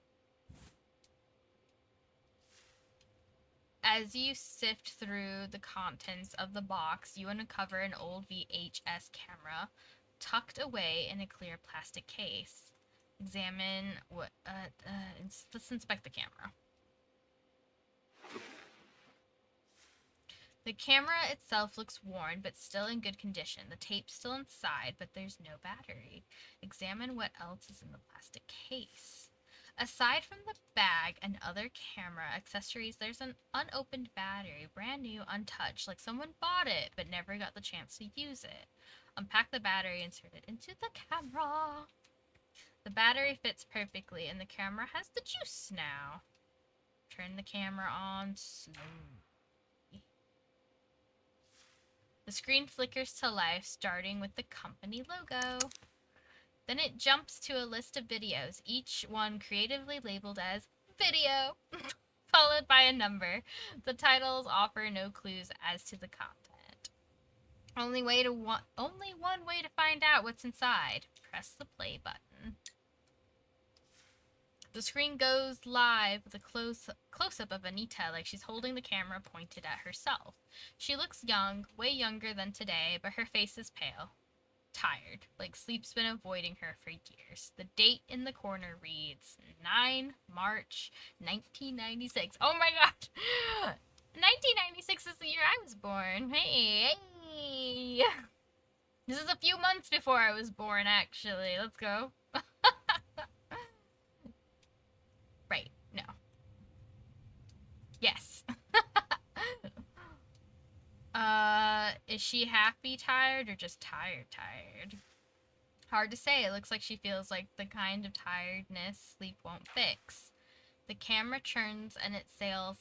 Speaker 1: As you sift through the contents of the box, you uncover an old VHS camera tucked away in a clear plastic case. Let's inspect the camera. The camera itself looks worn, but still in good condition. The tape's still inside, but there's no battery. Examine what else is in the plastic case. Aside from the bag and other camera accessories, there's an unopened battery, brand new, untouched, like someone bought it, but never got the chance to use it. Unpack the battery, insert it into the camera. The battery fits perfectly, and the camera has the juice now. Turn the camera on slowly. The screen flickers to life, starting with the company logo. Then it jumps to a list of videos, each one creatively labeled as video, followed by a number. The titles offer no clues as to the content. Only one way to find out what's inside. Press the play button. The screen goes live with a close-up of Anita, like she's holding the camera pointed at herself. She looks young, way younger than today, but her face is pale. Tired, like sleep's been avoiding her for years. The date in the corner reads 9 March 1996. Oh my god! 1996 is the year I was born. Hey! This is a few months before I was born, actually. Let's go. Right, no. Yes. Is she happy tired or just tired? Hard to say. It looks like she feels like the kind of tiredness sleep won't fix. The camera churns and it sails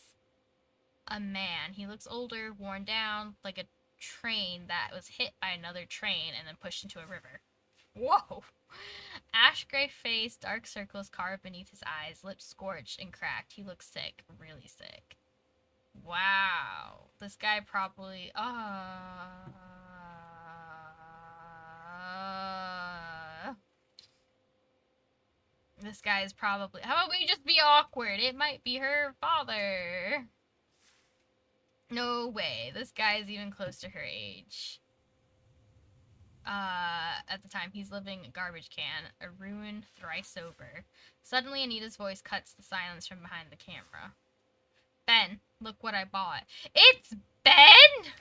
Speaker 1: a man. He looks older, worn down, like a train that was hit by another train and then pushed into a river. Whoa! Ash gray face, dark circles carved beneath his eyes, lips scorched and cracked. He looks sick, really sick. Wow. This guy probably... This guy is probably... How about we just be awkward? It might be her father. No way. This guy is even close to her age. At the time, he's living a garbage can, a ruin thrice over. Suddenly, Anita's voice cuts the silence from behind the camera. Ben, look what I bought. It's Ben!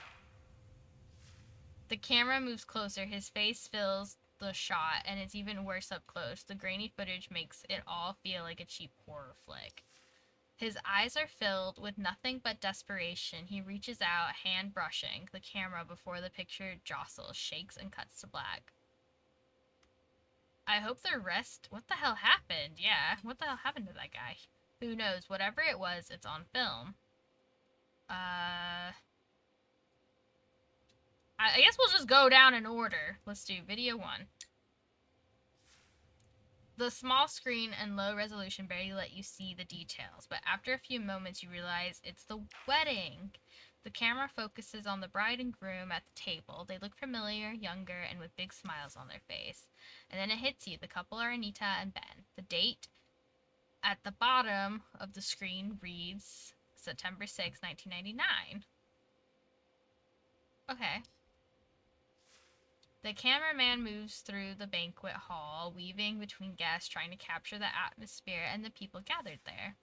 Speaker 1: The camera moves closer. His face fills the shot, and it's even worse up close. The grainy footage makes it all feel like a cheap horror flick. His eyes are filled with nothing but desperation. He reaches out, hand brushing the camera before the picture jostles, shakes, and cuts to black. I hope the rest... What the hell happened? Yeah, what the hell happened to that guy? Who knows? Whatever it was, it's on film. I guess we'll just go down in order. Let's do video 1. The small screen and low resolution barely let you see the details, but after a few moments you realize it's the wedding. The camera focuses on the bride and groom at the table. They look familiar, younger, and with big smiles on their face. And then it hits you. The couple are Anita and Ben. The date at the bottom of the screen reads September 6, 1999. Okay. The cameraman moves through the banquet hall, weaving between guests, trying to capture the atmosphere and the people gathered there.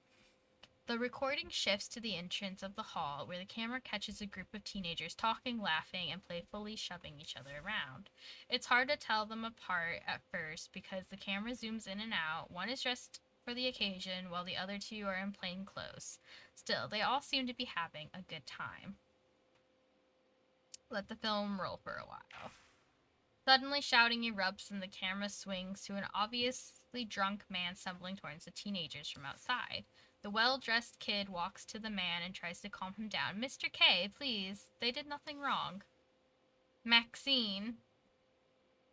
Speaker 1: The recording shifts to the entrance of the hall, where the camera catches a group of teenagers talking, laughing, and playfully shoving each other around. It's hard to tell them apart at first because the camera zooms in and out. One is dressed for the occasion, while the other two are in plain clothes. Still, they all seem to be having a good time. Let the film roll for a while. Suddenly, shouting erupts and the camera swings to an obviously drunk man stumbling towards the teenagers from outside. The well-dressed kid walks to the man and tries to calm him down. Mr. K, please, they did nothing wrong. Maxine,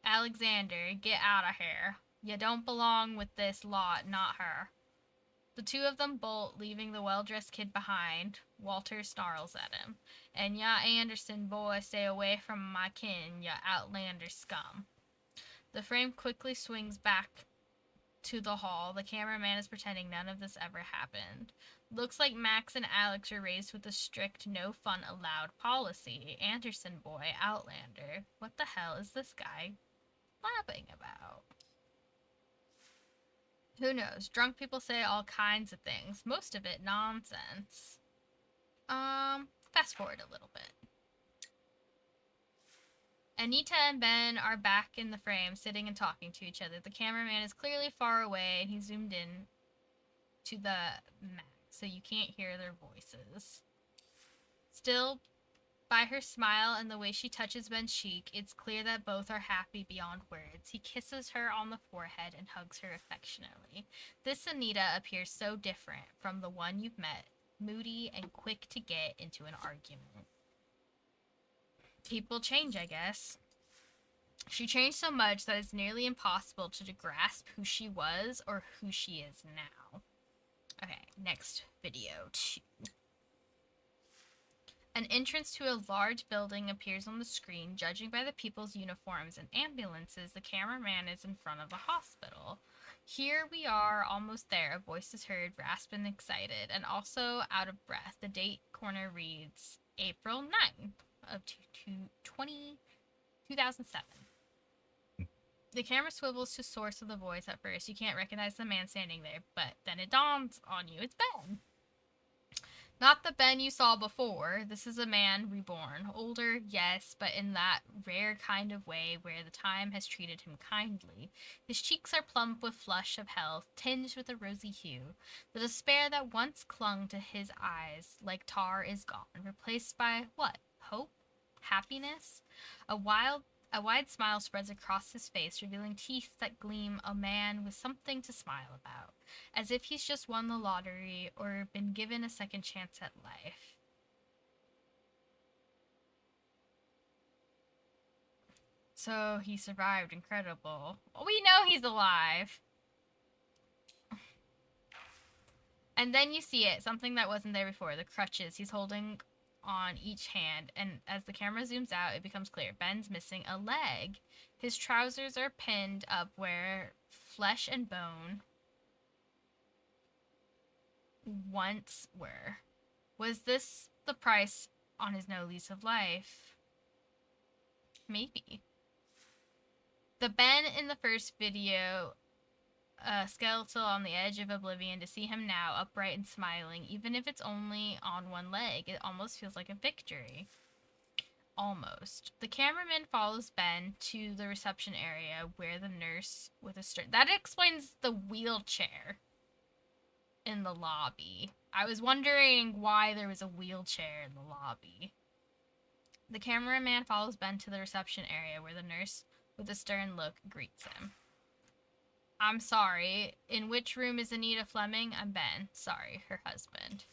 Speaker 1: Alexander, get out of here. You don't belong with this lot, not her. The two of them bolt, leaving the well-dressed kid behind. Walter snarls at him. And ya Anderson boy, stay away from my kin, ya outlander scum. The frame quickly swings back to the hall. The cameraman is pretending none of this ever happened. Looks like Max and Alex are raised with a strict no fun allowed policy. Anderson boy, outlander. What the hell is this guy blabbing about? Who knows? Drunk people say all kinds of things. Most of it nonsense. Fast forward a little bit. Anita and Ben are back in the frame, sitting and talking to each other. The cameraman is clearly far away, and he zoomed in to the max, so you can't hear their voices. Still, by her smile and the way she touches Ben's cheek, it's clear that both are happy beyond words. He kisses her on the forehead and hugs her affectionately. This Anita appears so different from the one you've met, moody and quick to get into an argument. People change, I guess. She changed so much that it's nearly impossible to grasp who she was or who she is now. Okay, next video 2. An entrance to a large building appears on the screen. Judging by the people's uniforms and ambulances, the cameraman is in front of a hospital. Here we are, almost there. A voice is heard, rasped and excited, and also out of breath. The date corner reads April 9th of 2007. The camera swivels to source of the voice at first. You can't recognize the man standing there, but then it dawns on you. It's Ben. Not the Ben you saw before. This is a man reborn. Older, yes, but in that rare kind of way where the time has treated him kindly. His cheeks are plump with flush of health, tinged with a rosy hue. The despair that once clung to his eyes like tar is gone, replaced by what? Hope? Happiness? A wide smile spreads across his face, revealing teeth that gleam, a man with something to smile about, as if he's just won the lottery or been given a second chance at life. So he survived. Incredible. We know he's alive. And then you see it, something that wasn't there before, the crutches. He's holding on each hand, and as the camera zooms out, it becomes clear. Ben's missing a leg. His trousers are pinned up where flesh and bone once were. Was this the price on his no lease of life? Maybe. The Ben in the first video, skeletal on the edge of oblivion. To see him now, upright and smiling, even if it's only on one leg, it almost feels like a victory. Almost. The cameraman follows Ben to the reception area where the nurse with a that explains the wheelchair in the lobby. I was wondering why there was a wheelchair in the lobby. The cameraman follows Ben to the reception area where the nurse, with a stern look, greets him. I'm sorry. In which room is Anita Fleming? I'm Ben. Sorry, her husband.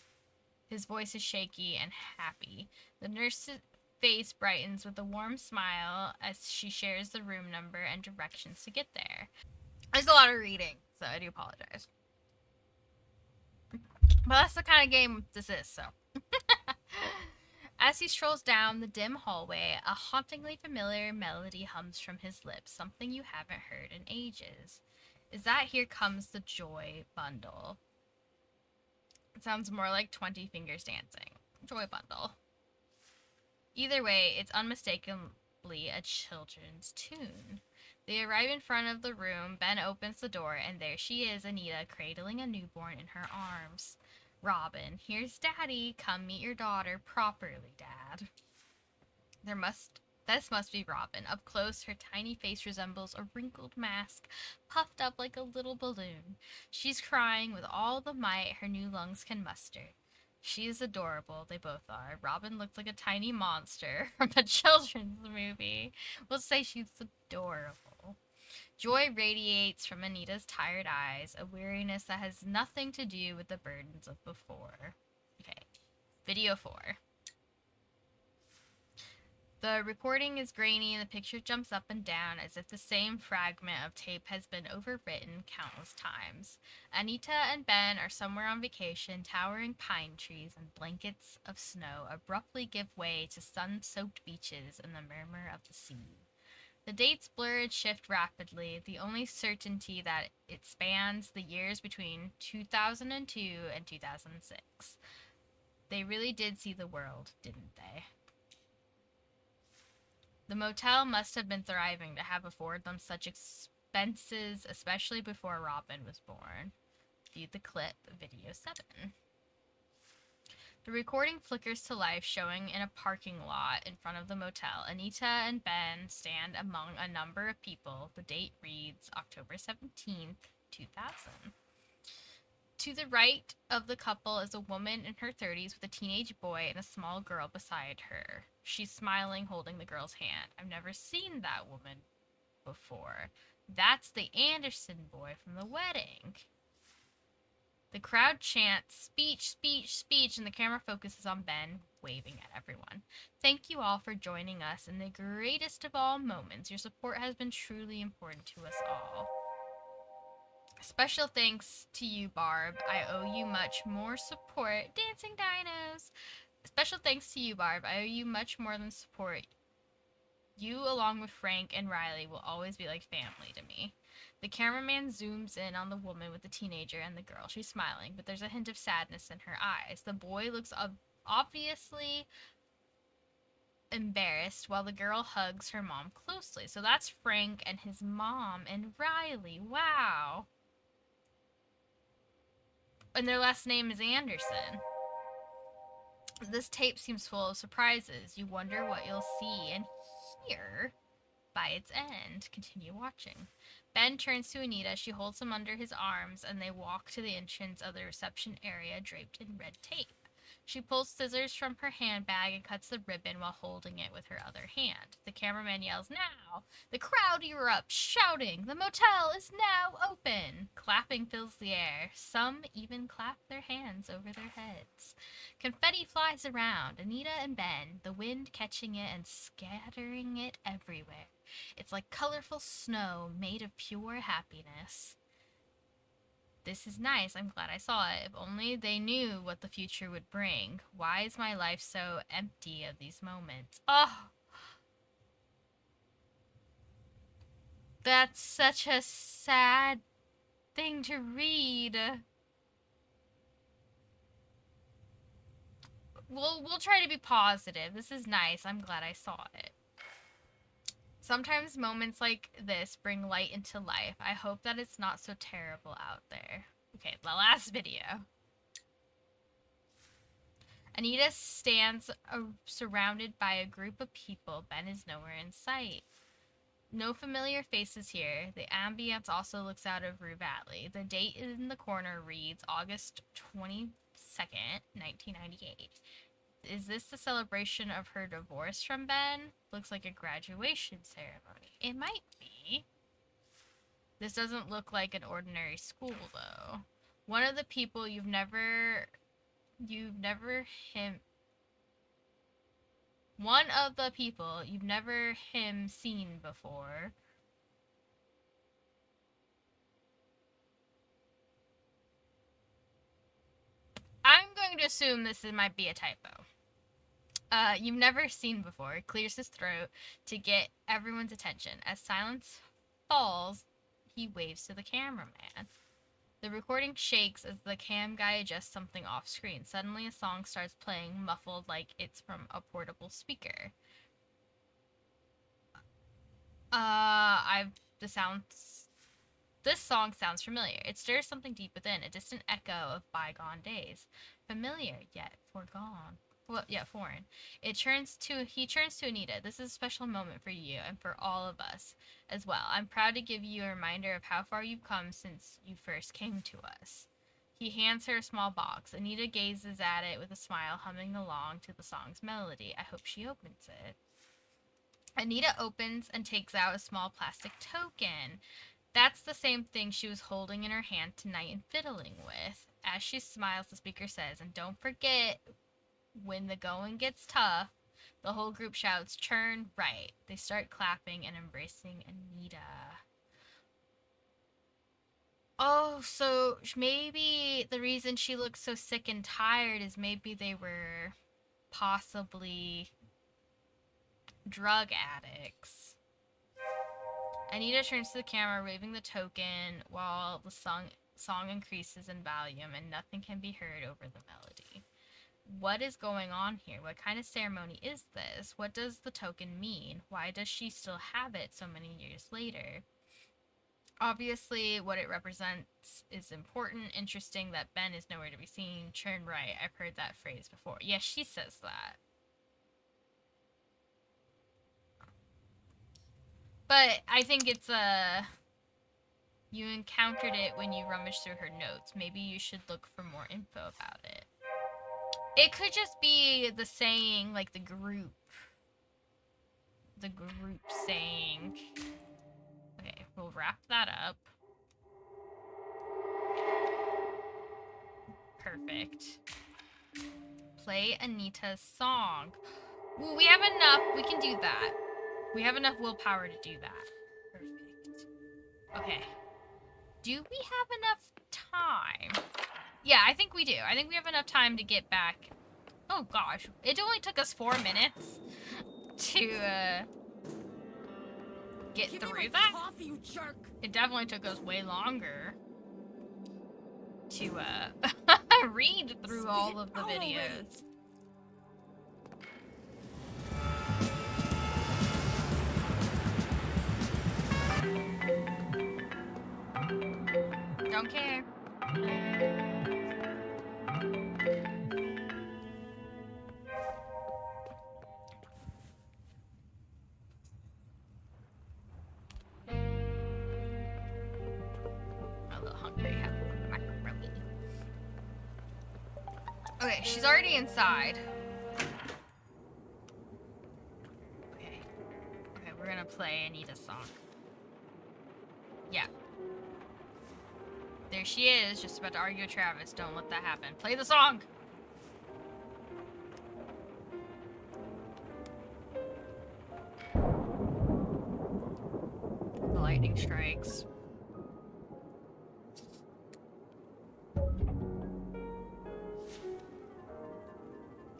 Speaker 1: His voice is shaky and happy. The nurse's face brightens with a warm smile as she shares the room number and directions to get there. There's a lot of reading, so I do apologize. But that's the kind of game this is, so. As he strolls down the dim hallway, a hauntingly familiar melody hums from his lips, something you haven't heard in ages. Is that Here Comes the Joy Bundle? It sounds more like 20 Fingers Dancing. Joy Bundle. Either way, it's unmistakably a children's tune. They arrive in front of the room. Ben opens the door, and there she is, Anita, cradling a newborn in her arms. Robin, here's Daddy. Come meet your daughter properly, Dad. This must be Robin. Up close, her tiny face resembles a wrinkled mask, puffed up like a little balloon. She's crying with all the might her new lungs can muster. She is adorable, they both are. Robin looks like a tiny monster from a children's movie. We'll say she's adorable. Joy radiates from Anita's tired eyes, a weariness that has nothing to do with the burdens of before. Okay, video 4. The recording is grainy and the picture jumps up and down as if the same fragment of tape has been overwritten countless times. Anita and Ben are somewhere on vacation. Towering pine trees and blankets of snow abruptly give way to sun-soaked beaches and the murmur of the sea. The dates blur and shift rapidly, the only certainty that it spans the years between 2002 and 2006. They really did see the world, didn't they? The motel must have been thriving to have afforded them such expenses, especially before Robin was born. View the clip, video 7. The recording flickers to life, showing in a parking lot in front of the motel. Anita and Ben stand among a number of people. The date reads October 17th, 2000. To the right of the couple is a woman in her 30s with a teenage boy and a small girl beside her. She's smiling, holding the girl's hand. I've never seen that woman before. That's the Anderson boy from the wedding. The crowd chants, speech, speech, speech, and the camera focuses on Ben, waving at everyone. Thank you all for joining us in the greatest of all moments. Your support has been truly important to us all. Special thanks to you, Barb. I owe you much more support. Dancing dinos! Special thanks to you, Barb. I owe you much more than support. You, along with Frank and Riley, will always be like family to me. The cameraman zooms in on the woman with the teenager and the girl. She's smiling, but there's a hint of sadness in her eyes. The boy looks obviously embarrassed while the girl hugs her mom closely. So that's Frank and his mom and Riley. Wow. And their last name is Anderson. This tape seems full of surprises. You wonder what you'll see and hear by its end. Continue watching. Ben turns to Anita. She holds him under his arms, and they walk to the entrance of the reception area draped in red tape. She pulls scissors from her handbag and cuts the ribbon while holding it with her other hand. The cameraman yells, "Now!" The crowd erupts, shouting, "The motel is now open!" Clapping fills the air. Some even clap their hands over their heads. Confetti flies around, Anita and Ben, the wind catching it and scattering it everywhere. It's like colorful snow made of pure happiness. This is nice. I'm glad I saw it. If only they knew what the future would bring. Why is my life so empty of these moments? Oh! That's such a sad thing to read. We'll try to be positive. This is nice. I'm glad I saw it. Sometimes moments like this bring light into life. I hope that it's not so terrible out there. Okay, the last video. Anita stands surrounded by a group of people. Ben is nowhere in sight. No familiar faces here. The ambience also looks out of Rue Valley. The date in the corner reads August 26th, 2nd, 1998. Is this the celebration of her divorce from Ben? Looks like a graduation ceremony. It might be. This doesn't look like an ordinary school, though. One of the people you've never seen before. I'm going to assume this might be a typo. You've never seen before, clears his throat to get everyone's attention. As silence falls, he waves to the cameraman. The recording shakes as the cam guy adjusts something off screen. Suddenly a song starts playing, muffled like it's from a portable speaker. This song sounds familiar. It stirs something deep within, a distant echo of bygone days. Familiar, yet foregone. Well, yeah, foreign. He turns to Anita. This is a special moment for you and for all of us as well. I'm proud to give you a reminder of how far you've come since you first came to us. He hands her a small box. Anita gazes at it with a smile, humming along to the song's melody. I hope she opens it. Anita opens and takes out a small plastic token. That's the same thing she was holding in her hand tonight and fiddling with. As she smiles, the speaker says, and don't forget, when the going gets tough, the whole group shouts, "Turn right." They start clapping and embracing Anita. Oh, so maybe the reason she looks so sick and tired is maybe they were possibly drug addicts. Anita turns to the camera, waving the token while the song increases in volume and nothing can be heard over the melody. What is going on here? What kind of ceremony is this? What does the token mean? Why does she still have it so many years later? Obviously, what it represents is important. Interesting that Ben is nowhere to be seen. Turn right. I've heard that phrase before. Yes, she says that. But I think it's you encountered it when you rummaged through her notes. Maybe you should look for more info about it. It could just be the saying, like the group saying. Okay, we'll wrap that up. Perfect. Play Anita's song. Ooh, we have enough. We can do that. We have enough willpower to do that. Perfect. Okay. Do we have enough time? Yeah, I think we do. I think we have enough time to get back. Oh gosh. It only took us 4 minutes to get through that.
Speaker 8: Coffee, you jerk.
Speaker 1: It definitely took us way longer to read through all of the videos. Don't care. I'm a little hungry. Have macaroni. Okay, she's already inside. Okay, we're gonna play Anita's song. Yeah. There she is, just about to argue with Travis. Don't let that happen. Play the song! The lightning strikes.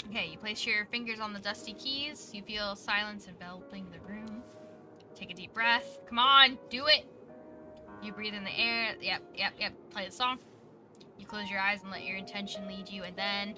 Speaker 1: Okay, you place your fingers on the dusty keys. You feel silence enveloping the room. Take a deep breath. Come on, do it! You breathe in the air. Yep. Play the song. You close your eyes and let your intention lead you, and then...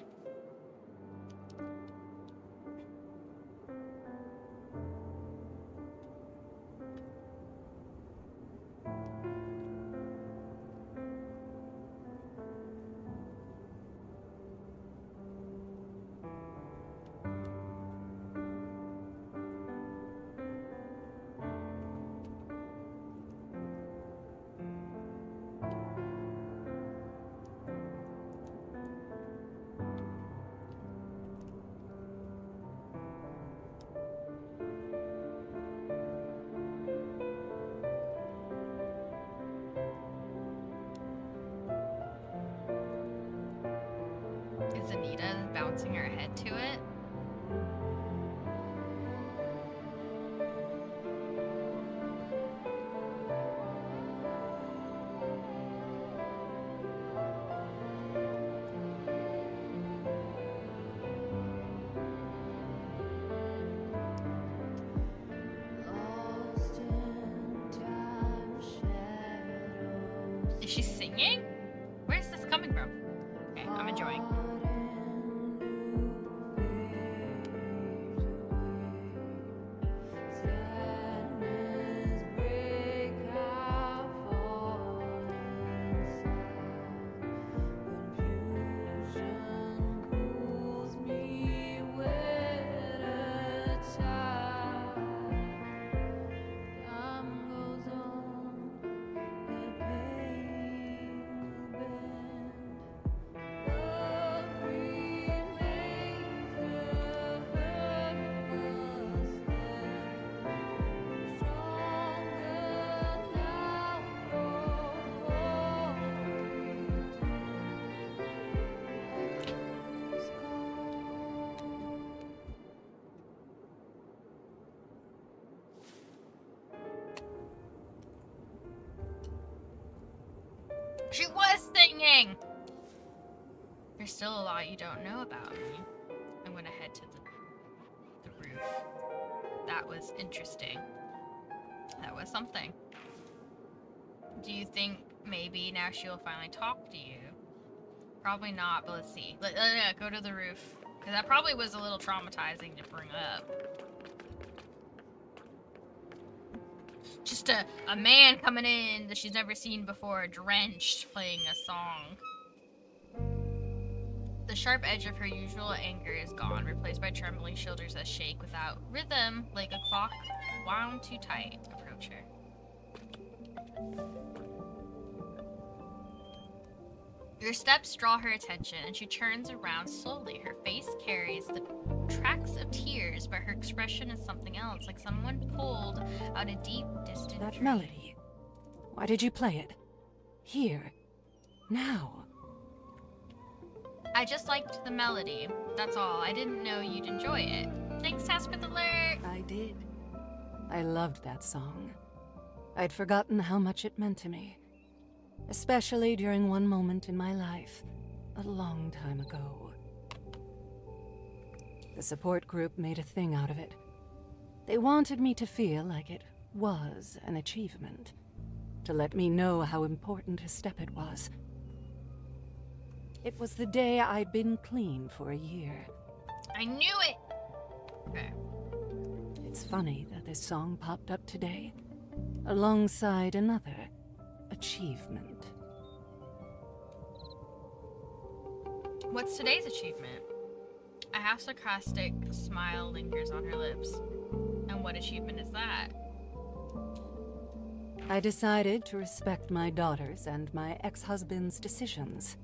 Speaker 1: Anita bouncing her head to it. Is she singing? Where's this coming from? Okay, I'm enjoying. She was singing! There's still a lot you don't know about me. I'm gonna head to the roof. That was interesting. That was something. Do you think maybe now she'll finally talk to you? Probably not, but let's see. Go to the roof. Because that probably was a little traumatizing to bring up. Just a man coming in that she's never seen before, drenched, playing a song. The sharp edge of her usual anger is gone, replaced by trembling shoulders that shake without rhythm, like a clock wound too tight. Approach her. Your steps draw her attention, and she turns around slowly. Her face carries the tracks of tears, but her expression is something else, like someone pulled out a deep, distant
Speaker 10: That
Speaker 1: dream.
Speaker 10: melody. Why did you play it? Here. Now.
Speaker 1: I just liked the melody. That's all. I didn't know you'd enjoy it. Thanks, Taspeth Alert!
Speaker 10: I did. I loved that song. I'd forgotten how much it meant to me. Especially during one moment in my life, a long time ago. The support group made a thing out of it. They wanted me to feel like it was an achievement, to let me know how important a step it was. It was the day I'd been clean for a year.
Speaker 1: I knew it! Okay.
Speaker 10: It's funny that this song popped up today, alongside another achievement.
Speaker 1: What's today's achievement? A half sarcastic smile lingers on her lips. And what achievement is that?
Speaker 10: I decided to respect my daughter's and my ex-husband's decisions.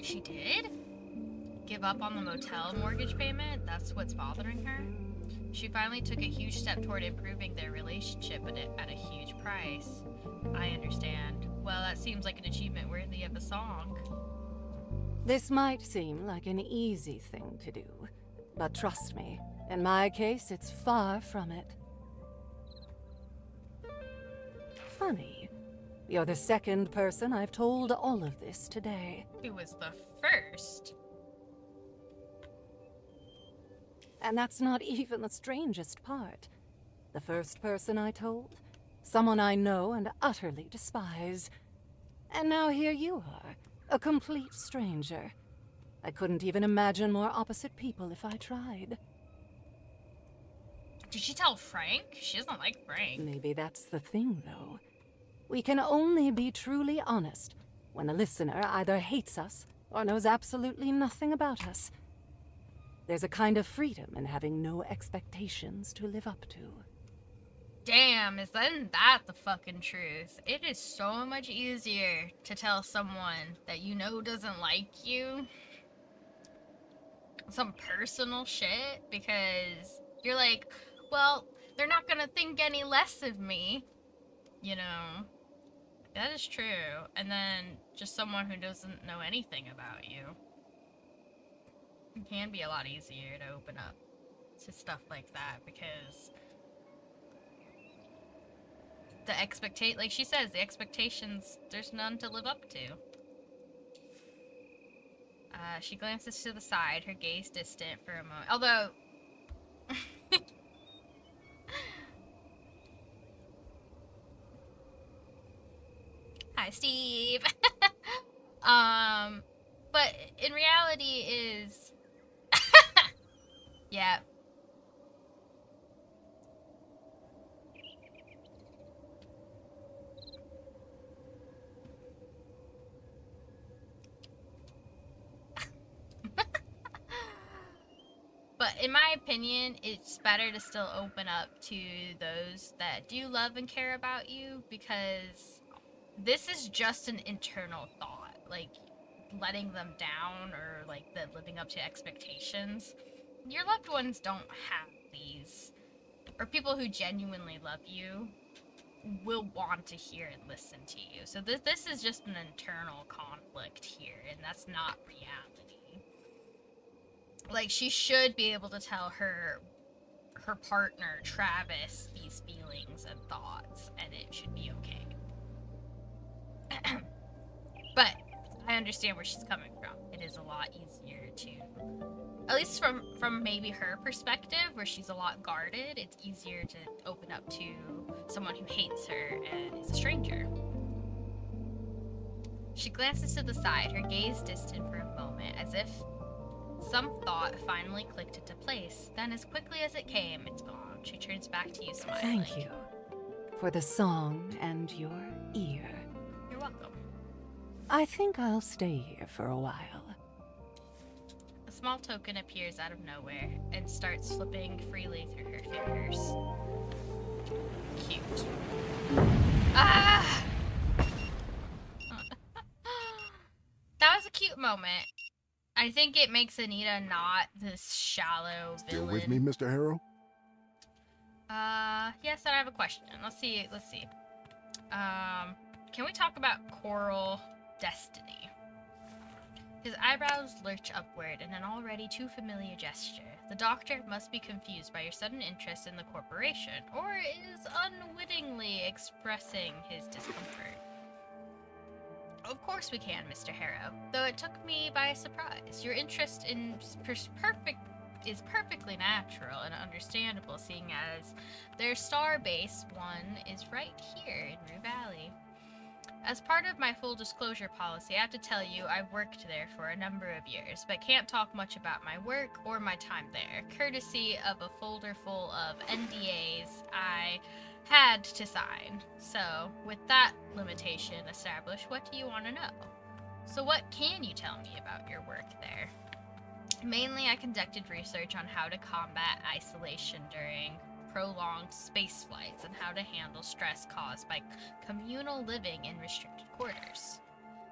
Speaker 1: She did? Give up on the motel mortgage payment? That's what's bothering her? She finally took a huge step toward improving their relationship, but at a huge price. I understand. Well, that seems like an achievement worthy of a song.
Speaker 10: This might seem like an easy thing to do, but trust me, in my case, it's far from it. Funny. You're the second person I've told all of this today.
Speaker 1: Who was the first?
Speaker 10: And that's not even the strangest part. The first person I told, someone I know and utterly despise. And now here you are, a complete stranger. I couldn't even imagine more opposite people if I tried.
Speaker 1: Did she tell Frank? She doesn't like Frank.
Speaker 10: Maybe that's the thing, though. We can only be truly honest when the listener either hates us or knows absolutely nothing about us. There's a kind of freedom in having no expectations to live up to.
Speaker 1: Damn, isn't that the fucking truth? It is so much easier to tell someone that you know doesn't like you some personal shit because you're like, well, they're not gonna think any less of me, you know? That is true. And then just someone who doesn't know anything about you. It can be a lot easier to open up to stuff like that because like she says, the expectations, there's none to live up to. She glances to the side, her gaze distant for a moment. Although, hi, Steve. But in reality is, yeah. But in my opinion, it's better to still open up to those that do love and care about you, because this is just an internal thought. Like, letting them down or like the living up to expectations. Your loved ones don't have these, or people who genuinely love you will want to hear and listen to you. So this is just an internal conflict here, and that's not reality. Like, she should be able to tell her partner Travis these feelings and thoughts, and it should be okay. But I understand where she's coming from. It is a lot easier to, at least from maybe her perspective, where she's a lot guarded, it's easier to open up to someone who hates her and is a stranger. She glances to the side, her gaze distant for a moment, as if some thought finally clicked into place. Then as quickly as it came, it's gone. She turns back to you, smiling.
Speaker 10: Thank you for the song and your ear.
Speaker 1: You're welcome.
Speaker 10: I think I'll stay here for a while.
Speaker 1: A small token appears out of nowhere and starts flipping freely through her fingers. Cute. Ah! That was a cute moment. I think it makes Anita not this shallow
Speaker 2: Still
Speaker 1: villain.
Speaker 2: with me, Mr. Harrow?
Speaker 1: Yes, and I have a question. Let's see. Can we talk about Coral Destiny? His eyebrows lurch upward in an already too familiar gesture. The doctor must be confused by your sudden interest in the corporation, or is unwittingly expressing his discomfort. Of course we can, Mr. Harrow, though it took me by surprise. Your interest in is perfectly natural and understandable, seeing as their star base one is right here in Rue Valley. As part of my full disclosure policy, I have to tell you I've worked there for a number of years, but can't talk much about my work or my time there, courtesy of a folder full of NDAs I had to sign. So, with that limitation established, what do you want to know? So what can you tell me about your work there? Mainly, I conducted research on how to combat isolation during prolonged space flights and how to handle stress caused by communal living in restricted quarters.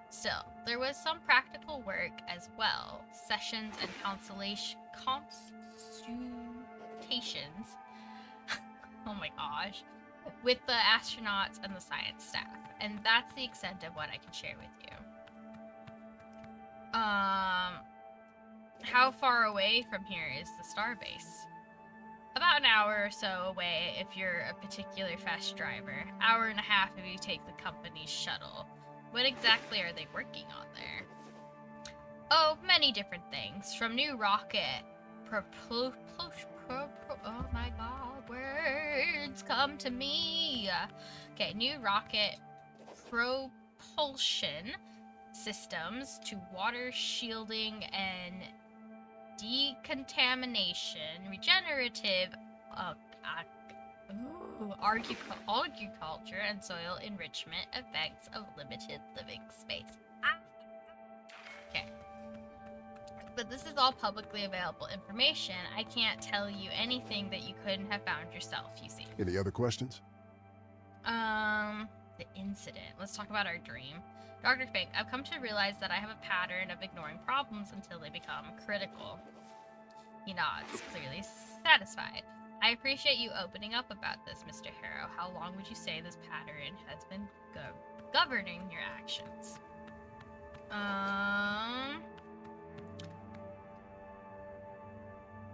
Speaker 1: Still, there was some practical work as well, sessions and consultations. Oh my gosh. With the astronauts and the science staff, and that's the extent of what I can share with you. How far away from here is the starbase? About an hour or so away if you're a particular fast driver. Hour and a half if you take the company's shuttle. What exactly are they working on there? Oh, many different things. From new rocket oh my god, words come to me. Okay, new rocket propulsion systems to water shielding and decontamination, regenerative agriculture, and soil enrichment effects of limited living space. Okay. But this is all publicly available information. I can't tell you anything that you couldn't have found yourself, you see.
Speaker 2: Any other questions?
Speaker 1: The incident. Let's talk about our dream. Dr. Fink, I've come to realize that I have a pattern of ignoring problems until they become critical. He nods, clearly satisfied. I appreciate you opening up about this, Mr. Harrow. How long would you say this pattern has been governing your actions?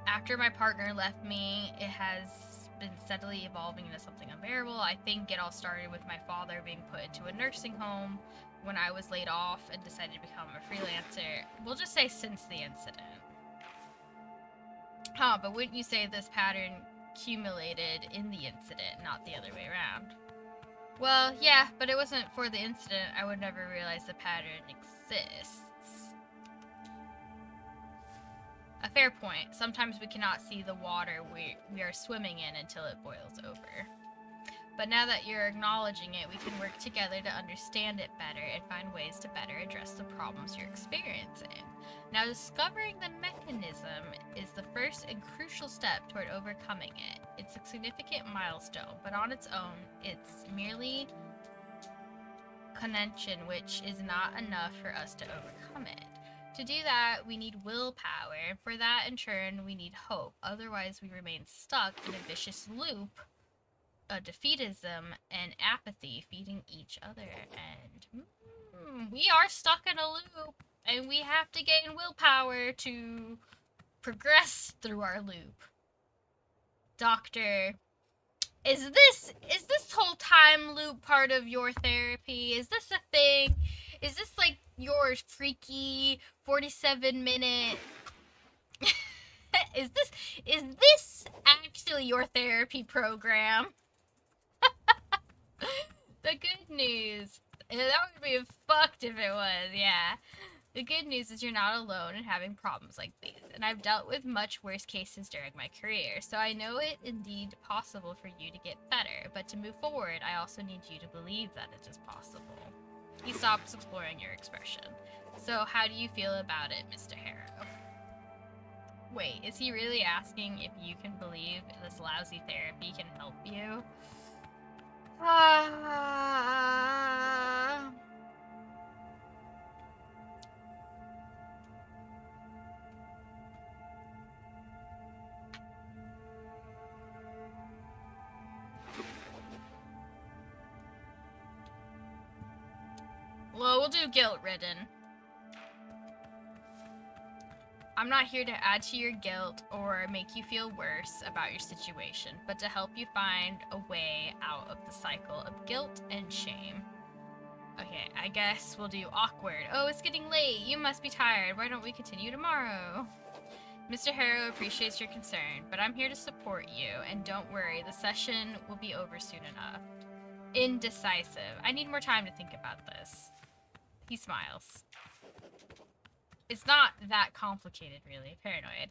Speaker 1: After my partner left me, it has been steadily evolving into something unbearable. I think it all started with my father being put into a nursing home when I was laid off and decided to become a freelancer. We'll just say since the incident. Huh, but wouldn't you say this pattern accumulated in the incident, not the other way around? Well, yeah, but it wasn't for the incident. I would never realize the pattern exists. A fair point. Sometimes we cannot see the water we are swimming in until it boils over. But now that you're acknowledging it, we can work together to understand it better and find ways to better address the problems you're experiencing. Now, discovering the mechanism is the first and crucial step toward overcoming it. It's a significant milestone, but on its own, it's merely connection, which is not enough for us to overcome it. To do that, we need willpower, and for that, in turn, we need hope. Otherwise, we remain stuck in a vicious loop of defeatism and apathy, feeding each other. And we are stuck in a loop, and we have to gain willpower to progress through our loop. Doctor, is this whole time loop part of your therapy? Is this a thing? Is this like your freaky 47-minute is this actually your therapy program? The good news, that would be fucked if it was, yeah. The good news is you're not alone in having problems like these, and I've dealt with much worse cases during my career, so I know it indeed possible for you to get better, but to move forward, I also need you to believe that it is possible. He stops exploring your expression. So how do you feel about it, Mr. Harrow? Wait, is he really asking if you can believe this lousy therapy can help you? Well, we'll do guilt-ridden. I'm not here to add to your guilt or make you feel worse about your situation, but to help you find a way out of the cycle of guilt and shame. Okay, I guess we'll do awkward. Oh, it's getting late. You must be tired. Why don't we continue tomorrow? Mr. Harrow appreciates your concern, but I'm here to support you, and don't worry, the session will be over soon enough. Indecisive. I need more time to think about this. He smiles. It's not that complicated, really. Paranoid.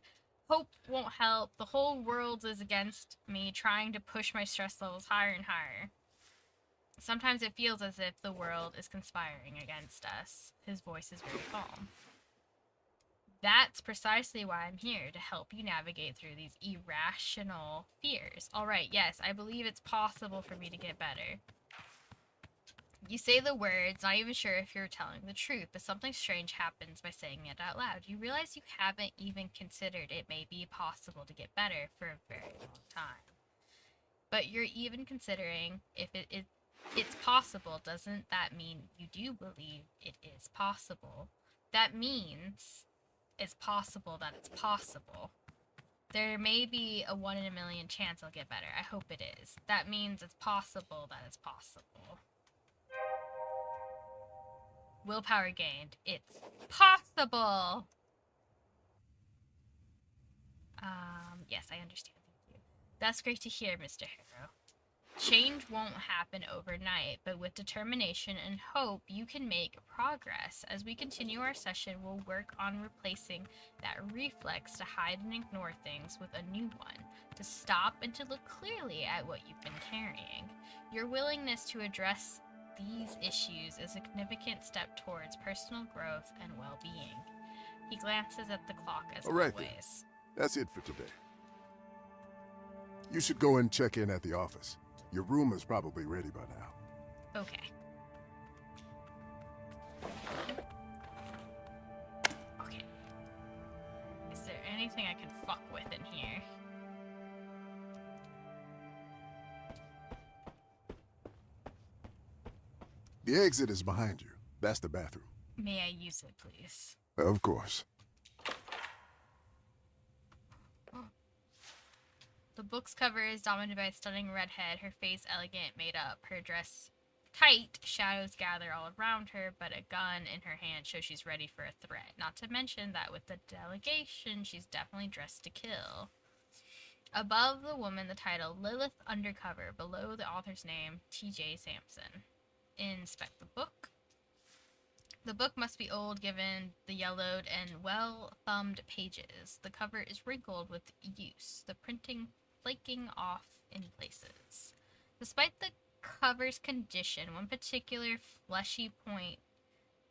Speaker 1: Hope won't help. The whole world is against me, trying to push my stress levels higher and higher. Sometimes it feels as if the world is conspiring against us. His voice is very calm. That's precisely why I'm here, to help you navigate through these irrational fears. Alright, yes, I believe it's possible for me to get better. You say the words, not even sure if you're telling the truth, but something strange happens by saying it out loud. You realize you haven't even considered it may be possible to get better for a very long time. But you're even considering if it's possible, doesn't that mean you do believe it is possible? That means it's possible that it's possible. There may be a 1 in a million chance I'll get better. I hope it is. That means it's possible that it's possible. Willpower gained. It's possible! Yes, I understand. Thank you. That's great to hear, Mr. Harrow. Change won't happen overnight, but with determination and hope, you can make progress. As we continue our session, we'll work on replacing that reflex to hide and ignore things with a new one, to stop and to look clearly at what you've been carrying. Your willingness to address these issues is a significant step towards personal growth and well-being. He glances at the clock as
Speaker 2: Alright,
Speaker 1: always.
Speaker 2: That's it for today. You should go and check in at the office. Your room is probably ready by now.
Speaker 1: Okay. Okay. Is there anything I can fuck with in here?
Speaker 2: The exit is behind you. That's the bathroom.
Speaker 1: May I use it, please?
Speaker 2: Of course.
Speaker 1: The book's cover is dominated by a stunning redhead, her face elegant, made up, her dress tight, shadows gather all around her, but a gun in her hand shows she's ready for a threat. Not to mention that with the delegation, she's definitely dressed to kill. Above the woman, the title, Lilith Undercover. Below the author's name, T.J. Sampson. Inspect the book. The book must be old given the yellowed and well-thumbed pages. The cover is wrinkled with use, the printing flaking off in places. Despite the cover's condition, one particular fleshy point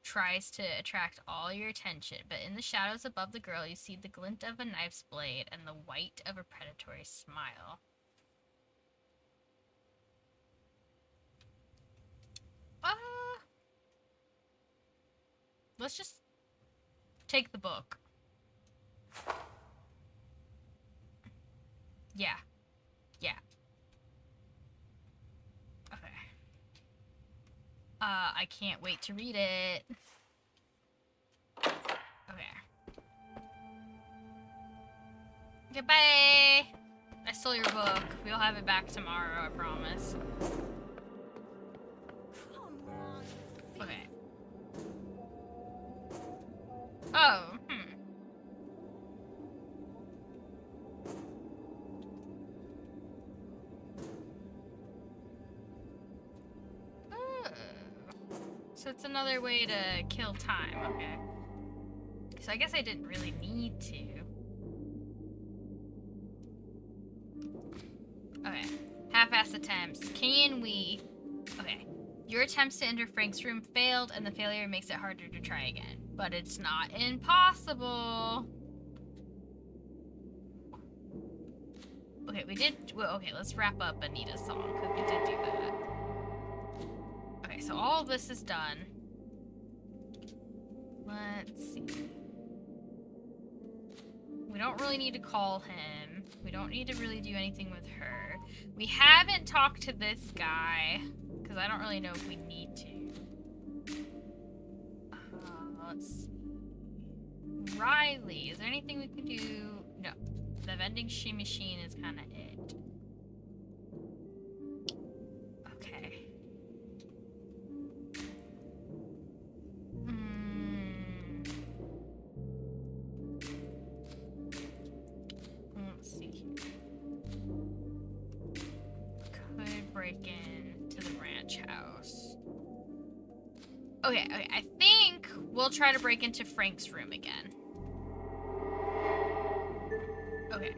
Speaker 1: tries to attract all your attention, but in the shadows above the girl, you see the glint of a knife's blade and the white of a predatory smile. Let's just take the book. Yeah. Yeah. Okay. I can't wait to read it. Okay. Goodbye! I stole your book. We'll have it back tomorrow, I promise. Okay. Oh, so it's another way to kill time, okay. So I guess I didn't really need to. Okay. Half-assed attempts. Can we... Okay. Your attempts to enter Frank's room failed, and the failure makes it harder to try again. But it's not impossible. Okay, we did... Well, okay, let's wrap up Anita's song, because we did do that. Okay, so all of this is done. Let's see. We don't really need to call him. We don't need to really do anything with her. We haven't talked to this guy, because I don't really know if we need to. Let's see. Riley, is there anything we can do? No. The vending machine is kind of it. Okay. Let's see here. Could break into the ranch house. Okay, I think we'll try to break into Frank's room again. Okay.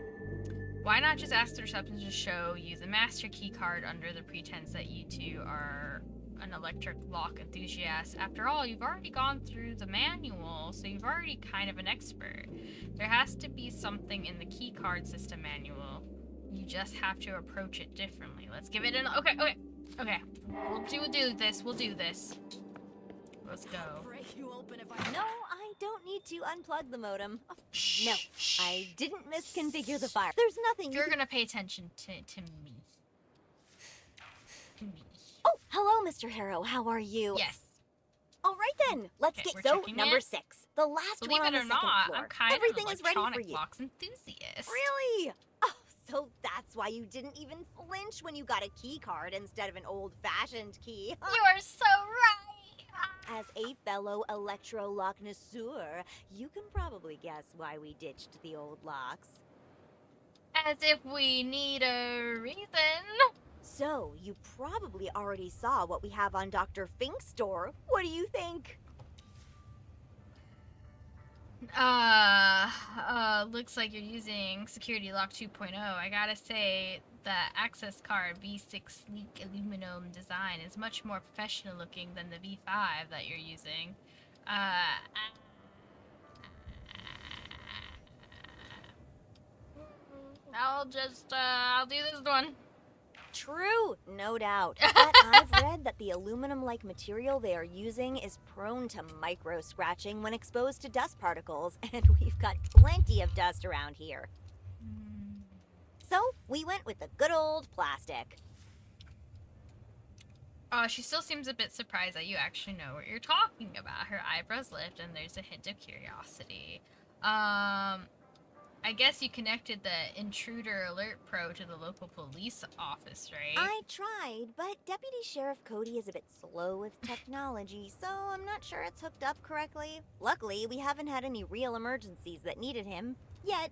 Speaker 1: Why not just ask the receptionist to show you the master key card under the pretense that you two are an electric lock enthusiast? After all, you've already gone through the manual, so you've already kind of an expert. There has to be something in the key card system manual. You just have to approach it differently. Let's give it an... Okay. We'll do this. Let's go.
Speaker 4: No, I don't need to unplug the modem. Oh, no, I didn't misconfigure the fire. There's nothing
Speaker 1: You're gonna pay attention to me.
Speaker 4: Oh, hello, Mr. Harrow. How are you?
Speaker 1: Yes.
Speaker 4: All right then, let's get number 6. The last
Speaker 1: Believe
Speaker 4: one on
Speaker 1: it
Speaker 4: the
Speaker 1: or
Speaker 4: second
Speaker 1: not,
Speaker 4: floor.
Speaker 1: I'm kind
Speaker 4: Everything
Speaker 1: of an
Speaker 4: is ready for
Speaker 1: electronic
Speaker 4: you.
Speaker 1: box enthusiast.
Speaker 4: Really? Oh, so that's why you didn't even flinch when you got a key card instead of an old-fashioned key.
Speaker 1: You are so right.
Speaker 4: As a fellow electro-lock connoisseur, you can probably guess why we ditched the old locks.
Speaker 1: As if we need a reason.
Speaker 4: So, you probably already saw what we have on Dr. Fink's store. What do you think?
Speaker 1: Looks like you're using Security Lock 2.0. I gotta say, the access card V6 sleek aluminum design is much more professional looking than the V5 that you're using. I'll do this one.
Speaker 4: True, no doubt. But I've read that the aluminum-like material they are using is prone to micro-scratching when exposed to dust particles, and we've got plenty of dust around here. So, we went with the good old plastic.
Speaker 1: She still seems a bit surprised that you actually know what you're talking about. Her eyebrows lift, and there's a hint of curiosity. I guess you connected the Intruder Alert Pro to the local police office, right?
Speaker 4: I tried, but Deputy Sheriff Cody is a bit slow with technology, so I'm not sure it's hooked up correctly. Luckily, we haven't had any real emergencies that needed him yet.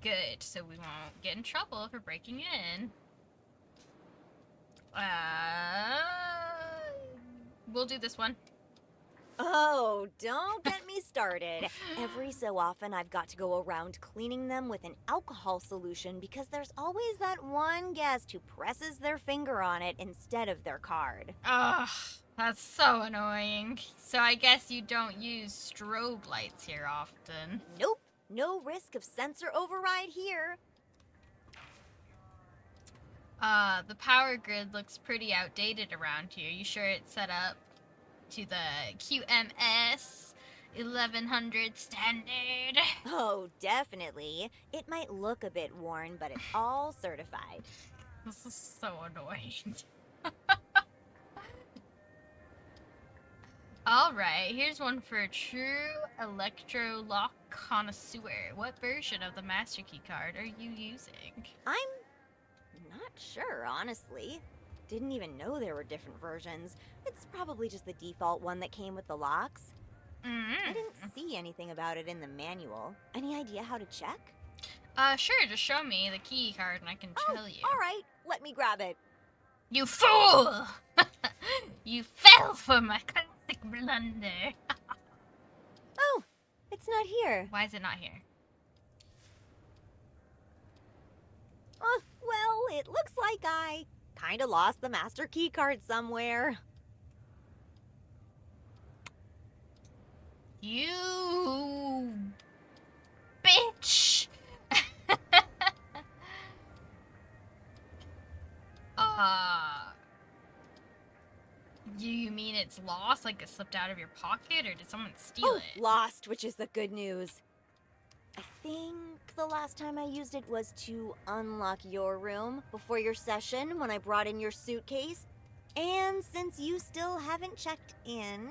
Speaker 1: Good, so we won't get in trouble for breaking in. We'll do this one.
Speaker 4: Oh, don't get me started. Every so often, I've got to go around cleaning them with an alcohol solution because there's always that one guest who presses their finger on it instead of their card.
Speaker 1: Ugh, that's so annoying. So I guess you don't use strobe lights here often.
Speaker 4: Nope, no risk of sensor override here.
Speaker 1: The power grid looks pretty outdated around here. You sure it's set up to the QMS 1100 standard?
Speaker 4: Oh, definitely. It might look a bit worn, but it's all certified.
Speaker 1: This is so annoying. Alright, here's one for a true electro lock connoisseur. What version of the Master Key card are you using?
Speaker 4: I'm not sure, honestly. Didn't even know there were different versions. It's probably just the default one that came with the locks. I didn't see anything about it in the manual. Any idea how to check?
Speaker 1: Sure, just show me the key card and I can tell you.
Speaker 4: Alright, let me grab it.
Speaker 1: You fool! You fell for my classic blunder.
Speaker 4: Oh, it's not here.
Speaker 1: Why is it not here?
Speaker 4: Oh, well, it looks like I kinda lost the master key card somewhere.
Speaker 1: You bitch! You mean it's lost, like it slipped out of your pocket, or did someone steal it?
Speaker 4: Lost, which is the good news. I think the last time I used it was to unlock your room before your session when I brought in your suitcase. And since you still haven't checked in,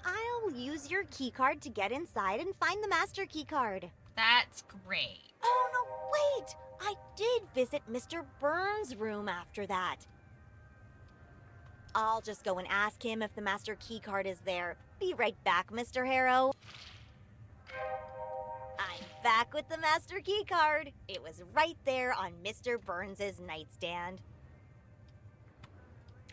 Speaker 4: I'll use your key card to get inside and find the master key card.
Speaker 1: That's great.
Speaker 4: Oh, no, wait! I did visit Mr. Burns' room after that. I'll just go and ask him if the master key card is there. Be right back, Mr. Harrow. I'm back with the master key card. It was right there on Mr. Burns' nightstand.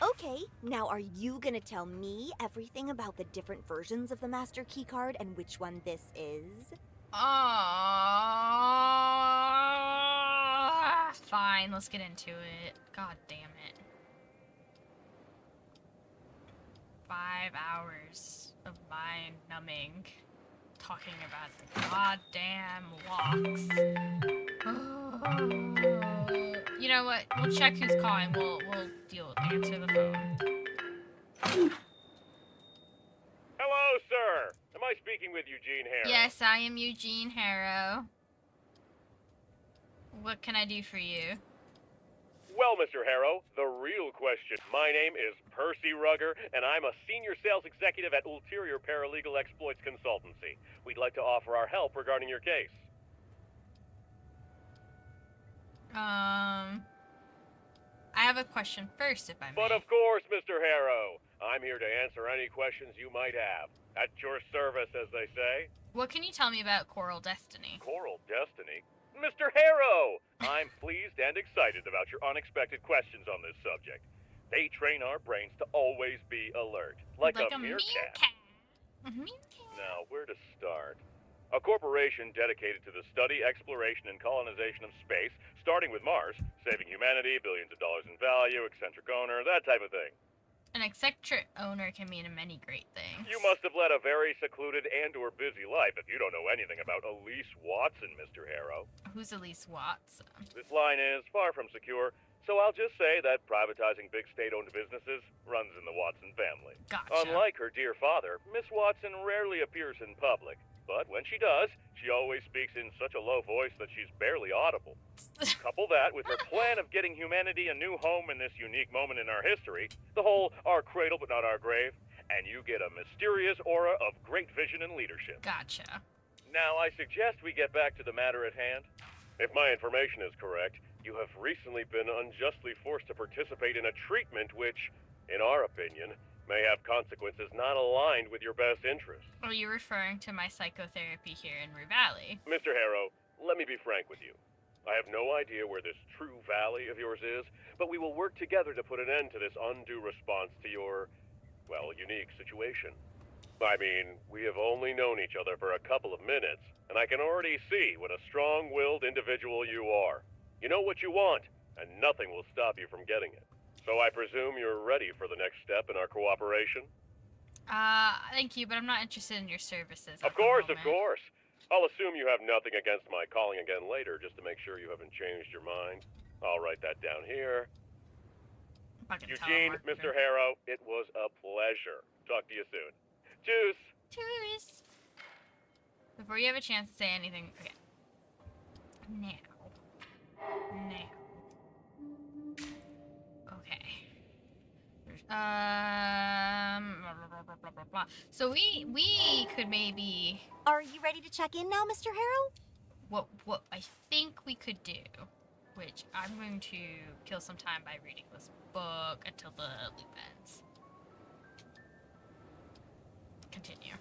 Speaker 4: Okay, now are you gonna tell me everything about the different versions of the master key card and which one this is?
Speaker 1: Fine, let's get into it. God damn it. 5 hours of mind numbing talking about the goddamn locks. You know what? We'll check who's calling. We'll answer the phone.
Speaker 11: Hello, sir. Am I speaking with Eugene Harrow?
Speaker 1: Yes, I am Eugene Harrow. What can I do for you?
Speaker 11: Well, Mr. Harrow, the real question. My name is Percy Rugger, and I'm a senior sales executive at Ulterior Paralegal Exploits Consultancy. We'd like to offer our help regarding your case.
Speaker 1: I have a question first, if I may.
Speaker 11: But of course, Mr. Harrow. I'm here to answer any questions you might have. At your service, as they say.
Speaker 1: What can you tell me about Coral Destiny?
Speaker 11: Coral Destiny? Mr. Harrow! I'm pleased and excited about your unexpected questions on this subject. They train our brains to always be alert. Like a meerkat. Now, where to start? A corporation dedicated to the study, exploration, and colonization of space, starting with Mars, saving humanity, billions of dollars in value, eccentric owner, that type of thing.
Speaker 1: An eccentric owner can mean many great things.
Speaker 11: You must have led a very secluded and/or busy life if you don't know anything about Elise Watson, Mr. Harrow.
Speaker 1: Who's Elise Watson?
Speaker 11: This line is far from secure, so I'll just say that privatizing big state-owned businesses runs in the Watson family.
Speaker 1: Gotcha.
Speaker 11: Unlike her dear father, Miss Watson rarely appears in public. But when she does, she always speaks in such a low voice that she's barely audible. Couple that with her plan of getting humanity a new home in this unique moment in our history, the whole our cradle but not our grave, and you get a mysterious aura of great vision and leadership.
Speaker 1: Gotcha.
Speaker 11: Now, I suggest we get back to the matter at hand. If my information is correct, you have recently been unjustly forced to participate in a treatment which, in our opinion, may have consequences not aligned with your best interests.
Speaker 1: Are you referring to my psychotherapy here in Rue Valley?
Speaker 11: Mr. Harrow, let me be frank with you. I have no idea where this true valley of yours is, but we will work together to put an end to this undue response to your, well, unique situation. I mean, we have only known each other for a couple of minutes, and I can already see what a strong-willed individual you are. You know what you want, and nothing will stop you from getting it. So I presume you're ready for the next step in our cooperation?
Speaker 1: Thank you, but I'm not interested in your services.
Speaker 11: Of course. I'll assume you have nothing against my calling again later, just to make sure you haven't changed your mind. I'll write that down here. Eugene, Mr. Harrow, it was a pleasure. Talk to you soon. Tschüss.
Speaker 1: Tschüss. Before you have a chance to say anything, okay. Now. Okay. Blah, blah, blah. So we could maybe.
Speaker 5: Are you ready to check in now, Mr. Harrow?
Speaker 1: What I think we could do, which I'm going to kill some time by reading this book until the loop ends. Continue.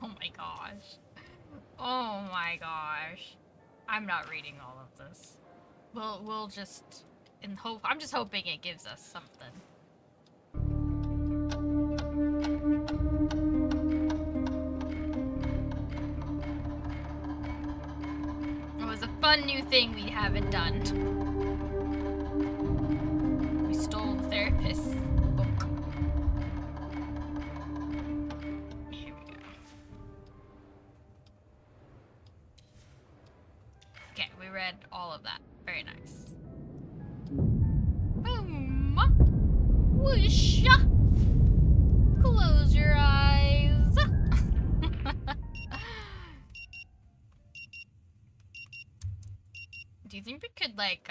Speaker 1: Oh my gosh. Oh my gosh. I'm not reading all of this. We'll just I'm just hoping it gives us something. It was a fun new thing we haven't done. We stole the therapist's book. Here we go. Okay, we read all of that. Very nice. Boom! Whoosh! Close your eyes. Do you think we could, be like,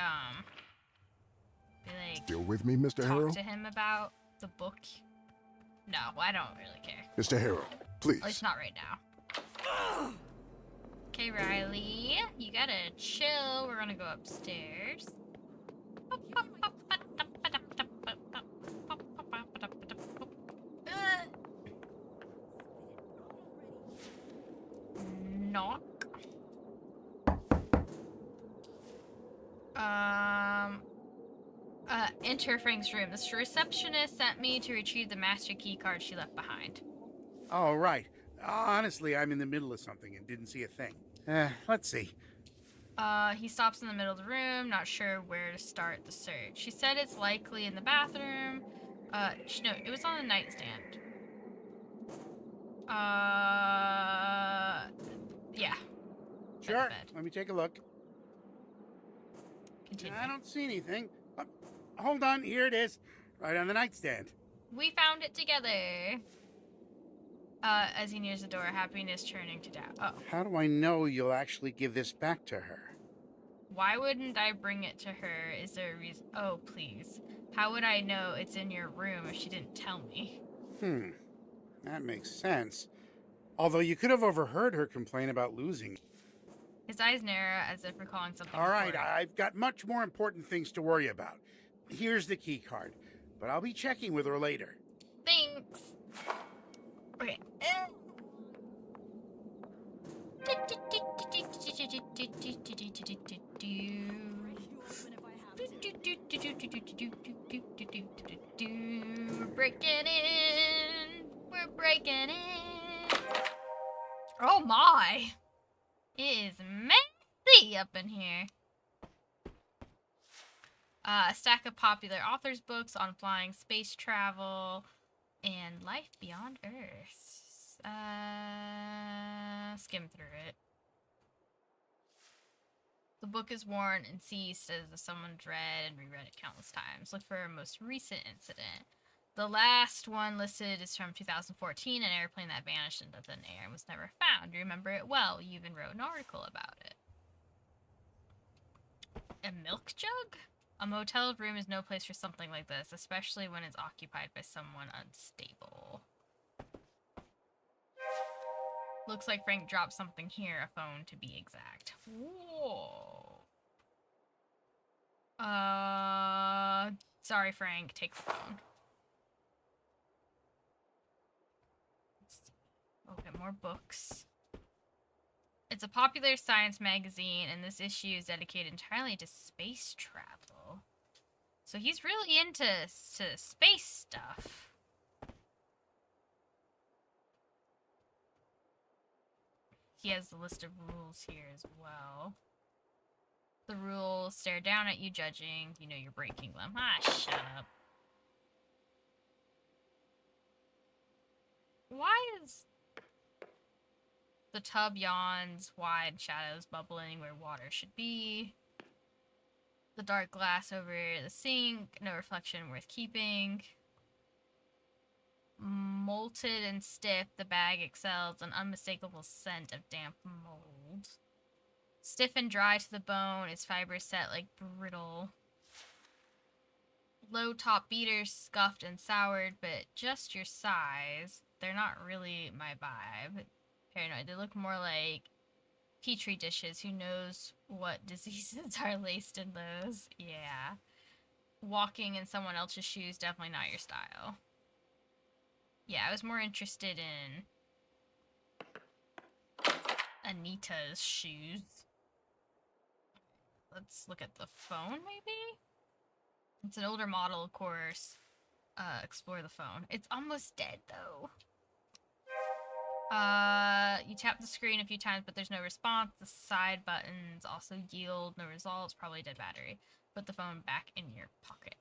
Speaker 2: Still with me, Mr. Harrow?
Speaker 1: talk to him about the book? No, I don't really care.
Speaker 2: Mr. Harrow, please.
Speaker 1: At least not right now. Okay, Riley, you gotta chill. We're gonna go upstairs. Knock. Enter Frank's room. The receptionist sent me to retrieve the master key card she left behind.
Speaker 12: Oh, right. Honestly, I'm in the middle of something and didn't see a thing. Let's see.
Speaker 1: He stops in the middle of the room, not sure where to start the search. She said it's likely in the bathroom. No, it was on the nightstand. Yeah.
Speaker 12: Sure, let me take a look.
Speaker 1: Continue.
Speaker 12: I don't see anything. Hold on, here it is. Right on the nightstand.
Speaker 1: We found it together. As he nears the door, happiness turning to doubt. Oh.
Speaker 12: How do I know you'll actually give this back to her?
Speaker 1: Why wouldn't I bring it to her? Is there a reason? Oh, please. How would I know it's in your room if she didn't tell me?
Speaker 12: That makes sense. Although you could have overheard her complain about losing.
Speaker 1: His eyes narrow as if recalling something.
Speaker 12: All right, I've got much more important things to worry about. Here's the key card, but I'll be checking with her later.
Speaker 1: Thanks. Okay. We're breaking in. We're breaking in. Oh my. It is messy up in here. A stack of popular authors' books on flying, space travel, and life beyond Earth. Skim through it. The book is worn and seized as if someone's read and reread it countless times. Look for a most recent incident. The last one listed is from 2014, an airplane that vanished into thin air and was never found. You remember it well. You even wrote an article about it. A milk jug? A motel room is no place for something like this, especially when it's occupied by someone unstable. Looks like Frank dropped something here, a phone to be exact. Whoa. Sorry, Frank. Take the phone. Okay, more books. It's a popular science magazine, and this issue is dedicated entirely to space travel. So he's really into space stuff. He has the list of rules here as well. The rules stare down at you, judging. You know you're breaking them. Ah, shut up. Why is... The tub yawns, wide shadows bubbling where water should be. The dark glass over the sink, no reflection worth keeping. Molted and stiff, the bag exhales an unmistakable scent of damp mold. Stiff and dry to the bone, its fibers set like brittle. Low top beaters, scuffed and soured, but just your size. They're not really my vibe. Paranoid. They look more like petri dishes. Who knows what diseases are laced in those? Yeah. Walking in someone else's shoes, definitely not your style. Yeah, I was more interested in Anita's shoes. Let's look at the phone, maybe? It's an older model, of course. Explore the phone. It's almost dead, though. You tap the screen a few times, but there's no response. The side buttons also yield no results. Probably dead battery. Put the phone back in your pocket.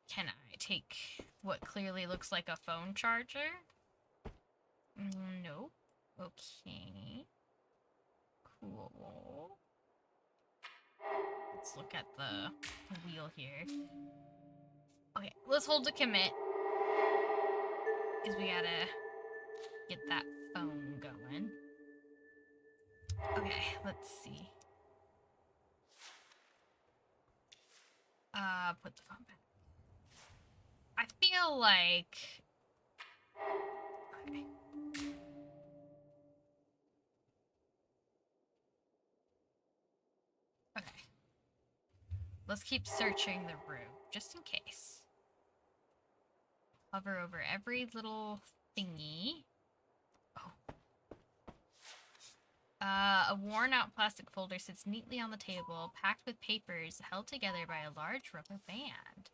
Speaker 1: Can I take what clearly looks like a phone charger? No. Okay. Cool. Let's look at the wheel here. Okay, let's hold to commit. Because we gotta get that phone going. Okay, let's see. Put the phone back. I feel like... Okay. Okay. Let's keep searching the room, just in case. Hover over every little thingy. Oh. A worn-out plastic folder sits neatly on the table, packed with papers held together by a large rubber band.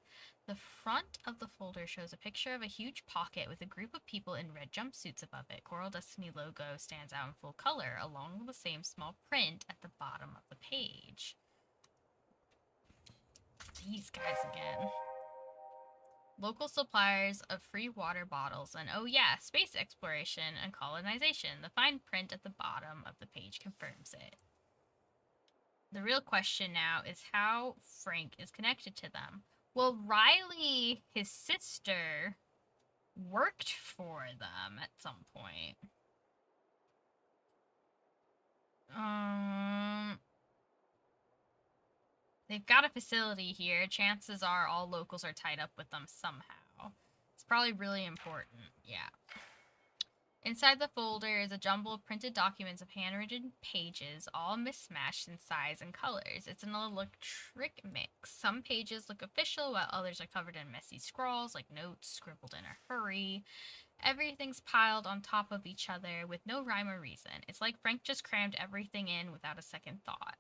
Speaker 1: The front of the folder shows a picture of a huge pocket with a group of people in red jumpsuits above it. Coral Destiny logo stands out in full color, along with the same small print at the bottom of the page. These guys again. Local suppliers of free water bottles, and oh yeah, space exploration and colonization. The fine print at the bottom of the page confirms it. The real question now is how Frank is connected to them. Well, Riley, his sister, worked for them at some point. They've got a facility here. Chances are all locals are tied up with them somehow. It's probably really important. Yeah. Inside the folder is a jumble of printed documents of handwritten pages, all mismatched in size and colors. It's an electric mix. Some pages look official, while others are covered in messy scrawls, like notes scribbled in a hurry. Everything's piled on top of each other with no rhyme or reason. It's like Frank just crammed everything in without a second thought.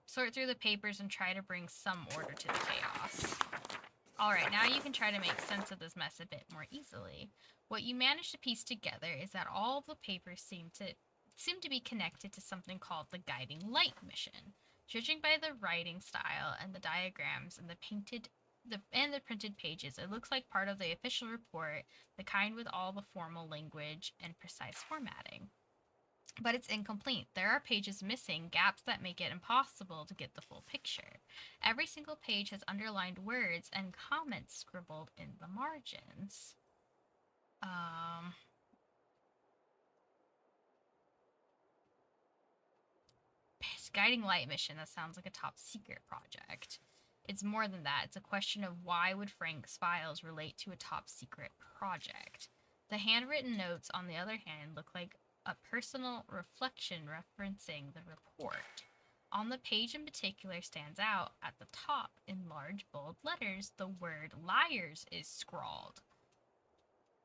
Speaker 1: Sort through the papers and try to bring some order to the chaos. Alright, now you can try to make sense of this mess a bit more easily. What you manage to piece together is that all of the papers seem to be connected to something called the Guiding Light mission. Judging by the writing style and the diagrams and the printed pages, it looks like part of the official report, the kind with all the formal language and precise formatting. but it's incomplete. There are pages missing, gaps that make it impossible to get the full picture. Every single page has underlined words and comments scribbled in the margins. Guiding Light mission, that sounds like a top secret project. It's more than that. It's a question of why would Frank's files relate to a top secret project. The handwritten notes, on the other hand, look like a personal reflection referencing the report. On the page in particular stands out at the top in large bold letters, the word liars is scrawled.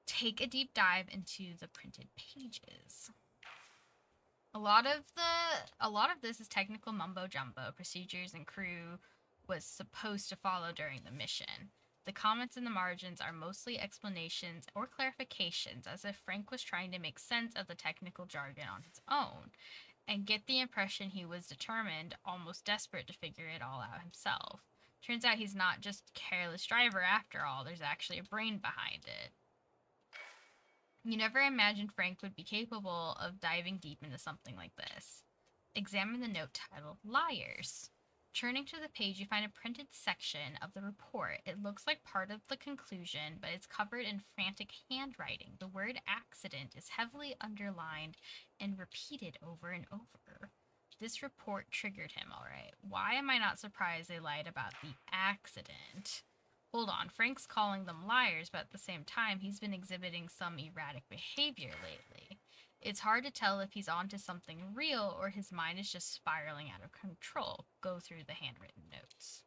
Speaker 1: Take a deep dive into the printed pages. A lot of this is technical mumbo jumbo, procedures and crew was supposed to follow during the mission. The comments in the margins are mostly explanations or clarifications, as if Frank was trying to make sense of the technical jargon on his own, and get the impression he was determined, almost desperate to figure it all out himself. Turns out he's not just a careless driver after all, there's actually a brain behind it. You never imagined Frank would be capable of diving deep into something like this. Examine the note titled Liars. Turning to the page, you find a printed section of the report. It looks like part of the conclusion, but it's covered in frantic handwriting. The word accident is heavily underlined and repeated over and over. This report triggered him, all right. Why am I not surprised they lied about the accident? Hold on, Frank's calling them liars, but at the same time, he's been exhibiting some erratic behavior lately. It's hard to tell if he's onto something real or his mind is just spiraling out of control. Go through the handwritten notes.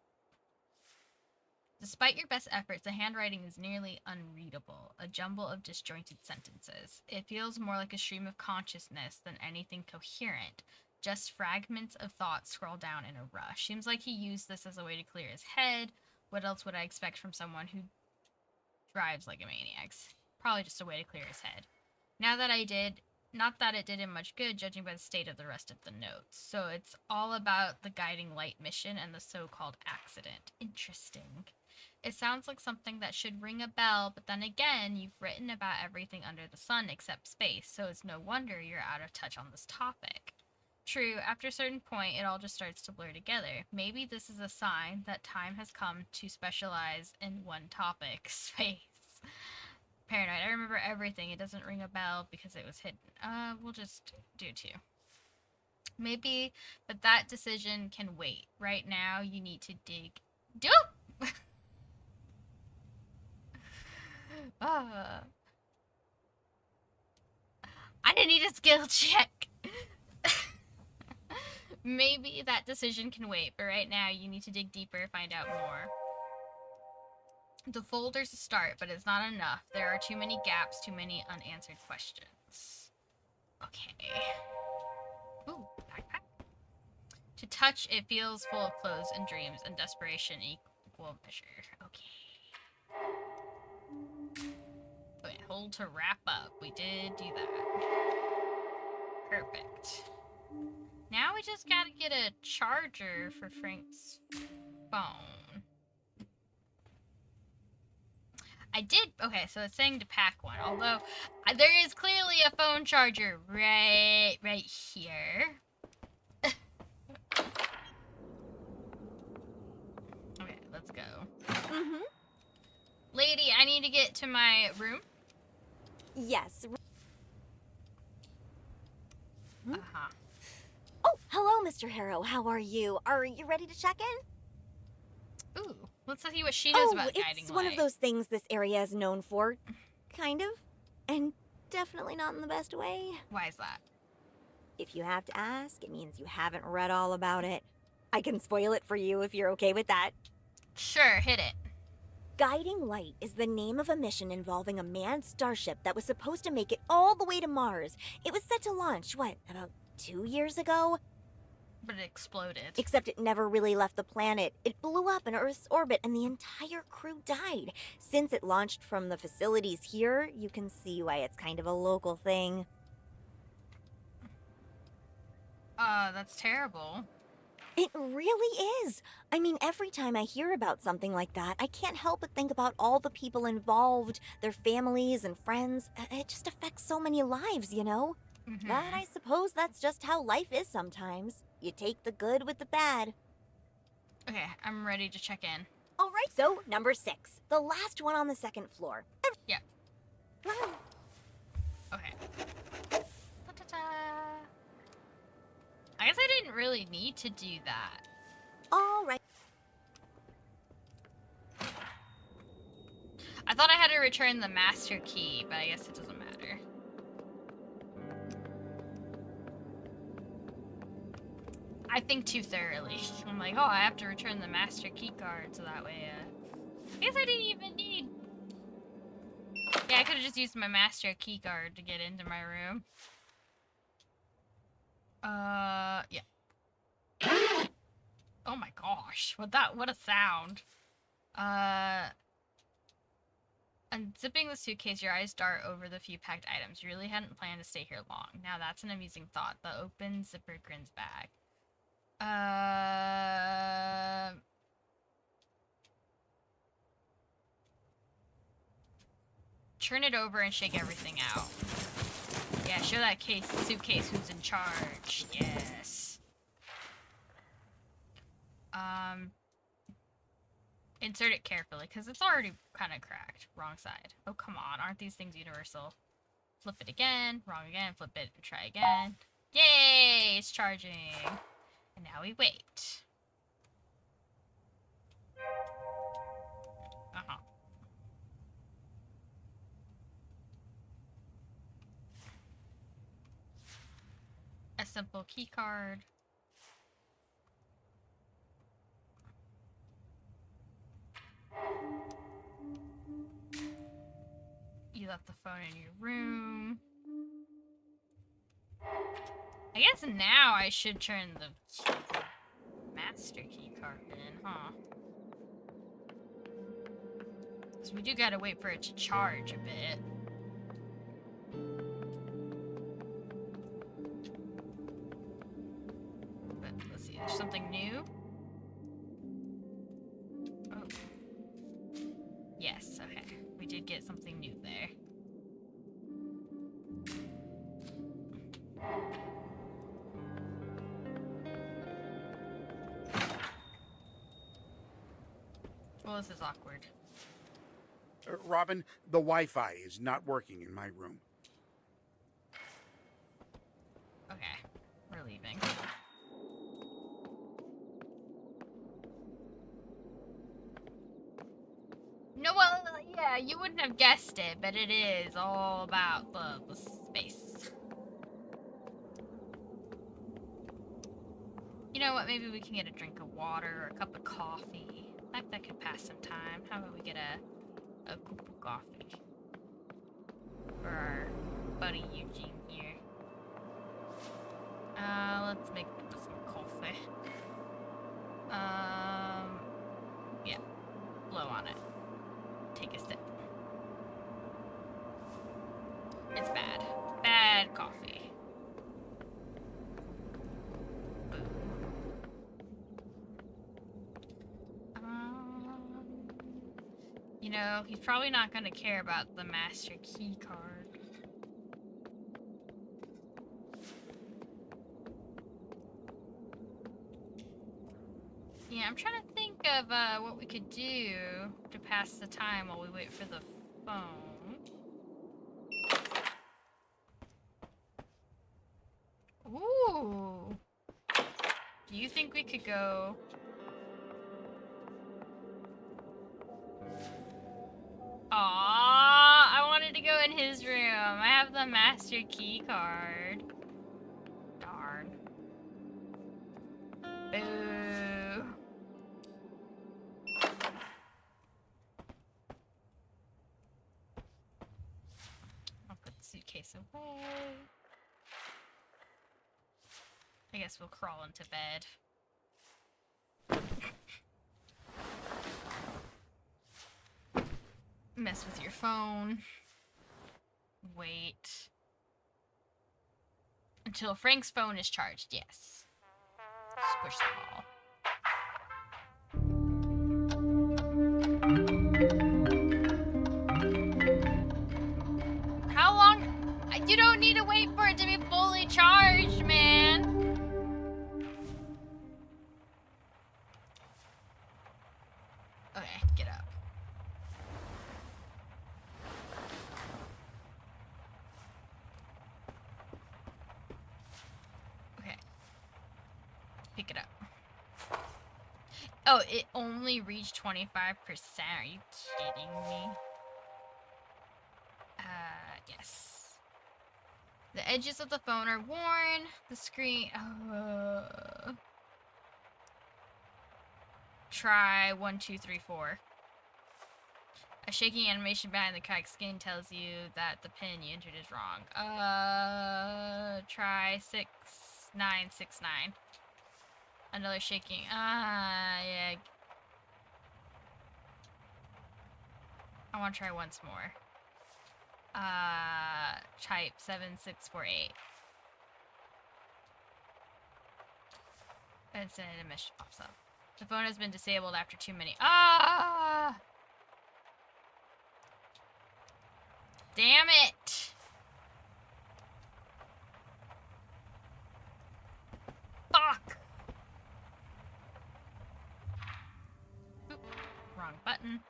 Speaker 1: Despite your best efforts, the handwriting is nearly unreadable, a jumble of disjointed sentences. It feels more like a stream of consciousness than anything coherent. Just fragments of thoughts scroll down in a rush. Seems like he used this as a way to clear his head. What else would I expect from someone who drives like a maniac? Probably just a way to clear his head. Not that it did him much good, judging by the state of the rest of the notes. So it's all about the Guiding Light mission and the so-called accident. Interesting. It sounds like something that should ring a bell, but then again, you've written about everything under the sun except space, so it's no wonder you're out of touch on this topic. True, after a certain point, it all just starts to blur together. Maybe this is a sign that time has come to specialize in one topic, space. Paranoid, I remember everything. It doesn't ring a bell because it was hidden. We'll just do 2. Maybe, but that decision can wait. Right now, you need to dig. I didn't need a skill check. Maybe that decision can wait, but right now you need to dig deeper, find out more. The folder's a start, but it's not enough. There are too many gaps, too many unanswered questions. Okay. Ooh, backpack. To touch, it feels full of clothes and dreams and desperation equal measure. Okay, hold to wrap up. We did do that. Perfect. Now we just gotta get a charger for Frank's phone. I did, okay, so it's saying to pack one, although there is clearly a phone charger right here. Okay, let's go. Lady, I need to get to my room.
Speaker 4: Yes.
Speaker 1: Uh-huh.
Speaker 4: Oh, hello, Mr. Harrow. How are you? Are you ready to check in?
Speaker 1: Ooh, let's see what she knows about Guiding Light.
Speaker 4: It's one of those things this area is known for. Kind of. And definitely not in the best way.
Speaker 1: Why is that?
Speaker 4: If you have to ask, it means you haven't read all about it. I can spoil it for you if you're okay with that.
Speaker 1: Sure, hit it.
Speaker 4: Guiding Light is the name of a mission involving a manned starship that was supposed to make it all the way to Mars. It was set to launch, about 2 years ago?
Speaker 1: But it exploded.
Speaker 4: Except it never really left the planet. It blew up in Earth's orbit and the entire crew died. Since it launched from the facilities here, you can see why it's kind of a local thing.
Speaker 1: That's terrible.
Speaker 4: It really is. I mean, every time I hear about something like that, I can't help but think about all the people involved, their families and friends. It just affects so many lives, you know? But I suppose that's just how life is sometimes. You take the good with the bad.
Speaker 1: Okay, I'm ready to check in.
Speaker 4: All right, so number 6, the last one on the 2nd floor.
Speaker 1: Yeah. Okay. Ta-ta-ta. I guess I didn't really need to do that.
Speaker 4: All right.
Speaker 1: I thought I had to return the master key, but I guess it doesn't matter. I think too thoroughly. I'm like, oh, I have to return the master key card, so that way, I guess I didn't even need... Yeah, I could have just used my master key card to get into my room. Yeah. Oh my gosh, what a sound. Unzipping the suitcase, your eyes dart over the few packed items. You really hadn't planned to stay here long. Now that's an amusing thought. The open zipper grins back. Turn it over and shake everything out. Yeah, show that suitcase who's in charge. Yes. Insert it carefully, because it's already kind of cracked. Wrong side. Oh, come on. Aren't these things universal? Flip it again. Wrong again. Flip it and try again. Yay! It's charging. And now we wait. Uh-huh. A simple key card. You left the phone in your room. I guess now I should turn the master key card in, huh? So we do gotta wait for it to charge a bit. But let's see, there's something new? Oh. Yes, okay. We did get something new there. Well, this is awkward.
Speaker 12: Robin, the Wi-Fi is not working in my room.
Speaker 1: Okay, we're leaving. No, well, yeah, you wouldn't have guessed it, but it is all about the space. You know what, maybe we can get a drink of water or a cup of coffee. That could pass some time. How about we get a cup of coffee for our buddy Eugene here. Let's make some coffee. Yeah, blow on it. Take a sip. It's bad. Bad coffee. You know, he's probably not going to care about the master key card. Yeah, I'm trying to think of what we could do to pass the time while we wait for the phone. Ooh. Do you think we could go... Aww, I wanted to go in his room. I have the master key card. Darn. Boo. I'll put the suitcase away. I guess we'll crawl into bed. Mess with your phone. Wait. Until Frank's phone is charged, yes. Squish the ball. How long? You don't need to wait for it to be full charged, man. Okay, get up. Okay. Pick it up. Oh, it only reached 25%. Are you kidding me? Yes. The edges of the phone are worn. The screen... Try 1, 2, 3, 4. A shaking animation behind the cracked skin tells you that the pin you entered is wrong. Try 6, 9, 6, 9. Another shaking. Yeah. I want to try once more. Type 7648. And then a message pops up. The phone has been disabled after too many. Damn it! Fuck! Oop, wrong button.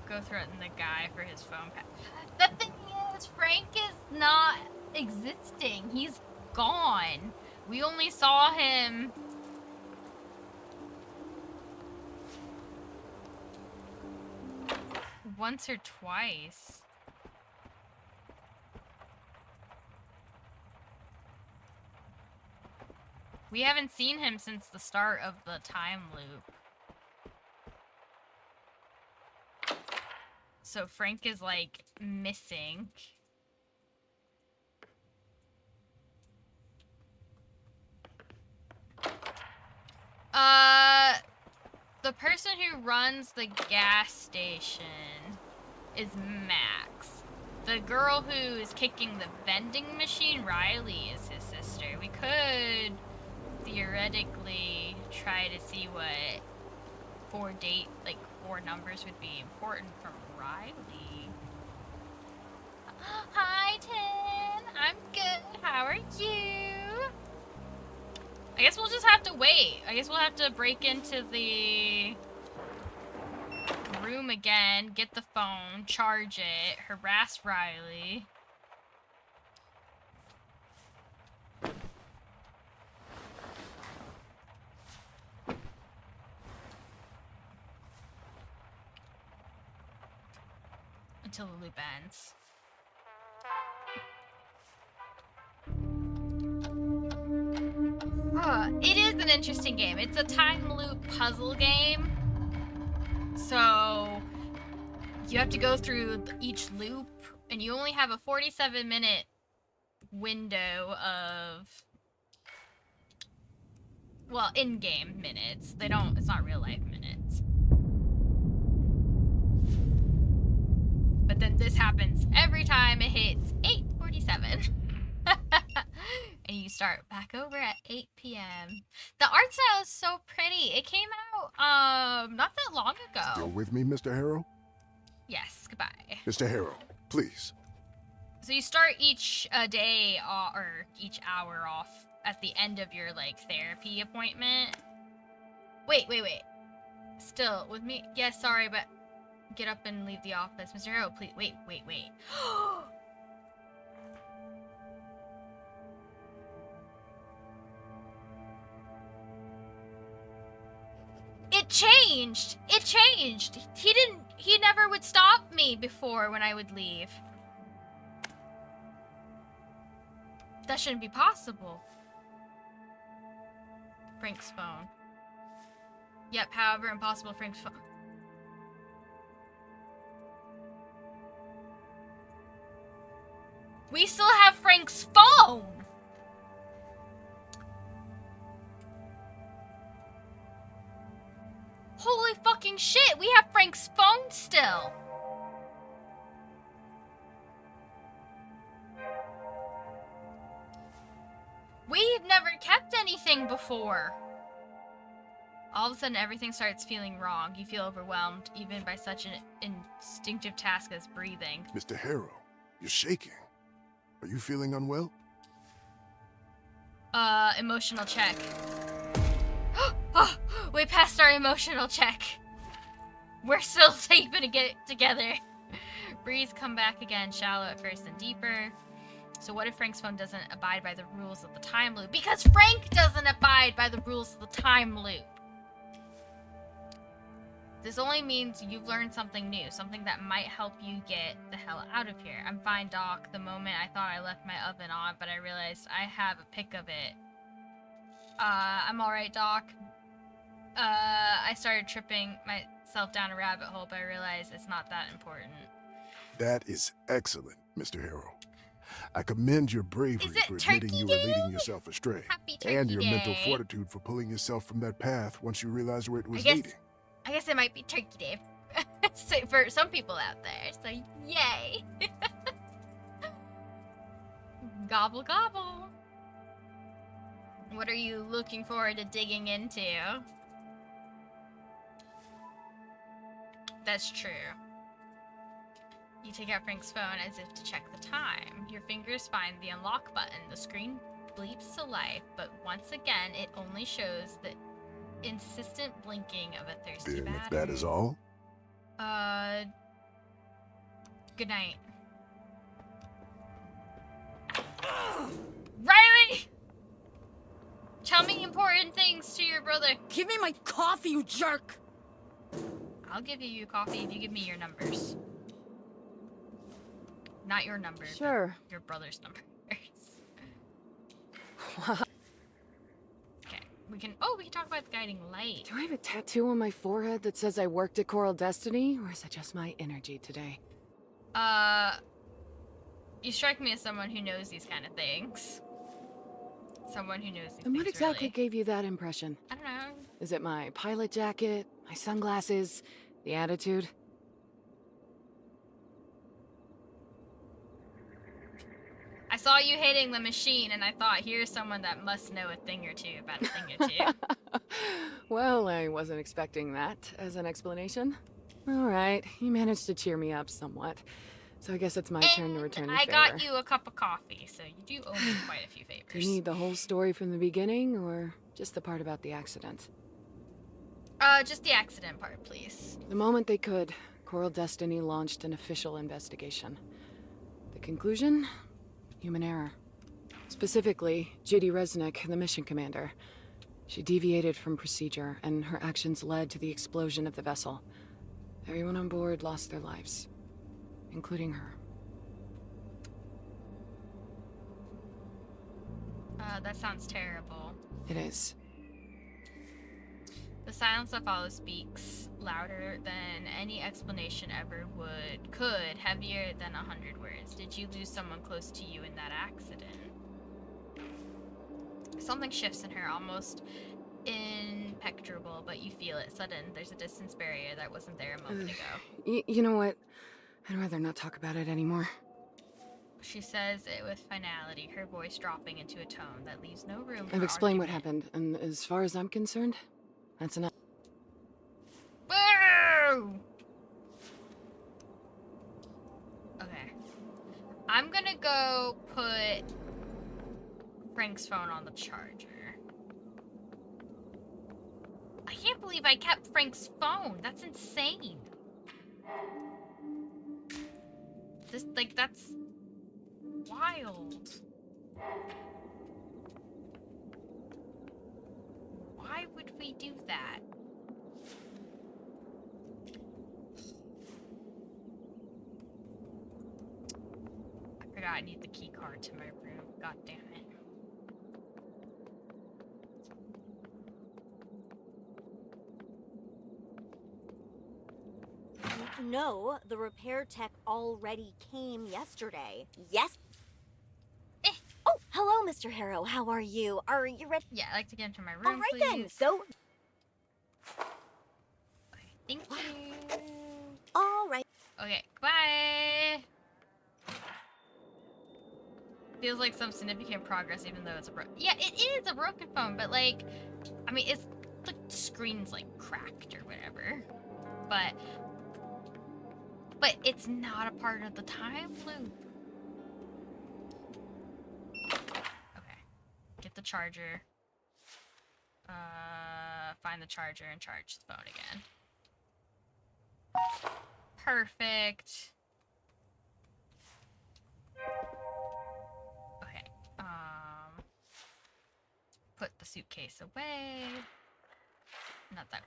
Speaker 1: Go threaten the guy for his phone pass. The thing is, Frank is not existing. He's gone. We only saw him once or twice. We haven't seen him since the start of the time loop. So Frank is, like, missing. The person who runs the gas station is Max. The girl who is kicking the vending machine, Riley, is his sister. We could theoretically try to see what four numbers would be important from Riley. Hi, Tin. I'm good. How are you? I guess we'll just have to wait. I guess we'll have to break into the room again, get the phone, charge it, harass Riley. Until the loop ends. It is an interesting game. It's a time loop puzzle game. So you have to go through each loop, and you only have a 47-minute window of, well, in-game minutes. It's not real life minutes. But then this happens every time it hits 8:47. And you start back over at 8 p.m. The art style is so pretty. It came out not that long ago.
Speaker 2: Still with me, Mr. Harrow?
Speaker 1: Yes, goodbye.
Speaker 2: Mr. Harrow, please.
Speaker 1: So you start each day or each hour off at the end of your, like, therapy appointment. Wait. Still with me? Yes, sorry, but get up and leave the office. Mr. Harrow, please. Wait. It changed. He never would stop me before when I would leave. That shouldn't be possible. Frank's phone. Yep, however impossible Frank's phone. We still have Frank's phone! Holy fucking shit, we have Frank's phone still! We've never kept anything before. 4. All of a sudden, everything starts feeling wrong. You feel overwhelmed, even by such an instinctive task as breathing.
Speaker 2: Mr. Harrow, you're shaking. Are you feeling unwell?
Speaker 1: Emotional check. Oh, we passed our emotional check. We're still taping to get together. Breeze come back again, shallow at first and deeper. So what if Frank's phone doesn't abide by the rules of the time loop? Because Frank doesn't abide by the rules of the time loop. This only means you've learned something new, something that might help you get the hell out of here. I'm fine, Doc. The moment I thought I left my oven on, but I realized I have a pic of it. I'm alright, Doc. I started tripping myself down a rabbit hole, but I realized it's not that important.
Speaker 2: That is excellent, Mr. Harrow. I commend your bravery for admitting you were leading yourself astray, and your mental fortitude for pulling yourself from that path once you realized where it was leading.
Speaker 1: I guess it might be Turkey Day so for some people out there, so yay! Gobble gobble! What are you looking forward to digging into? That's true. You take out Frank's phone as if to check the time. Your fingers find the unlock button. The screen bleeps to life, but once again, it only shows the insistent blinking of a thirsty battery.
Speaker 2: If that is all?
Speaker 1: Good night. Riley! Tell me important things to your brother.
Speaker 8: Give me my coffee, you jerk!
Speaker 1: I'll give you coffee if you give me your numbers. Not your number.
Speaker 3: Sure.
Speaker 1: Your brother's numbers. Okay, we can talk about the guiding light.
Speaker 10: Do I have a tattoo on my forehead that says I worked at Coral Destiny, or is it just my energy today?
Speaker 1: You strike me as someone who knows these kind of things. Someone who knows these
Speaker 10: And what
Speaker 1: things,
Speaker 10: exactly
Speaker 1: really.
Speaker 10: gave you that impression?
Speaker 1: I don't know.
Speaker 10: Is it my pilot jacket, my sunglasses, the attitude?
Speaker 1: I saw you hitting the machine, and I thought, here's someone that must know a thing or two about a thing or two.
Speaker 10: Well, I wasn't expecting that as an explanation. All right, you managed to cheer me up somewhat. So I guess it's my turn to return the favor.
Speaker 1: I got you a cup of coffee, so you do owe me quite a few favors.
Speaker 10: Do you need the whole story from the beginning, or just the part about the accident?
Speaker 1: Just the accident part, please.
Speaker 10: The moment they could, Coral Destiny launched an official investigation. The conclusion? Human error. Specifically, Judy Resnick, the mission commander. She deviated from procedure, and her actions led to the explosion of the vessel. Everyone on board lost their lives, including her.
Speaker 1: That sounds terrible.
Speaker 10: It is.
Speaker 1: The silence that follows speaks louder than any explanation ever could, heavier than 100 words. Did you lose someone close to you in that accident? Something shifts in her, almost impenetrable, but you feel it. Sudden, there's a distance barrier that wasn't there a moment ago.
Speaker 10: You know what? I'd rather not talk about it anymore.
Speaker 1: She says it with finality, her voice dropping into a tone that leaves no room for
Speaker 10: I've explained what
Speaker 1: argument.
Speaker 10: happened, and as far as I'm concerned, that's enough.
Speaker 1: Boo! Okay. I'm gonna go put Frank's phone on the charger. I can't believe I kept Frank's phone. That's insane. That's wild. Why would we do that? I forgot I need the key card to my room. God damn it.
Speaker 4: No, the repair tech already came yesterday. Yes. Oh, hello, Mr. Harrow. How are you? Are you ready?
Speaker 1: Yeah, I'd like to get into my room,
Speaker 4: All right then.
Speaker 1: please.
Speaker 4: So.
Speaker 1: Thank you.
Speaker 4: All right.
Speaker 1: Okay, bye. feels like some significant progress, even though it's a yeah, it is a broken phone, but like, I mean, it's the screen's like cracked or whatever, but it's not a part of the time loop. Okay, get the charger. Find the charger and charge the phone again. Perfect. Okay, put the suitcase away. Not that.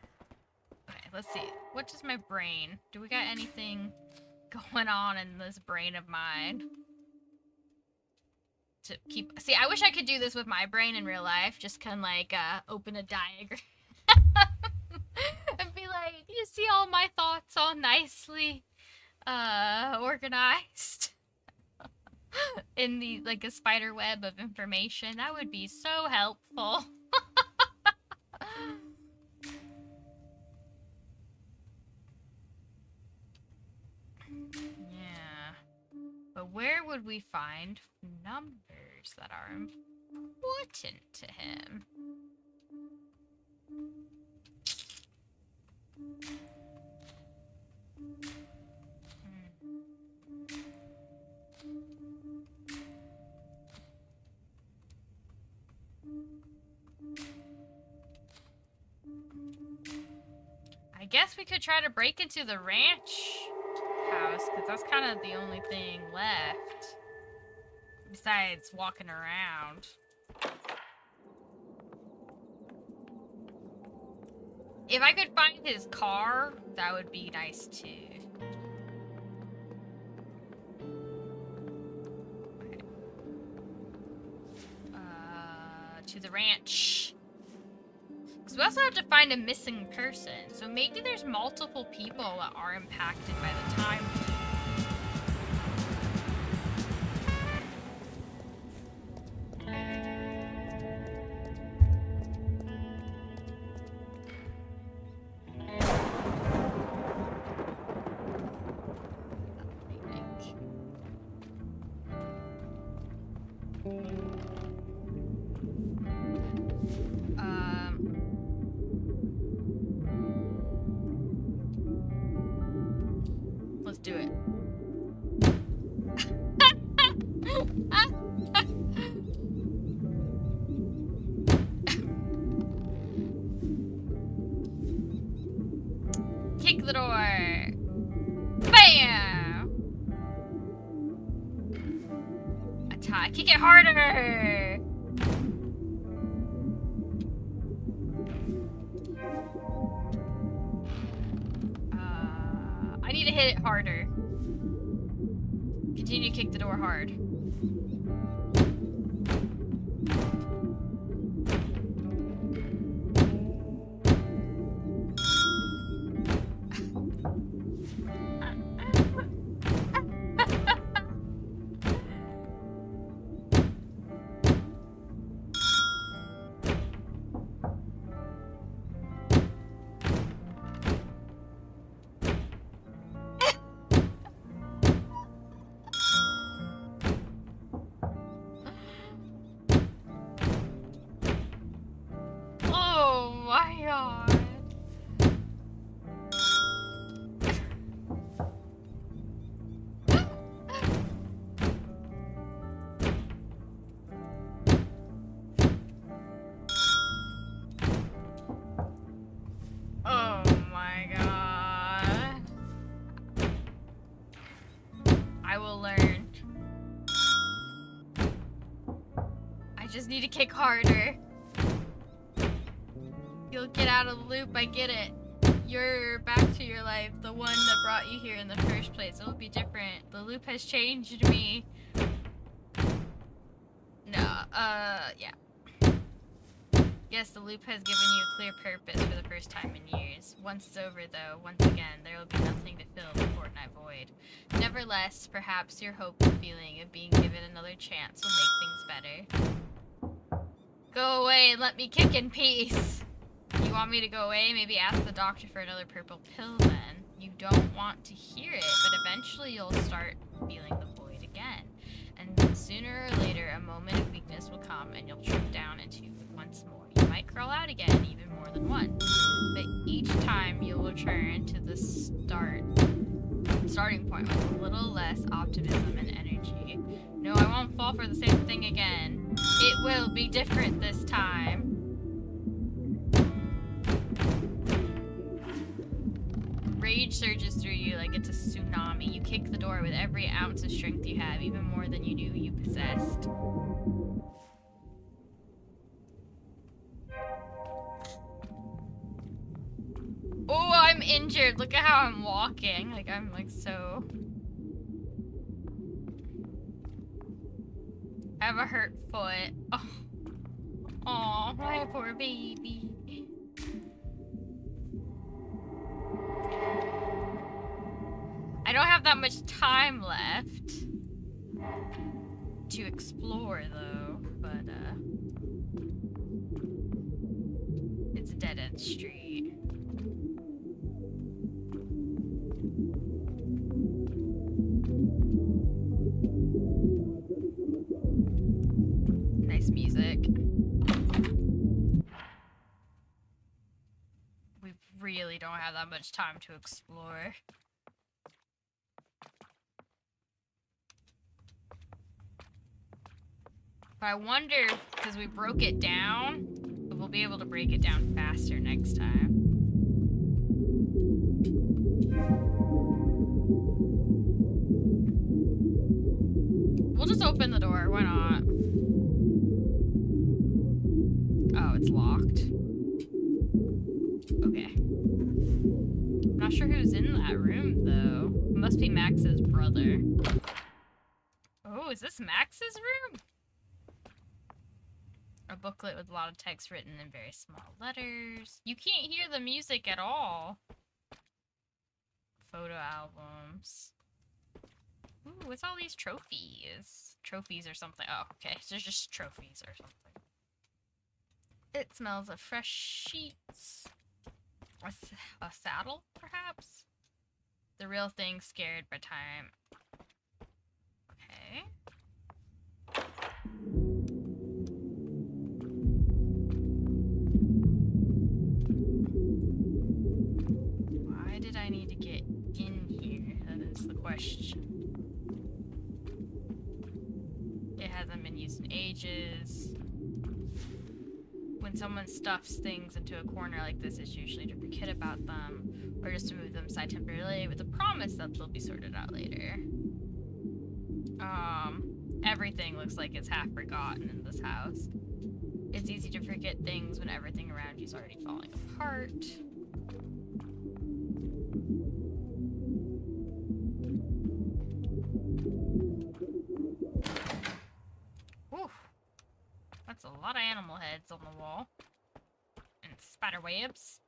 Speaker 1: Okay, let's see. What does my brain? Do we got anything going on in this brain of mine? To keep. See, I wish I could do this with my brain in real life. Just kind of like open a diagram and be like, you see all my thoughts all nicely organized in the like a spider web of information. That would be so helpful. Yeah. But where would we find numbers that are important to him? I guess we could try to break into the ranch house, because that's kind of the only thing left besides walking around. If I could find his car, that would be nice too. Okay. To the ranch. Because we also have to find a missing person. So maybe there's multiple people that are impacted by the time. Let's do it. Kick the door. Bam! Attack. Kick it harder. I need to hit it harder. Continue to kick the door hard. Oh my god. Oh my god. I will learn. I just need to kick harder. You'll get out of the loop, I get it. You're back to your life, the one that brought you here in the first place. It'll be different. The loop has changed me. No, yeah. Yes, the loop has given you a clear purpose for the first time in years. Once it's over, though, once again, there will be nothing to fill the Fortnite void. Nevertheless, perhaps your hope and feeling of being given another chance will make things better. Go away and let me kick in peace. You want me to go away? Maybe ask the doctor for another purple pill then. You don't want to hear it, but eventually you'll start feeling the void again. And soon sooner or later, a moment of weakness will come and you'll drift down into it once more. You might crawl out again, even more than once. But each time you'll return to the starting point with a little less optimism and energy. No, I won't fall for the same thing again. It will be different this time. Rage surges through you like it's a tsunami. You kick the door with every ounce of strength you have, even more than you knew you possessed. Oh, I'm injured. Look at how I'm walking. Like, I'm like so... I have a hurt foot. Oh, oh, my poor baby. I don't have that much time left to explore, though, but, it's a dead-end street. Nice music. We really don't have that much time to explore. But I wonder, because we broke it down, if we'll be able to break it down faster next time. We'll just open the door, why not? Oh, it's locked. Okay. I'm not sure who's in that room, though. It must be Max's brother. Oh, is this Max's room? A booklet with a lot of text written in very small letters. You can't hear the music at all. Photo albums. Ooh, what's all these trophies? Trophies or something. Oh, okay. So there's just trophies or something. It smells of fresh sheets. A saddle, perhaps? The real thing, scared by time. Okay. Why did I need to get in here? That is the question. It hasn't been used in ages. When someone stuffs things into a corner like this, it's usually to forget about them, or just to move them aside temporarily with a promise that they'll be sorted out later. Everything looks like it's half forgotten in this house. It's easy to forget things when everything around you is already falling apart. Oof. That's a lot of animal heads on the wall. And spider webs.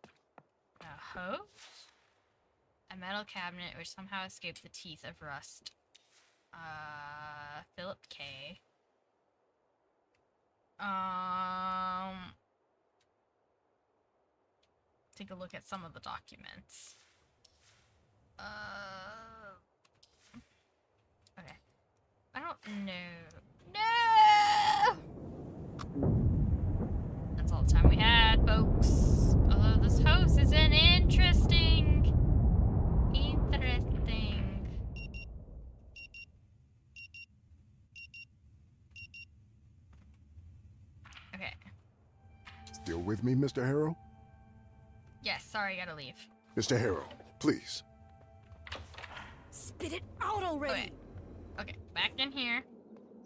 Speaker 1: A hose. A metal cabinet which somehow escaped the teeth of rust. Philip K. Take a look at some of the documents. Okay. I don't know. No! That's all the time we had, folks. Although this house is an interesting. Okay.
Speaker 2: Still with me, Mr. Harrow?
Speaker 1: Yes, sorry, gotta leave.
Speaker 2: Mr. Harrow, please.
Speaker 8: Spit it out already.
Speaker 1: Okay, back in here.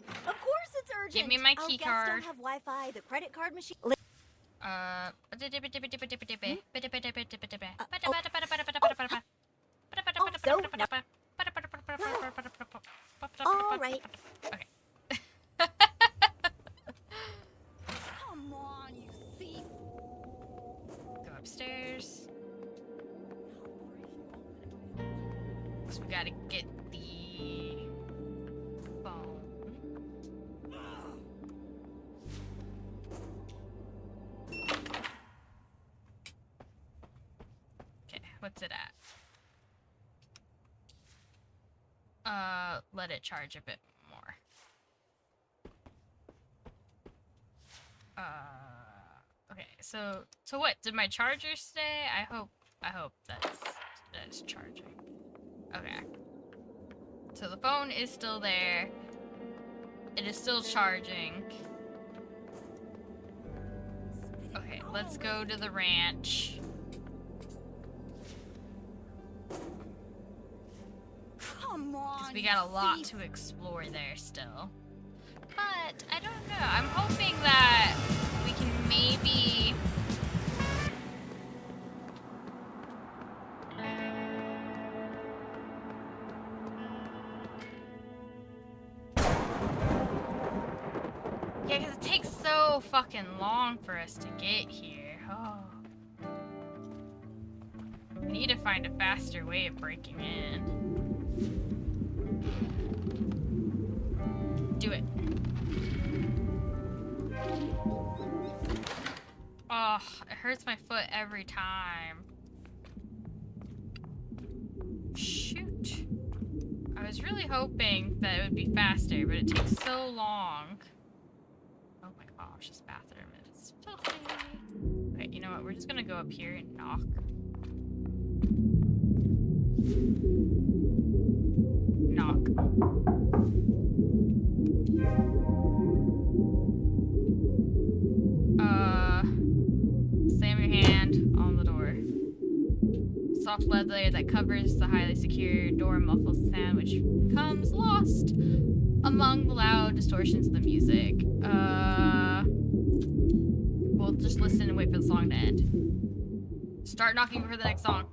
Speaker 4: Of course it's urgent.
Speaker 1: Give me my key
Speaker 4: Our
Speaker 1: card.
Speaker 4: guests don't have Wi-Fi. The credit card machine. All right.
Speaker 1: Okay.
Speaker 8: Come on, you thief.
Speaker 1: Go upstairs. So we gotta get the phone. Okay, what's it at? Let it charge a bit more. Okay, so what? Did my charger stay? I hope that's charging. Okay. So the phone is still there. It is still charging. Okay, let's go to the ranch.
Speaker 8: Come on.
Speaker 1: Because we got a lot to explore there still. But I don't know. I'm hoping that we can maybe yeah, because it takes so fucking long for us to get here. Oh. We need to find a faster way of breaking in. Do it. Oh, it hurts my foot every time. Shoot. I was really hoping that it would be faster, but it takes so long. Oh my gosh, this bathroom is filthy. Okay, you know what? We're just gonna go up here and knock. Knock. Slam your hand on the door. Soft leather that covers the highly secure door muffles the sound, which becomes lost among the loud distortions of the music. We'll just listen and wait for the song to end. Start knocking for the next song.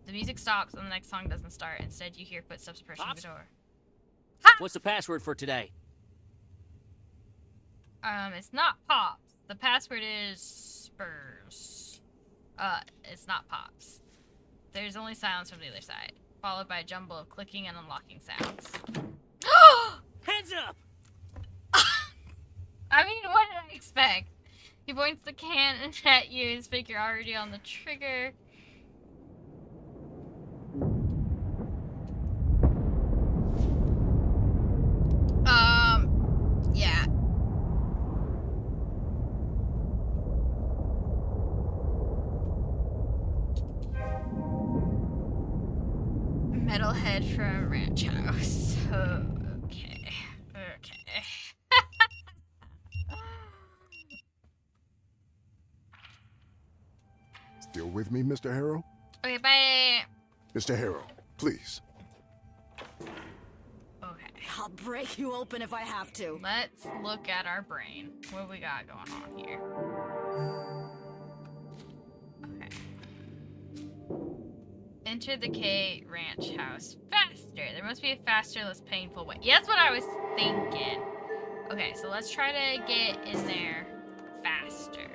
Speaker 1: The music stops and the next song doesn't start. Instead, you hear footsteps approaching the door. Ha!
Speaker 13: What's the password for today?
Speaker 1: It's not Pops. The password is Spurs. It's not Pops. There's only silence from the other side, followed by a jumble of clicking and unlocking sounds.
Speaker 13: Hands up!
Speaker 1: I mean, what did I expect? He points the cannon at you, his finger already on the trigger. Yeah. Metalhead from Ranch House. Okay.
Speaker 2: Still with me, Mr. Harrow?
Speaker 1: Okay, bye.
Speaker 2: Mr. Harrow, please.
Speaker 1: Okay.
Speaker 8: I'll break you open if I have to.
Speaker 1: Let's look at our brain. What we got going on here? Okay. Enter the K Ranch House. Faster! There must be a faster, less painful way. Yeah, that's what I was thinking. Okay, so let's try to get in there faster.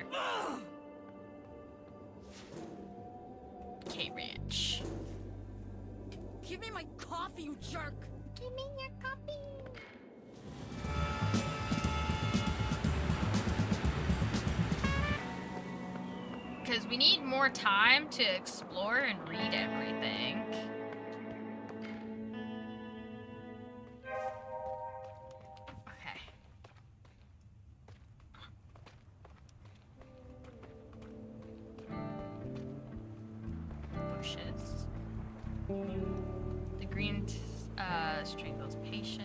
Speaker 1: K Ranch.
Speaker 8: Give me my coffee, you jerk!
Speaker 1: Give me your coffee! Because we need more time to explore and read everything. Okay. Bushes. The green strangles patience.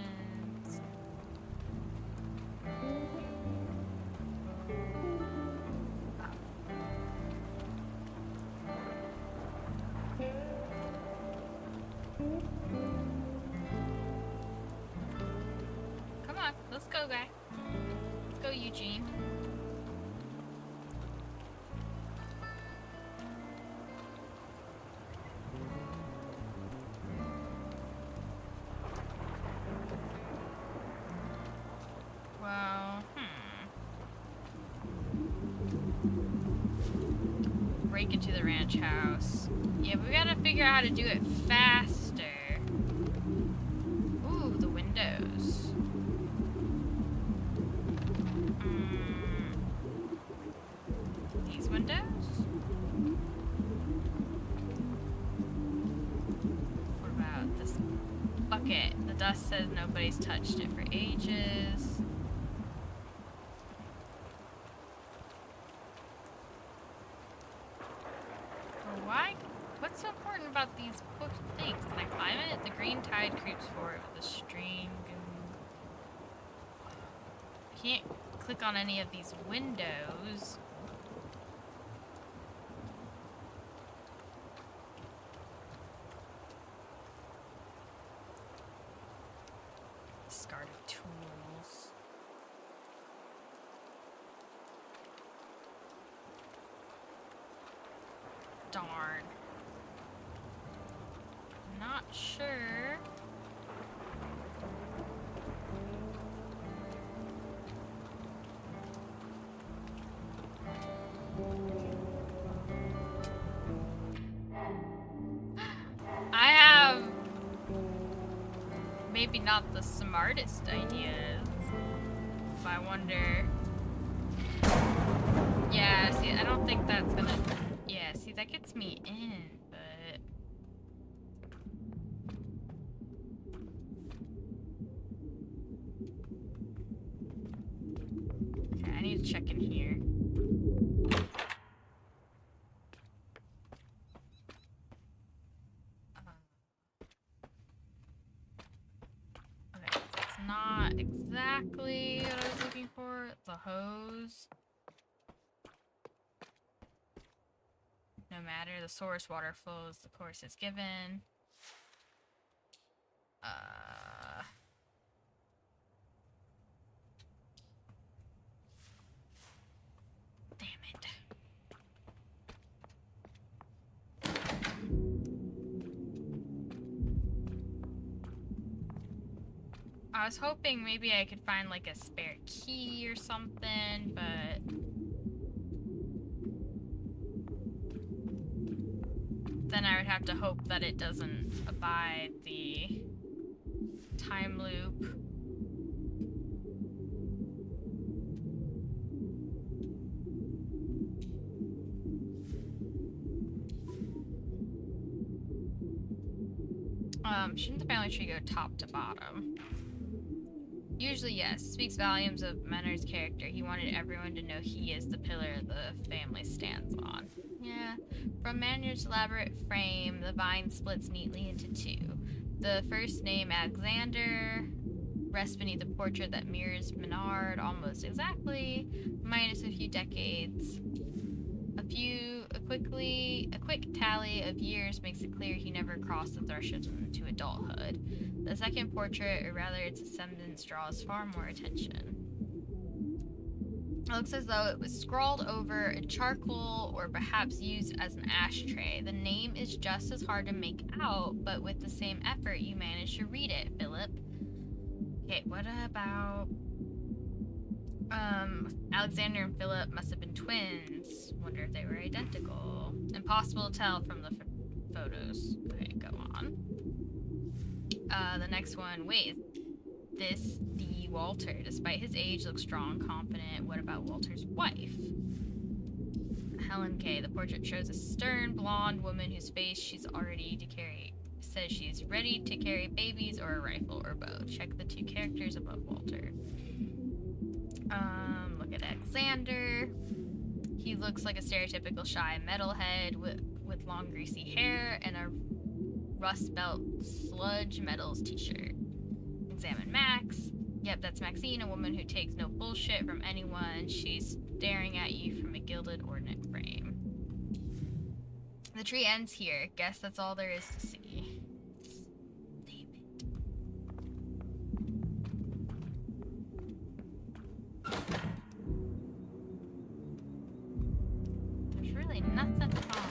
Speaker 1: Come on, let's go, guy. Let's go, Eugene. Well, break into the ranch house. Yeah, we gotta figure out how to do it faster. Ooh, the windows. These windows? What about this bucket? The dust says nobody's touched it for ages. Why? What's so important about these book things? Can I climb it? The green tide creeps forward with a string. I can't click on any of these windows. Discarded tools. Darn. Not sure. I have maybe not the smartest ideas. But I wonder. Yeah, see, I don't think that's gonna. Yeah, see, that gets me in, but. Okay, I need to check in here. Okay, it's not exactly what I was looking for. It's a hose. No matter, the source water flows, the course is given. Damn it. I was hoping maybe I could find like a spare key or something, but then I would have to hope that it doesn't abide the time loop. Shouldn't the family tree go top to bottom? Usually, yes. Speaks volumes of Maynard's character. He wanted everyone to know he is the pillar the family stands on. Yeah. From Maynard's elaborate frame, the vine splits neatly into two. The first name, Alexander, rests beneath a portrait that mirrors Maynard almost exactly, minus a few decades. A quick tally of years makes it clear he never crossed the threshold into adulthood. The second portrait, or rather its semblance, draws far more attention. It looks as though it was scrawled over a charcoal or perhaps used as an ashtray. The name is just as hard to make out, but with the same effort you manage to read it, Philip. Okay, what about... Alexander and Philip must have been twins. Wonder if they were identical. Impossible to tell from the photos. Okay, go on. The next one. Wait, this the Walter? Despite his age, looks strong, confident. What about Walter's wife? Helen Kay. The portrait shows a stern, blonde woman whose face she's already to carry. Says she's ready to carry babies or a rifle or both. Check the two characters above Walter. Look at Alexander. He looks like a stereotypical shy metalhead with long greasy hair and a Rust Belt Sludge Metals t-shirt. Examine Max. Yep, that's Maxine, a woman who takes no bullshit from anyone. She's staring at you from a gilded ornate frame. The tree ends here. Guess that's all there is to see. There's really nothing wrong.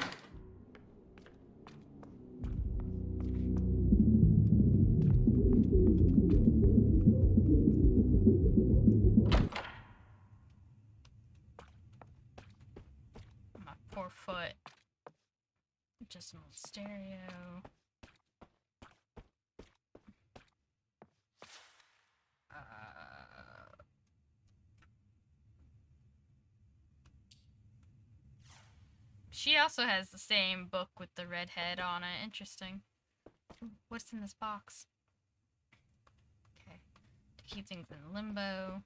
Speaker 1: My poor foot. Just an old stereo. She also has the same book with the red head on it. Interesting. What's in this box? Okay. To keep things in limbo.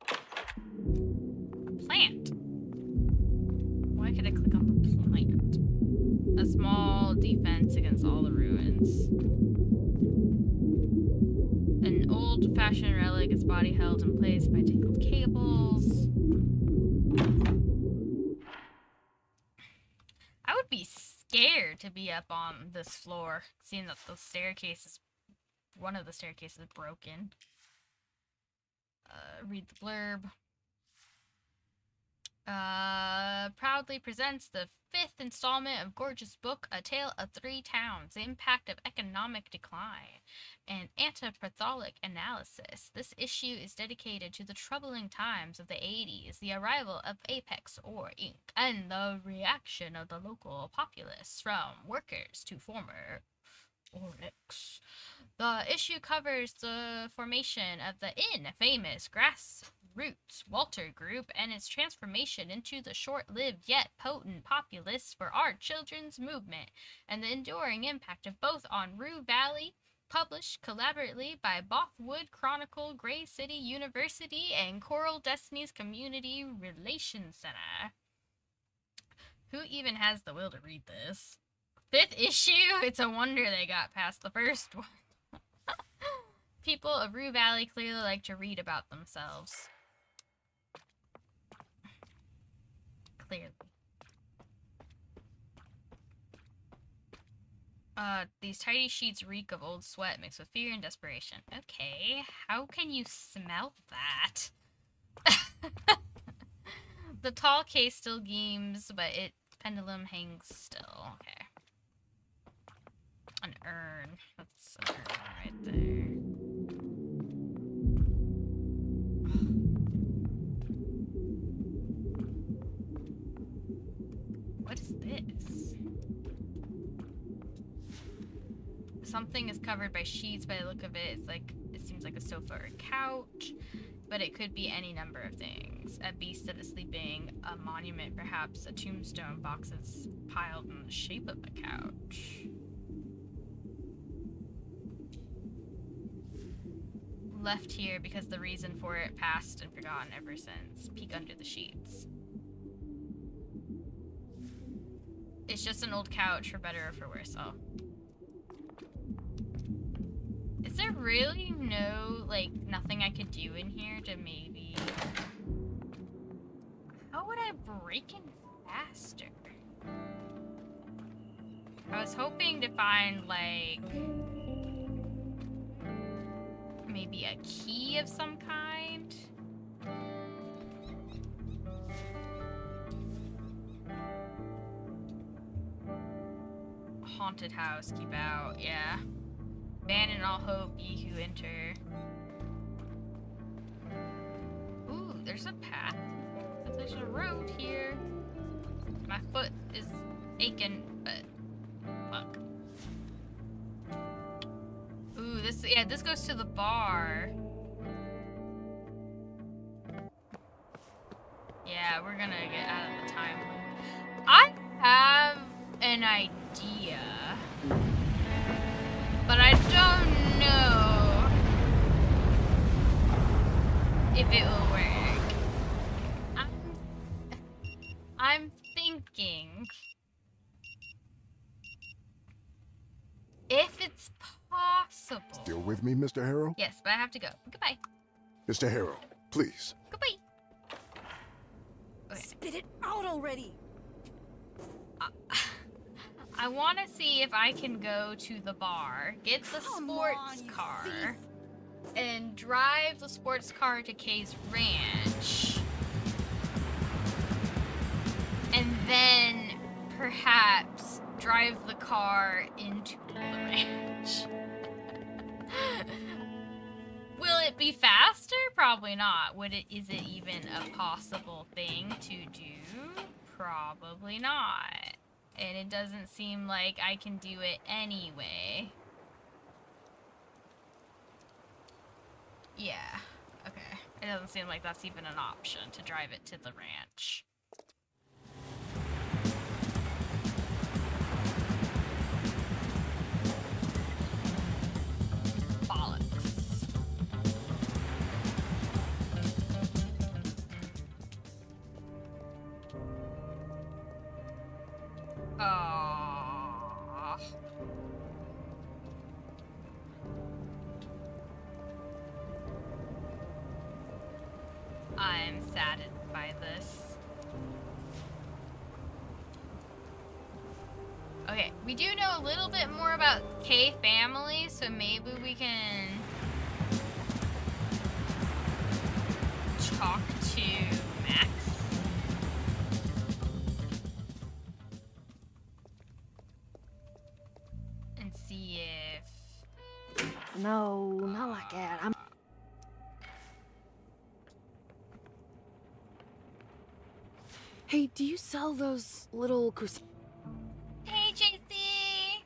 Speaker 1: A plant. What Why could I click on the plant? A small defense against all the ruins. An old-fashioned relic, its body held in place by tangled cables. I would be scared to be up on this floor, seeing that the staircase is... one of the staircases is broken. Read the blurb. Proudly presents the 5th installment of Gorgeous Book, A Tale of Three Towns, The Impact of Economic Decline, and Anthropologic Analysis. This issue is dedicated to the troubling times of the 80s, the arrival of Apex Ore Inc., and the reaction of the local populace, from workers to former Oryx. The issue covers the formation of the infamous Grassroots Walter Group and its transformation into the short-lived yet potent Populists for Our Children's movement, and the enduring impact of both on Rue Valley, published collaboratively by Bothwood Chronicle, Grey City University, and Coral Destiny's Community Relations Center. Who even has the will to read this? 5th issue? It's a wonder they got past the first one. People of Rue Valley clearly like to read about themselves. Clearly. These tidy sheets reek of old sweat mixed with fear and desperation. Okay, how can you smell that? The tall case still gleams, but its pendulum hangs still. Okay. An urn. That's an urn right there. What is this? Something is covered by sheets by the look of it. It's like, it seems like a sofa or a couch, but it could be any number of things. A beast that is sleeping, a monument perhaps, a tombstone, boxes piled in the shape of a couch. Left here because the reason for it passed and forgotten ever since. Peek under the sheets. It's just an old couch, for better or for worse. Oh. Is there really no, like, nothing I could do in here to maybe... How would I break in faster? I was hoping to find, like... maybe a key of some kind? Haunted house, keep out, yeah. Abandon all hope, ye who enter. Ooh, there's a path. There's a road here. My foot is aching, but fuck. Ooh, this goes to the bar. Yeah, we're gonna get out of the time loop. I have an idea, but I don't know if it will work. I'm thinking if it's possible.
Speaker 2: Still with me, Mr. Harrow?
Speaker 1: Yes, but I have to go. Goodbye.
Speaker 2: Mr. Harrow, please.
Speaker 1: Goodbye. Okay.
Speaker 8: Spit it out already.
Speaker 1: I want to see if I can go to the bar, get the sports car, and drive the sports car to Kay's ranch. And then perhaps drive the car into the ranch. Will it be faster? Probably not. Is it even a possible thing to do? Probably not. And it doesn't seem like I can do it anyway. Yeah. Okay. It doesn't seem like that's even an option to drive it to the ranch. Bollocks. Oh. I'm saddened by this. Okay, we do know a little bit more about K family, so maybe we can talk to Max. And see if...
Speaker 6: No, not like that. I'm... Hey, do you sell those little
Speaker 1: Hey, JC!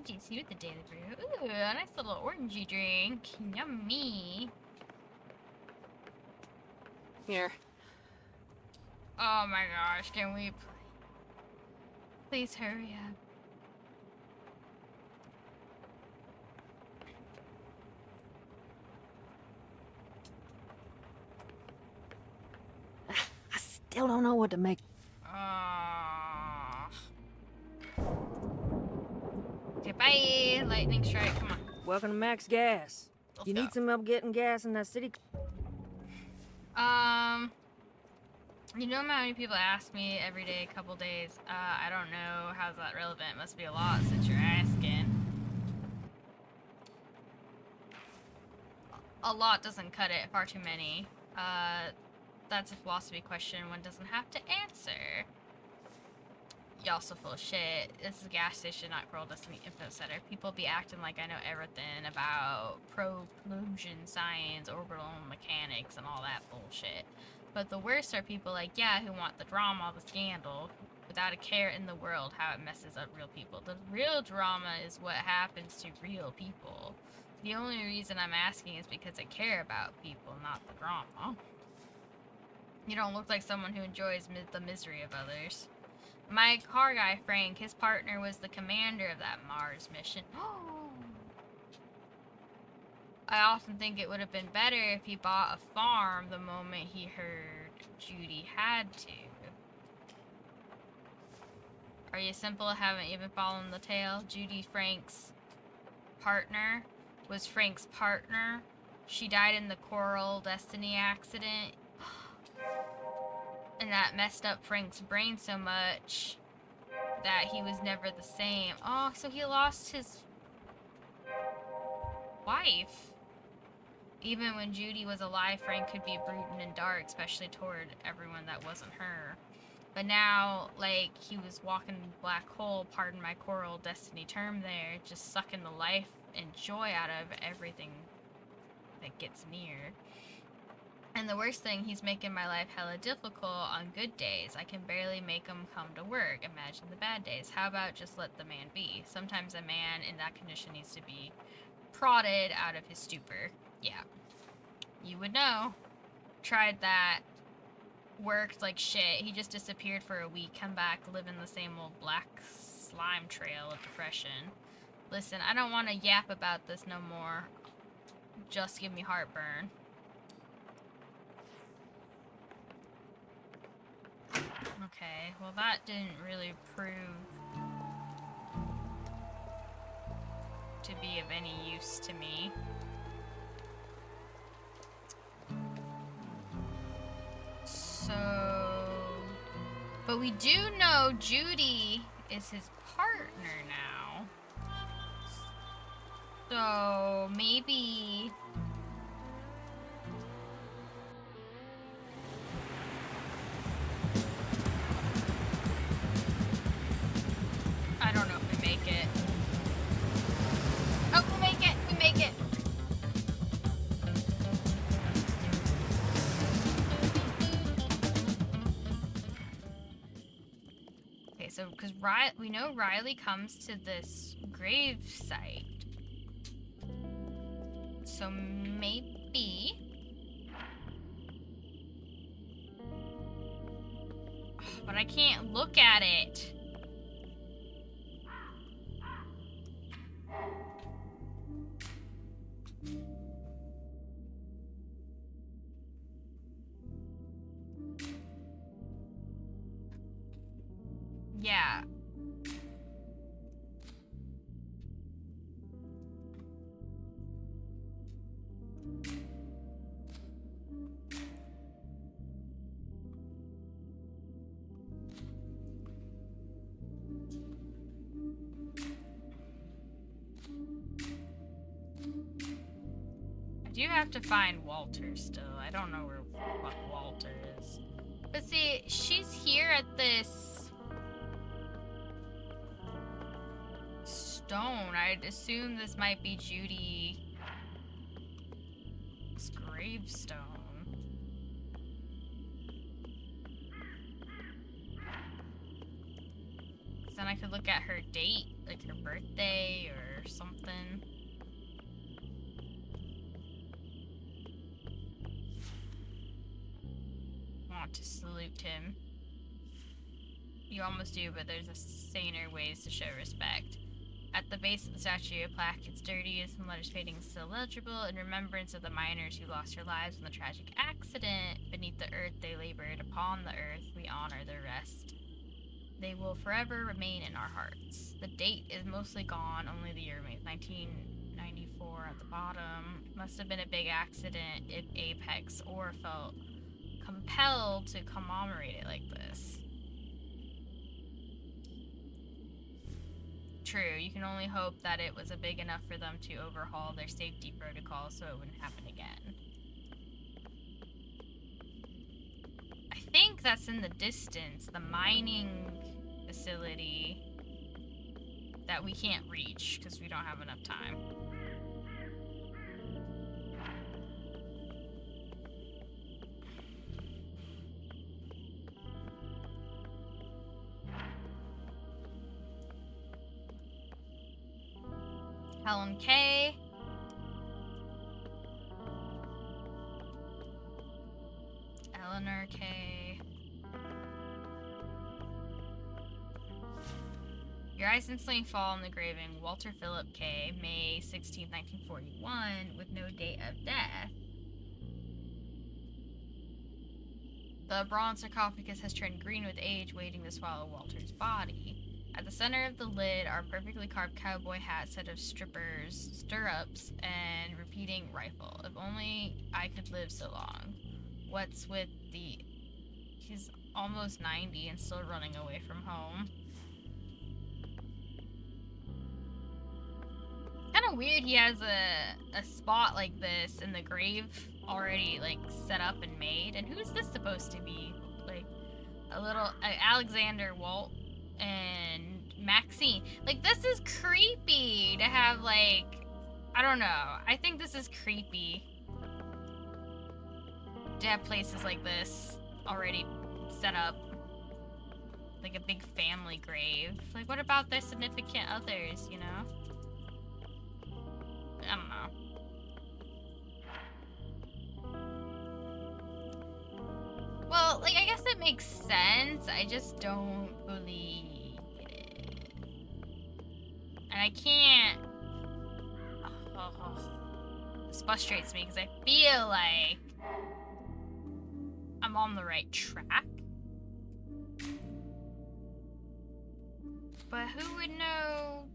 Speaker 1: JC with the Daily Brew. Ooh, a nice little orangey drink. Yummy.
Speaker 10: Here.
Speaker 1: Oh my gosh, can we please hurry up?
Speaker 6: I still don't know what to make.
Speaker 1: Okay, bye. Lightning strike, come on.
Speaker 6: Welcome to Max Gas.
Speaker 1: Let's
Speaker 6: You
Speaker 1: go.
Speaker 6: need some help getting gas in that city?
Speaker 1: You know how many people ask me every day, couple days? I don't know. How's that relevant? Must be a lot since you're asking. A lot doesn't cut it. Far too many. That's a philosophy question one doesn't have to answer. Y'all so full of shit. This is a gas station, not Coral Destiny Info Center. People be acting like I know everything about propulsion science, orbital mechanics, and all that bullshit. But the worst are people like, yeah, who want the drama, the scandal, without a care in the world how it messes up real people. The real drama is what happens to real people. The only reason I'm asking is because I care about people, not the drama. You don't look like someone who enjoys the misery of others. My car guy, Frank, his partner was the commander of that Mars mission. I often think it would have been better if he bought a farm the moment he heard Judy had to. Are you simple? Haven't you been following the tale? Judy, Frank's partner, was Frank's partner. She died in the Coral Destiny accident. And that messed up Frank's brain so much that he was never the same. Oh, so he lost his wife. Even when Judy was alive, Frank could be brutal and dark, especially toward everyone that wasn't her. But now, like, he was walking a black hole, pardon my Coral Destiny term there, just sucking the life and joy out of everything that gets near. And the worst thing, he's making my life hella difficult on good days. I can barely make him come to work. Imagine the bad days. How about just let the man be? Sometimes a man in that condition needs to be prodded out of his stupor. Yeah. You would know. Tried that. Worked like shit. He just disappeared for a week. Come back, living the same old black slime trail of depression. Listen, I don't want to yap about this no more. Just give me heartburn. Okay, well that didn't really prove to be of any use to me. So... But we do know Judy is his partner now. So maybe... I don't know if we make it. Oh, we make it! We make it! Okay, so, because we know Riley comes to this grave site. So maybe... But I can't look at it. Yeah. I do have to find Walter still. I don't know where fuck Walter is. But see, she's here at this stone. I'd assume this might be Judy's gravestone. Then I could look at her date, like her birthday or something. Want to salute him. You almost do, but there's a saner ways to show respect. At the base of the statue, a plaque. It's dirty, and some letters fading still legible, in remembrance of the miners who lost their lives in the tragic accident. Beneath the earth they labored, upon the earth we honor their rest. They will forever remain in our hearts. The date is mostly gone, only the year remains. 1994 at the bottom. Must have been a big accident if Apex or felt compelled to commemorate it like this. True, you can only hope that it was big enough for them to overhaul their safety protocols so it wouldn't happen again. I think that's in the distance, the mining facility that we can't reach because we don't have enough time. Helen K. Eleanor K. Your eyes instantly fall on the engraving Walter Philip K. May 16, 1941, with no date of death. The bronze sarcophagus has turned green with age, waiting to swallow Walter's body. At the center of the lid are a perfectly carved cowboy hat, set of stirrups, and repeating rifle. If only I could live so long. What's with the... He's almost 90 and still running away from home. Kind of weird he has a spot like this in the grave already, like, set up and made. And who's this supposed to be? Like, a little... Alexander Walt and Maxine. Like, this is creepy to have, like, I don't know. I think this is creepy to have places like this already set up. Like a big family grave. Like, what about their significant others, you know? I don't know. Well, like, I guess it makes sense. I just don't believe it. And I can't... This frustrates me because I feel like I'm on the right track. But who would know?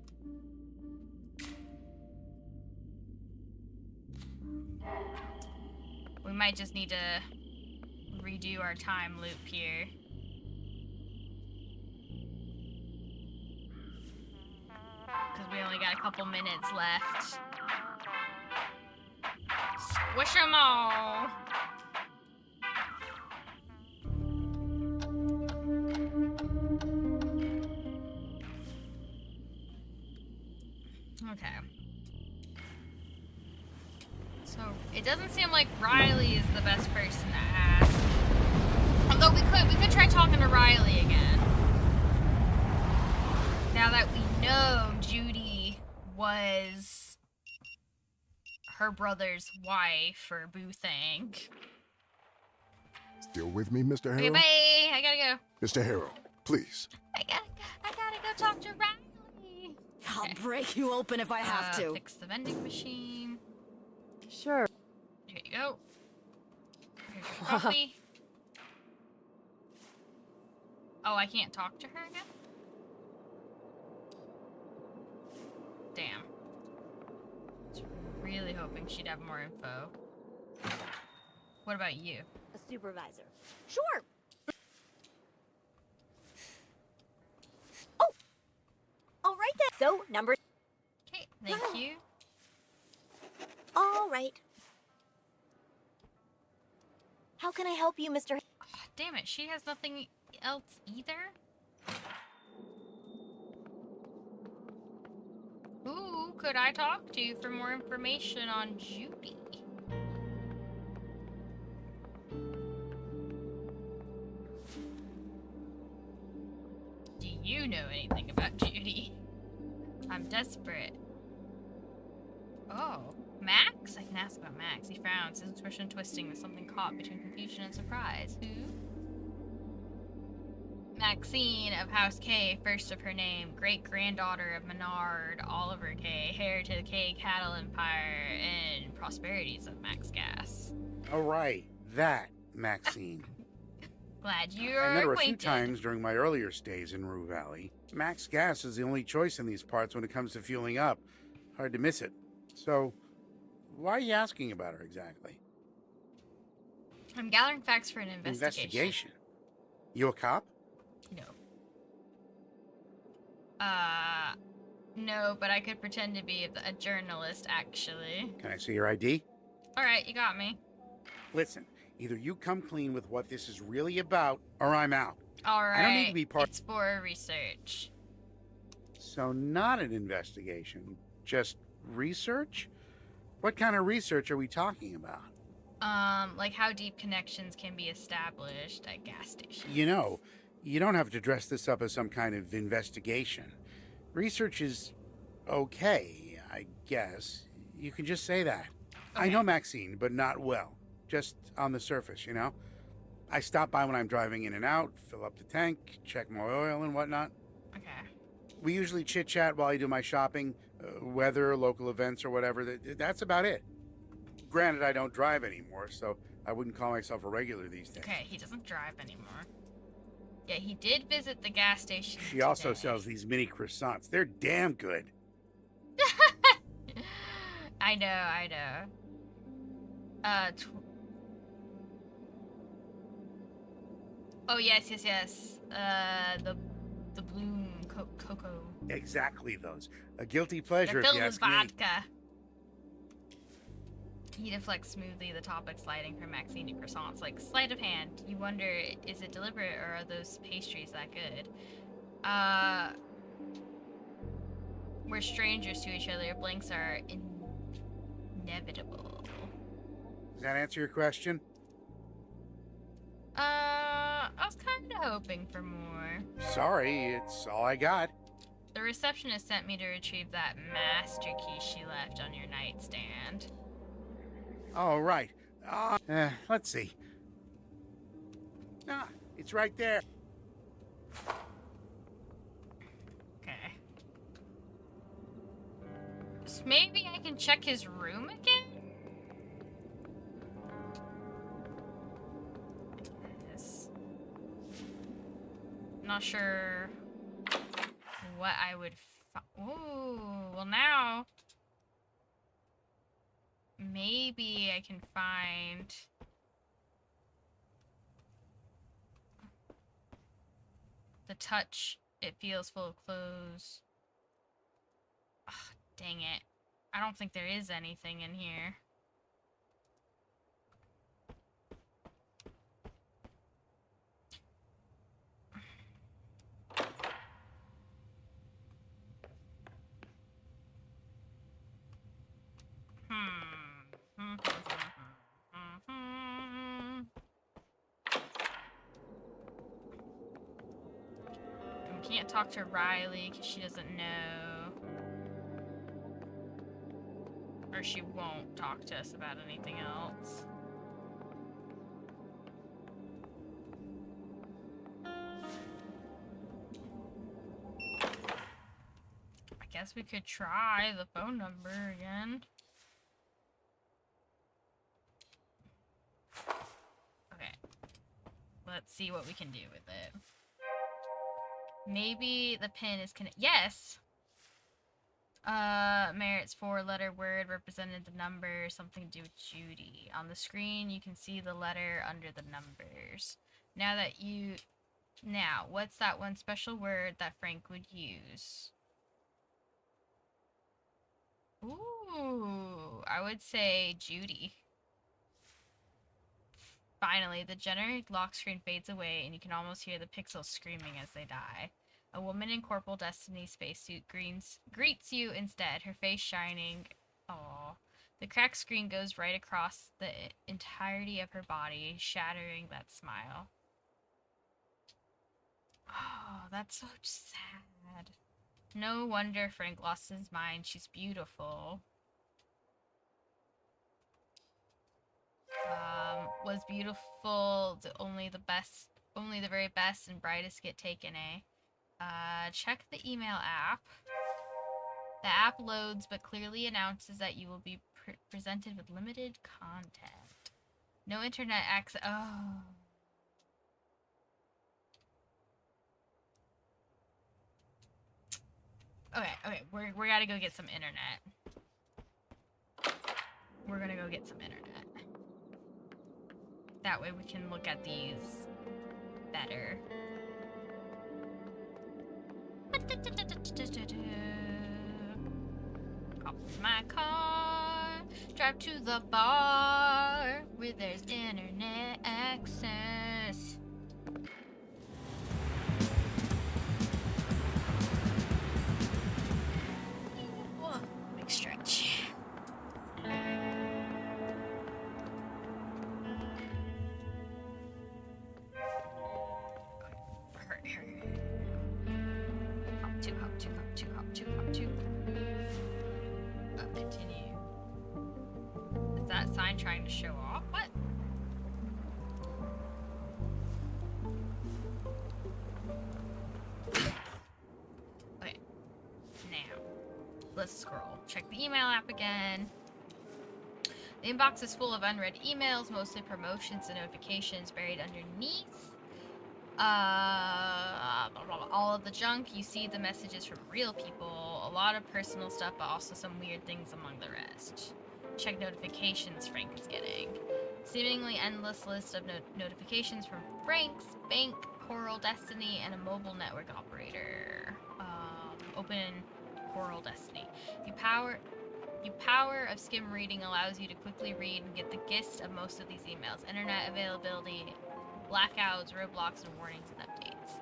Speaker 1: We might just need to redo our time loop here. Because we only got a couple minutes left. Squish them all! Okay. So, it doesn't seem like Riley is the best person to ask. Although we could try talking to Riley again. Now that we know Judy was her brother's wife, or boo thing.
Speaker 2: Still with me, Mr. Harrow?
Speaker 1: Okay, bye! I gotta go.
Speaker 2: Mr. Harrow, please.
Speaker 1: I gotta go talk to Riley.
Speaker 8: I'll break you open if I have to.
Speaker 1: Fix the vending machine.
Speaker 3: Sure.
Speaker 1: Here you go. Here's your coffee. Oh, I can't talk to her again? hoping she'd have more info. What about you?
Speaker 4: A supervisor. Sure. Oh! All right then. So, number...
Speaker 1: Okay, thank you.
Speaker 4: All right. How can I help you, Mr.
Speaker 1: Oh, damn it, she has nothing else either? Who could I talk to for more information on Judy? Do you know anything about Judy? I'm desperate. Oh, Max? I can ask about Max. He frowns, his expression twisting with something caught between confusion and surprise. Who? Maxine of House K, first of her name, great-granddaughter of Menard, Oliver K, heir to the K cattle empire, and prosperities of Max Gas.
Speaker 12: All right, that Maxine.
Speaker 1: Glad you are
Speaker 12: I met her
Speaker 1: acquainted.
Speaker 12: a few times during my earlier stays in Rue Valley. Max Gas is the only choice in these parts when it comes to fueling up. Hard to miss it. So, why are you asking about her exactly?
Speaker 1: I'm gathering facts for an investigation.
Speaker 12: Investigation? You a cop?
Speaker 1: No. No, but I could pretend to be a journalist, actually.
Speaker 12: Can I see your ID?
Speaker 1: Alright, you got me.
Speaker 12: Listen, either you come clean with what this is really about, or I'm out.
Speaker 1: Alright.
Speaker 12: I don't need to be part.
Speaker 1: It's for research.
Speaker 12: So not an investigation, just research? What kind of research are we talking about?
Speaker 1: Like how deep connections can be established at gas stations.
Speaker 12: You know, you don't have to dress this up as some kind of investigation. Research is okay, I guess. You can just say that.
Speaker 1: Okay.
Speaker 12: I know Maxine, but not well. Just on the surface, you know? I stop by when I'm driving in and out, fill up the tank, check my oil and whatnot.
Speaker 1: Okay.
Speaker 12: We usually chit-chat while I do my shopping, weather, local events, or whatever. That's about it. Granted, I don't drive anymore, so I wouldn't call myself a regular these days.
Speaker 1: Okay, he doesn't drive anymore. Yeah, he did visit the gas station
Speaker 12: She also
Speaker 1: today.
Speaker 12: sells these mini croissants. They're damn good.
Speaker 1: I know. Oh, yes. The bloom cocoa.
Speaker 12: Exactly those. A guilty pleasure,
Speaker 1: They're
Speaker 12: if
Speaker 1: filled
Speaker 12: you
Speaker 1: with
Speaker 12: ask me.
Speaker 1: vodka. He deflects smoothly, the topic sliding from Maxine to croissants. Like, sleight of hand. You wonder, is it deliberate or are those pastries that good? We're strangers to each other. Blinks are inevitable.
Speaker 12: Does that answer your question?
Speaker 1: I was kind of hoping for more.
Speaker 12: Sorry, it's all I got.
Speaker 1: The receptionist sent me to retrieve that master key she left on your nightstand.
Speaker 12: Oh, right. Let's see. Ah, it's right there.
Speaker 1: Okay. So maybe I can check his room again? Yes. Not sure what I would ooh, well now maybe I can find the touch. It feels full of clothes. Ugh, dang it. I don't think there is anything in here. We can't talk to Riley because she doesn't know. Or she won't talk to us about anything else. I guess we could try the phone number again. Okay. Let's see what we can do with it. Maybe the pin is connected. Yes! Merritt's 4-letter word represented the number, something to do with Judy. On the screen, you can see the letter under the numbers. Now, what's that one special word that Frank would use? Ooh, I would say Judy. Finally, the generic lock screen fades away, and you can almost hear the pixels screaming as they die. A woman in Corporal Destiny spacesuit greets you instead, her face shining. Aww. The cracked screen goes right across the entirety of her body, shattering that smile. Oh, that's so sad. No wonder Frank lost his mind. She's beautiful. Was beautiful only the very best and brightest get taken, eh? Check the email app. The app loads but clearly announces that you will be presented with limited content. No internet access. Oh. Okay, we gotta go get some internet. We're gonna go get some internet. That way we can look at these better. Hop in my car, drive to the bar where there's internet access. Whoa, big stretch. Continue. Is that sign trying to show off? What? Okay. Now, let's scroll. Check the email app again. The inbox is full of unread emails, mostly promotions and notifications buried underneath. All of the junk, you see the messages from real people, a lot of personal stuff, but also some weird things among the rest. Check notifications Frank is getting. Seemingly endless list of notifications from Frank's bank, Coral Destiny, and a mobile network operator. Open Coral Destiny. The power of skim reading allows you to quickly read and get the gist of most of these emails. Internet availability, blackouts, roadblocks, and warnings and updates.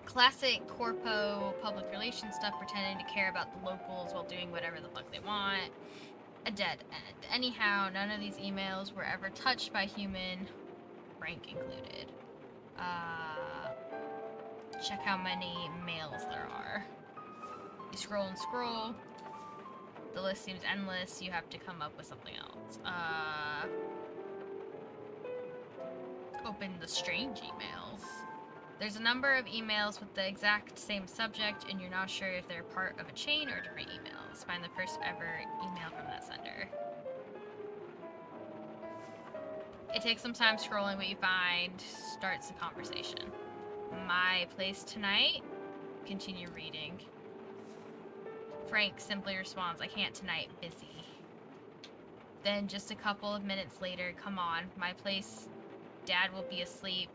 Speaker 1: Classic Corpo public relations stuff, pretending to care about the locals while doing whatever the fuck they want. A dead end. Anyhow, none of these emails were ever touched by human, Frank included. Check how many mails there are. You scroll and scroll. The list seems endless. You have to come up with something else. Open the strange emails. There's a number of emails with the exact same subject, and you're not sure if they're part of a chain or different emails. Find the first ever email from that sender. It takes some time scrolling, what you find starts the conversation. My place tonight? Continue reading. Frank simply responds, I can't tonight, busy. Then just a couple of minutes later, come on, my place, Dad will be asleep,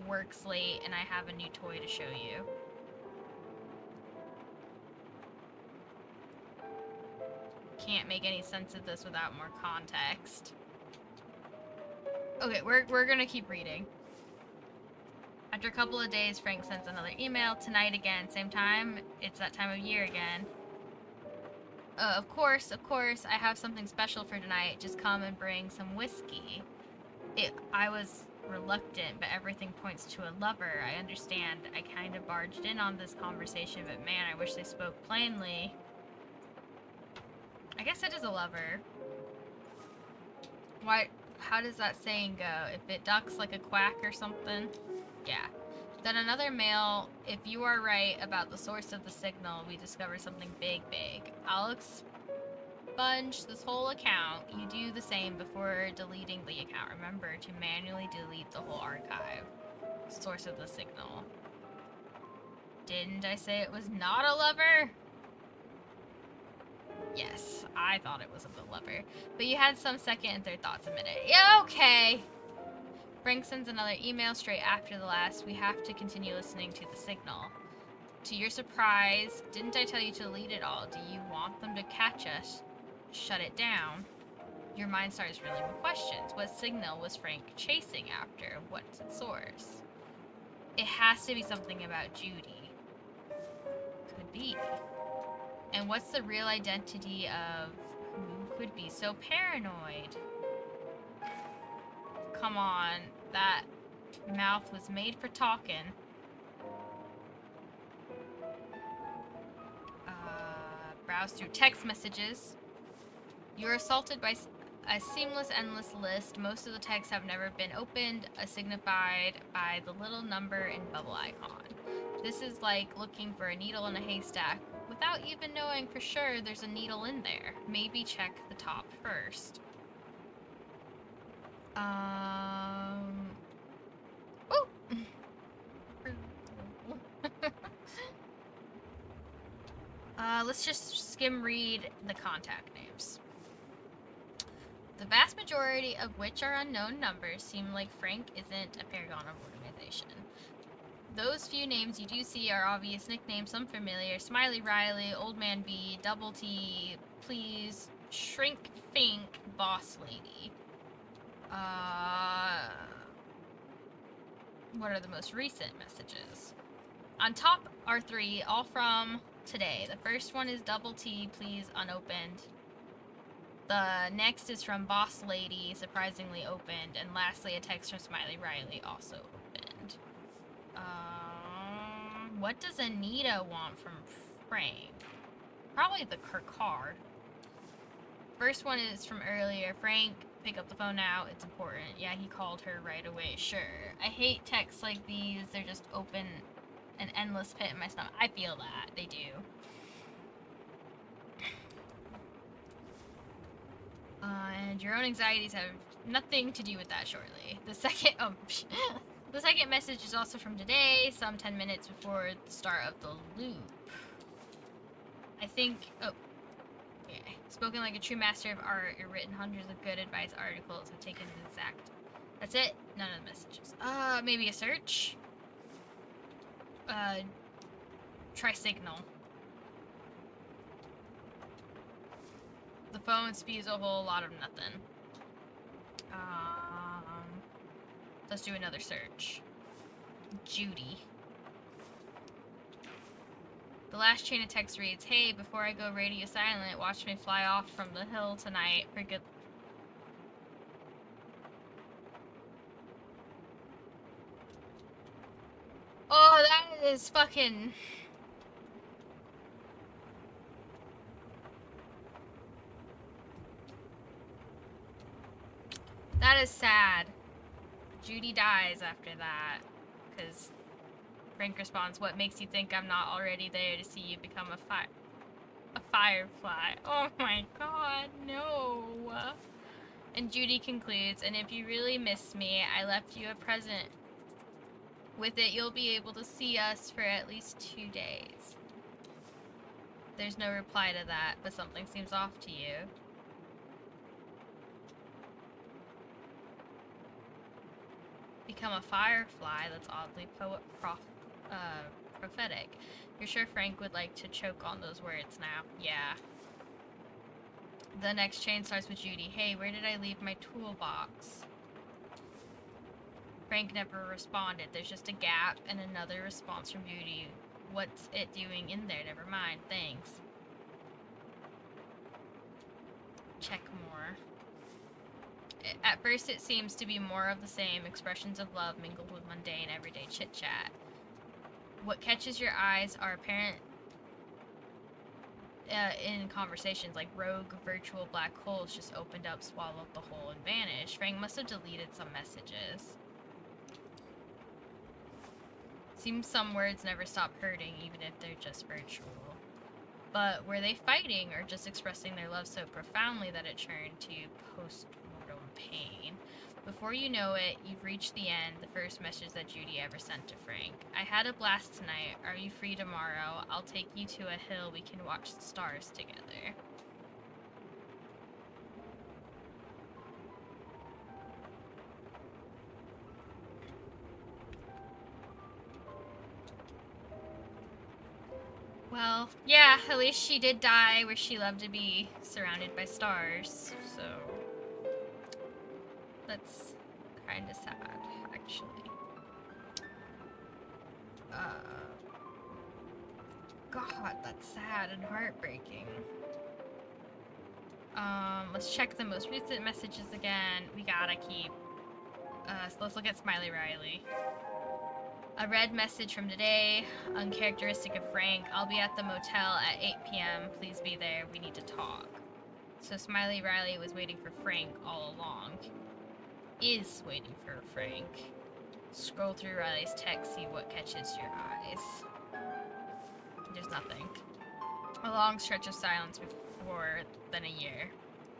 Speaker 1: work's late, and I have a new toy to show you. Can't make any sense of this without more context. Okay, we're gonna keep reading. After a couple of days, Frank sends another email. Tonight again, same time. It's that time of year again. Of course, I have something special for tonight. Just come and bring some whiskey. I was reluctant, but everything points to a lover. I understand. I kind of barged in on this conversation, but man, I wish they spoke plainly. I guess it is a lover. Why? How does that saying go? If it ducks like a quack or something? Yeah. Then another mail. If you are right about the source of the signal, we discover something big. I'll expunge this whole account. You do the same before deleting the account. Remember to manually delete the whole archive. Source of the signal. Didn't I say it was not a lover? Yes, I thought it was a boat lover. But you had some second and third thoughts a minute. Yeah, okay. Frank sends another email straight after the last. We have to continue listening to the signal. To your surprise, didn't I tell you to delete it all? Do you want them to catch us? Shut it down? Your mind starts reeling with questions. What signal was Frank chasing after? What's its source? It has to be something about Judy. Could be. And what's the real identity of who could be so paranoid? Come on, that mouth was made for talking. Browse through text messages. You're assaulted by a seamless, endless list. Most of the texts have never been opened, signified by the little number and bubble icon. This is like looking for a needle in a haystack without even knowing for sure there's a needle in there. Maybe check the top first. Ooh. Let's just skim read the contact names. The vast majority of which are unknown numbers seem like Frank isn't a paragon of organization. Those few names you do see are obvious nicknames, some familiar. Smiley Riley, Old Man B, Double T, Please, Shrink Fink, Boss Lady. What are the most recent messages? On top are 3, all from today. The first one is Double T, Please, unopened. The next is from Boss Lady, surprisingly opened. And lastly, a text from Smiley Riley, also opened. What does Anita want from Frank? Probably the her card. First one is from earlier. Frank, pick up the phone now. It's important. Yeah, he called her right away. Sure. I hate texts like these. They're just open an endless pit in my stomach. I feel that. They do. And your own anxieties have nothing to do with that, shortly. The second... the second message is also from today, some 10 minutes before the start of the loop. I think... Oh. Okay. Spoken like a true master of art, you've written hundreds of good advice articles, have taken an exact... That's it? None of the messages. Maybe a search? Try Signal. The phone spews a whole lot of nothing. Let's do another search. Judy. The last chain of text reads, hey, before I go radio silent, watch me fly off from the hill tonight for good... Oh, that is fucking... That is sad. Judy dies after that. Because Frank responds, what makes you think I'm not already there to see you become a firefly? Oh my god, no. And Judy concludes, and if you really miss me, I left you a present. With it, you'll be able to see us for at least 2 days. There's no reply to that, but something seems off to you. Become a firefly? That's oddly prophetic. You're sure Frank would like to choke on those words now? Yeah. The next chain starts with Judy. Hey, where did I leave my toolbox? Frank never responded. There's just a gap and another response from Judy. What's it doing in there? Never mind. Thanks. Check more. At first it seems to be more of the same, expressions of love mingled with mundane everyday chit-chat. What catches your eyes are apparent in conversations, like rogue virtual black holes just opened up, swallowed the whole, and vanished. Frank must have deleted some messages. Seems some words never stop hurting, even if they're just virtual. But were they fighting or just expressing their love so profoundly that it turned to post-mortem pain? Before you know it, you've reached the end, the first message that Judy ever sent to Frank. I had a blast tonight. Are you free tomorrow? I'll take you to a hill. We can watch the stars together. Well, yeah, at least she did die where she loved to be, surrounded by stars, so that's kind of sad, actually. God, that's sad and heartbreaking. Let's check the most recent messages again. We gotta keep, so let's look at Smiley Riley. A red message from today, uncharacteristic of Frank. I'll be at the motel at 8 p.m. Please be there. We need to talk. So Smiley Riley was waiting for Frank all along. Is waiting for Frank. Scroll through Riley's text, see what catches your eyes. There's nothing. A long stretch of silence before than a year.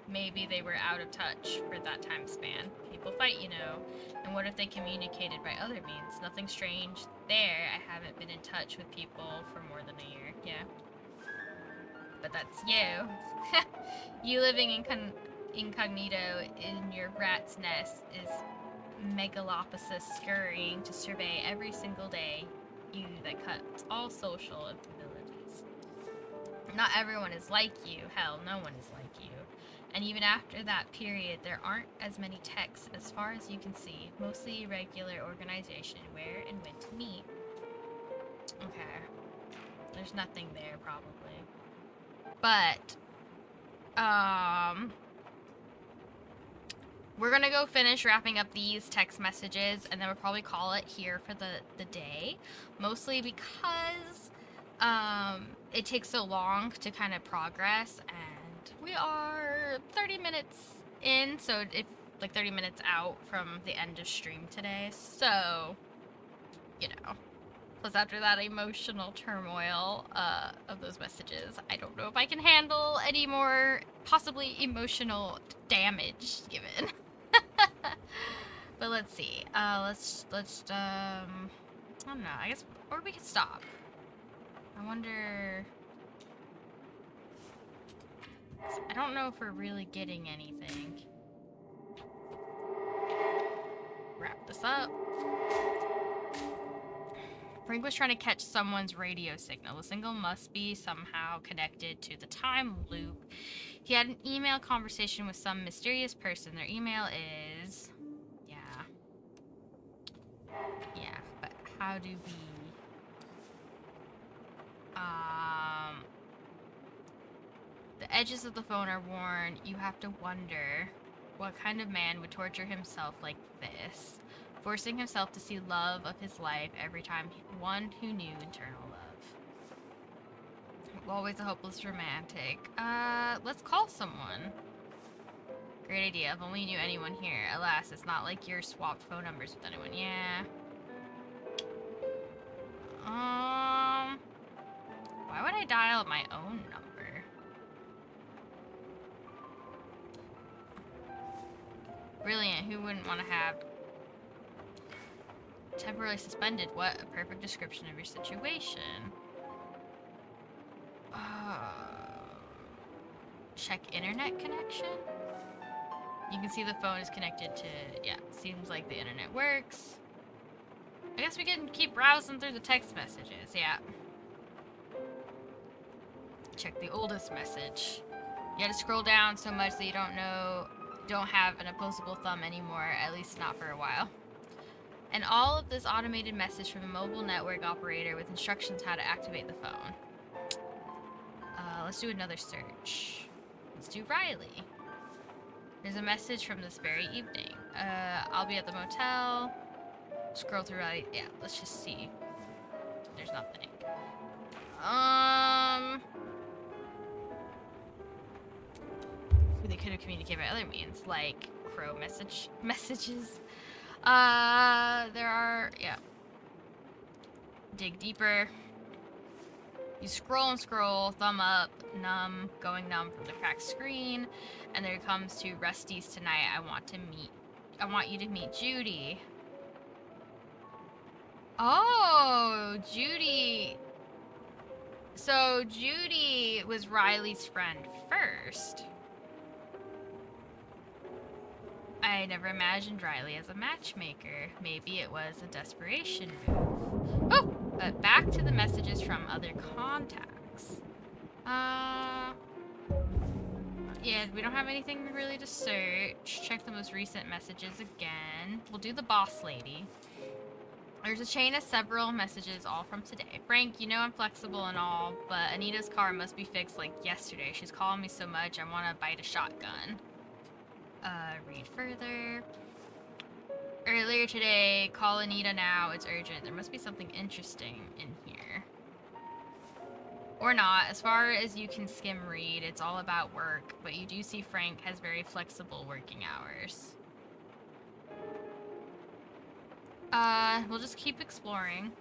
Speaker 1: Maybe they were out of touch for that time span. People fight, you know. And what if they communicated by other means? Nothing strange there. I haven't been in touch with people for more than a year. Yeah. But that's you. You living incognito in your rat's nest is Megalopolis scurrying to survey every single day. You that cuts all social infidelities. Not everyone is like you. Hell, no one is like you. And even after that period, there aren't as many texts as far as you can see. Mostly irregular organization, where and when to meet. Okay. There's nothing there, probably. But, we're gonna go finish wrapping up these text messages, and then we'll probably call it here for the day. Mostly because, it takes so long to kind of progress, and we are 30 minutes in, so if like 30 minutes out from the end of stream today, so you know, plus after that emotional turmoil of those messages, I don't know if I can handle any more possibly emotional damage given. But let's see, let's I don't know, I guess, or we could stop. I wonder, I don't know if we're really getting anything. Wrap this up. Frank was trying to catch someone's radio signal. The signal must be somehow connected to the time loop. He had an email conversation with some mysterious person. Their email is... Yeah, but how do we... The edges of the phone are worn. You have to wonder what kind of man would torture himself like this, forcing himself to see love of his life every time, one who knew eternal love. Always a hopeless romantic. Let's call someone. Great idea. If only you knew anyone here. Alas, it's not like you're swapped phone numbers with anyone. Yeah. Why would I dial my own number? Brilliant. Who wouldn't want to have temporarily suspended? What a perfect description of your situation. Check internet connection. You can see the phone is connected to, yeah, seems like the internet works. I guess we can keep browsing through the text messages, yeah. Check the oldest message. You had to scroll down so much that you don't have an opposable thumb anymore, at least not for a while. And all of this automated message from a mobile network operator with instructions how to activate the phone. Let's do another search. Let's do Riley. There's a message from this very evening. I'll be at the motel. Scroll through Riley. Yeah, let's just see. There's nothing. They could have communicated by other means, like crow messages. There are, yeah. Dig deeper. You scroll and scroll, thumb up, numb, going numb from the cracked screen, and there it comes to Rusty's tonight. I want you to meet Judy. Oh, Judy. So Judy was Riley's friend first. I never imagined Riley as a matchmaker. Maybe it was a desperation move. Oh, but back to the messages from other contacts. thanks. Yeah, we don't have anything really to search. Check the most recent messages again. We'll do the boss lady. There's a chain of several messages, all from today. Frank, you know I'm flexible and all, but Anita's car must be fixed like yesterday. She's calling me so much, I want to bite a shotgun. Read further. Earlier today, call Anita now, it's urgent. There must be something interesting in here. Or not, as far as you can skim read, it's all about work, but you do see Frank has very flexible working hours. We'll just keep exploring.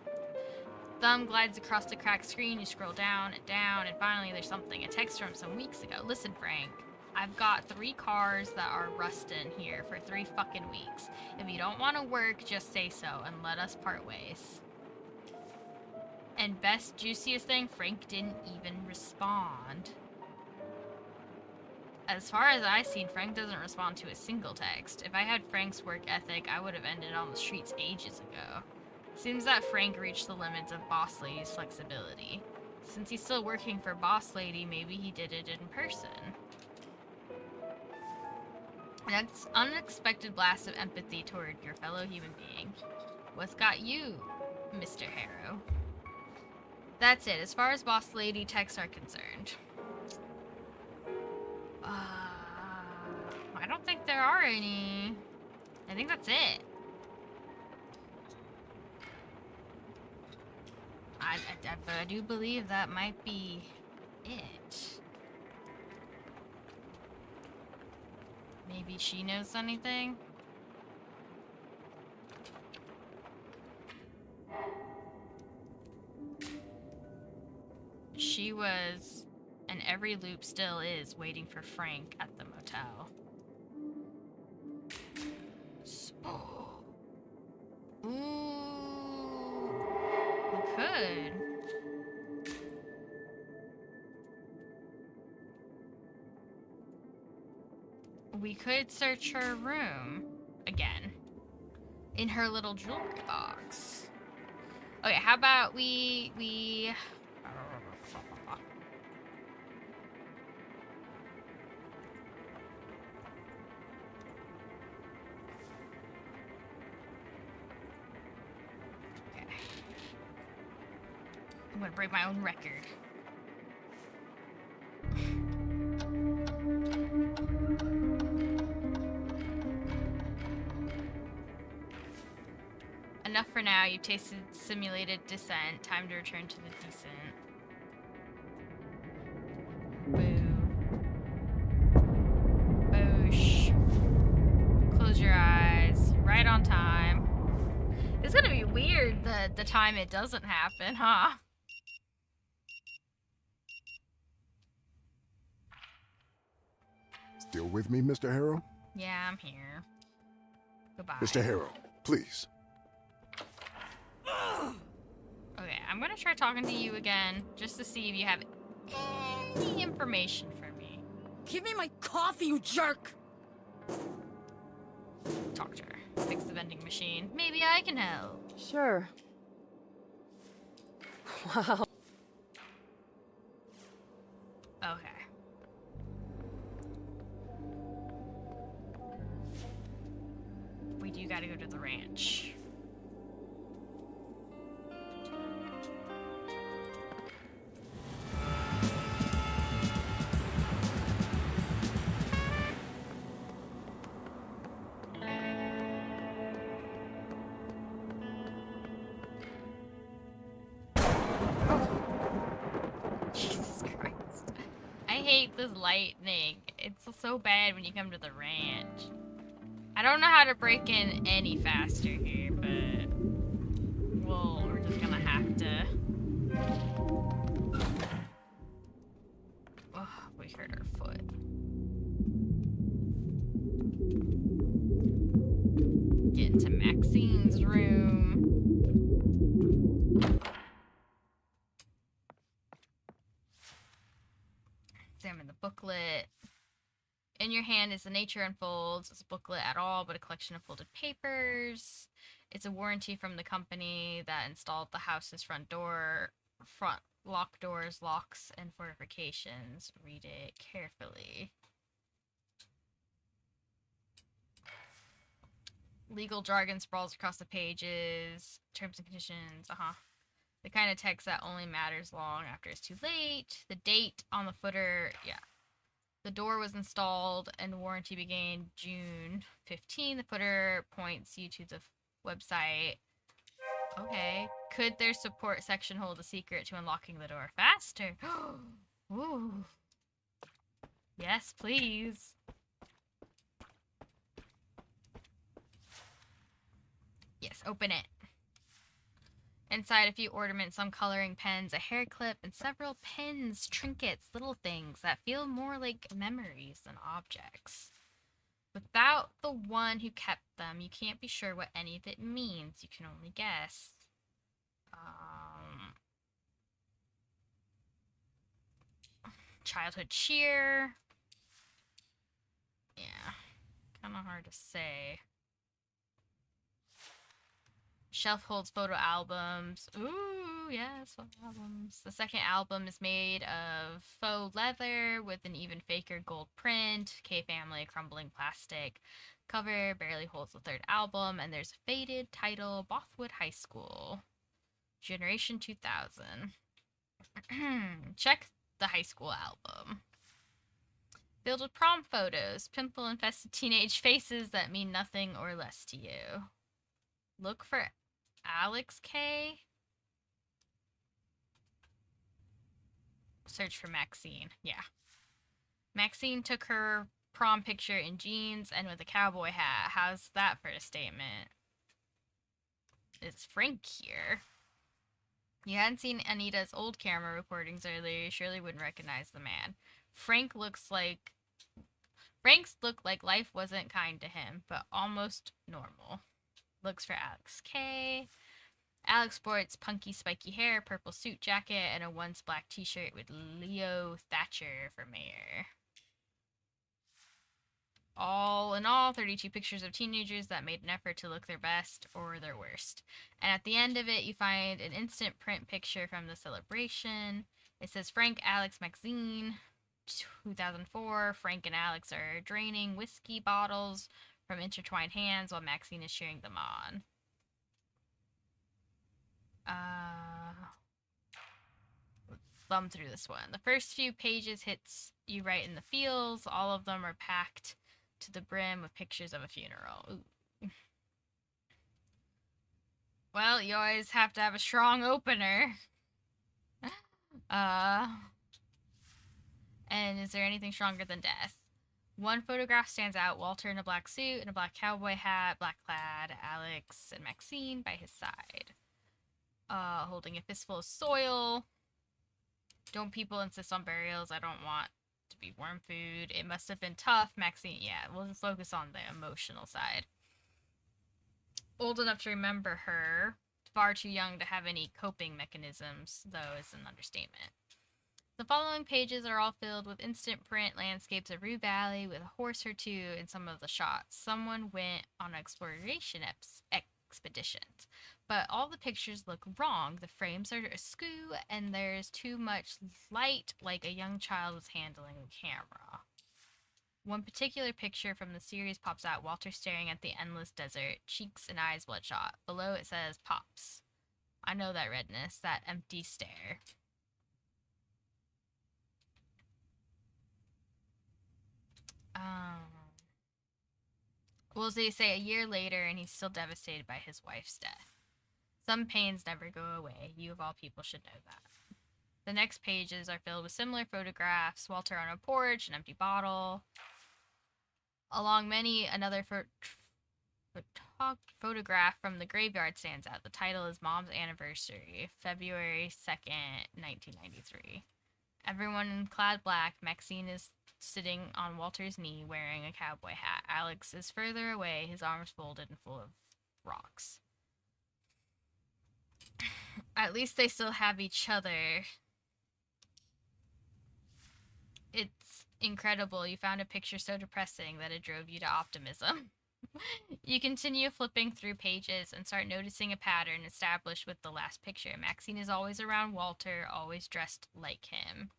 Speaker 1: Thumb glides across the cracked screen, you scroll down, and finally there's something. A text from some weeks ago. Listen, Frank, I've got 3 cars that are rusting here for 3 fucking weeks. If you don't want to work, just say so and let us part ways. And best, juiciest thing, Frank didn't even respond. As far as I've seen, Frank doesn't respond to a single text. If I had Frank's work ethic, I would have ended on the streets ages ago. Seems that Frank reached the limits of Boss Lady's flexibility. Since he's still working for Boss Lady, maybe he did it in person. An unexpected blast of empathy toward your fellow human being. What's got you, Mr. Harrow? That's it, as far as Boss Lady texts are concerned. I don't think there are any. I think that's it. I do believe that might be it. Maybe she knows anything? She was, and every loop still is, waiting for Frank at the motel. Ooh, we could. We could search her room again in her little jewelry box. Okay, how about we I'm gonna break my own record. Enough for now. You've tasted simulated descent. Time to return to the decent. Boo. Boosh. Close your eyes. Right on time. It's gonna be weird the time it doesn't happen, huh?
Speaker 2: Still with me, Mr. Harrow?
Speaker 1: Yeah, I'm here. Goodbye.
Speaker 2: Mr. Harrow, please.
Speaker 1: Okay, I'm gonna try talking to you again, just to see if you have any information for me.
Speaker 8: Give me my coffee, you jerk!
Speaker 1: Talk to her. Fix the vending machine. Maybe I can help.
Speaker 3: Sure. Wow.
Speaker 1: Okay. We do gotta go to the ranch. Jesus Christ. I hate this lightning. It's so bad when you come to the ranch. I don't know how to break in any faster here, but we're just gonna have to. Oh, we hurt our foot. Get into Maxine's room. Examine the booklet. In your hand is The Nature Unfolds. It's a booklet at all, but a collection of folded papers. It's a warranty from the company that installed the house's front door. front lock doors, locks, and fortifications. Read it carefully. Legal jargon sprawls across the pages. Terms and conditions. The kind of text that only matters long after it's too late. The date on the footer. Yeah. The door was installed and warranty began June 15. The footer points you to the website. Okay. Could their support section hold a secret to unlocking the door faster? Ooh. Yes, please. Yes, open it. Inside, a few ornaments, some coloring pens, a hair clip, and several pins, trinkets, little things that feel more like memories than objects. Without the one who kept them, you can't be sure what any of it means. You can only guess. Childhood cheer. Yeah, kind of hard to say. Shelf holds photo albums. Ooh, yes, photo albums. The second album is made of faux leather with an even faker gold print. K-Family, crumbling plastic. Cover barely holds the third album, and there's a faded title, Bothwood High School. Generation 2000. Check the high school album. Filled with prom photos, pimple-infested teenage faces that mean nothing or less to you. Look for Alex K. Search for Maxine. Yeah. Maxine took her prom picture in jeans and with a cowboy hat. How's that for a statement? Is Frank here? You hadn't seen Anita's old camera recordings earlier. You surely wouldn't recognize the man. Frank looks like... Frank's looked like life wasn't kind to him, but almost normal. Looks for Alex K. Alex sports punky spiky hair, purple suit jacket, and a once black t-shirt with Leo Thatcher for mayor. All in all, 32 pictures of teenagers that made an effort to look their best or their worst. And at the end of it, you find an instant print picture from the celebration. It says Frank, Alex, Maxine, 2004. Frank and Alex are draining whiskey bottles from intertwined hands while Maxine is cheering them on. Let's thumb through this one. The first few pages hits you right in the feels. All of them are packed to the brim with pictures of a funeral. Ooh. Well, you always have to have a strong opener. And is there anything stronger than death? One photograph stands out. Walter in a black suit and a black cowboy hat, black clad, Alex and Maxine by his side. Holding a fistful of soil. Don't people insist on burials? I don't want to be worm food. It must have been tough. Maxine, yeah, we'll focus on the emotional side. Old enough to remember her. Far too young to have any coping mechanisms, though, is an understatement. The following pages are all filled with instant print landscapes of Rue Valley with a horse or two in some of the shots. Someone went on exploration expeditions. But all the pictures look wrong. The frames are askew, and there's too much light, like a young child was handling the camera. One particular picture from the series pops out. Walter staring at the endless desert, cheeks and eyes bloodshot. Below it says, Pops. I know that redness, that empty stare. Well, they say a year later, and he's still devastated by his wife's death. Some pains never go away. You of all people should know that. The next pages are filled with similar photographs. Walter on a porch, an empty bottle. Along many, another photograph from the graveyard stands out. The title is Mom's Anniversary, February 2nd, 1993. Everyone clad black. Maxine is sitting on Walter's knee wearing a cowboy hat. Alex is further away, his arms folded and full of rocks. At least they still have each other. It's incredible. You found a picture so depressing that it drove you to optimism. You continue flipping through pages and start noticing a pattern established with the last picture. Maxine is always around Walter, always dressed like him.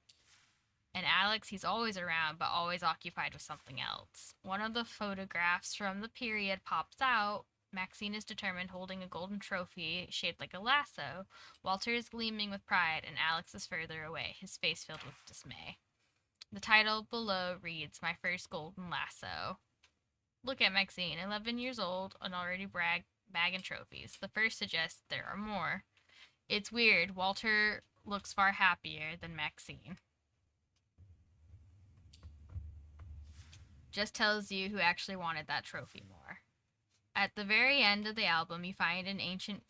Speaker 1: And Alex, he's always around, but always occupied with something else. One of the photographs from the period pops out. Maxine is determined, holding a golden trophy shaped like a lasso. Walter is gleaming with pride, and Alex is further away, his face filled with dismay. The title below reads, My First Golden Lasso. Look at Maxine, 11 years old, and already bagging trophies. The first suggests there are more. It's weird. Walter looks far happier than Maxine. Just tells you who actually wanted that trophy more. At the very end of the album, you find an ancient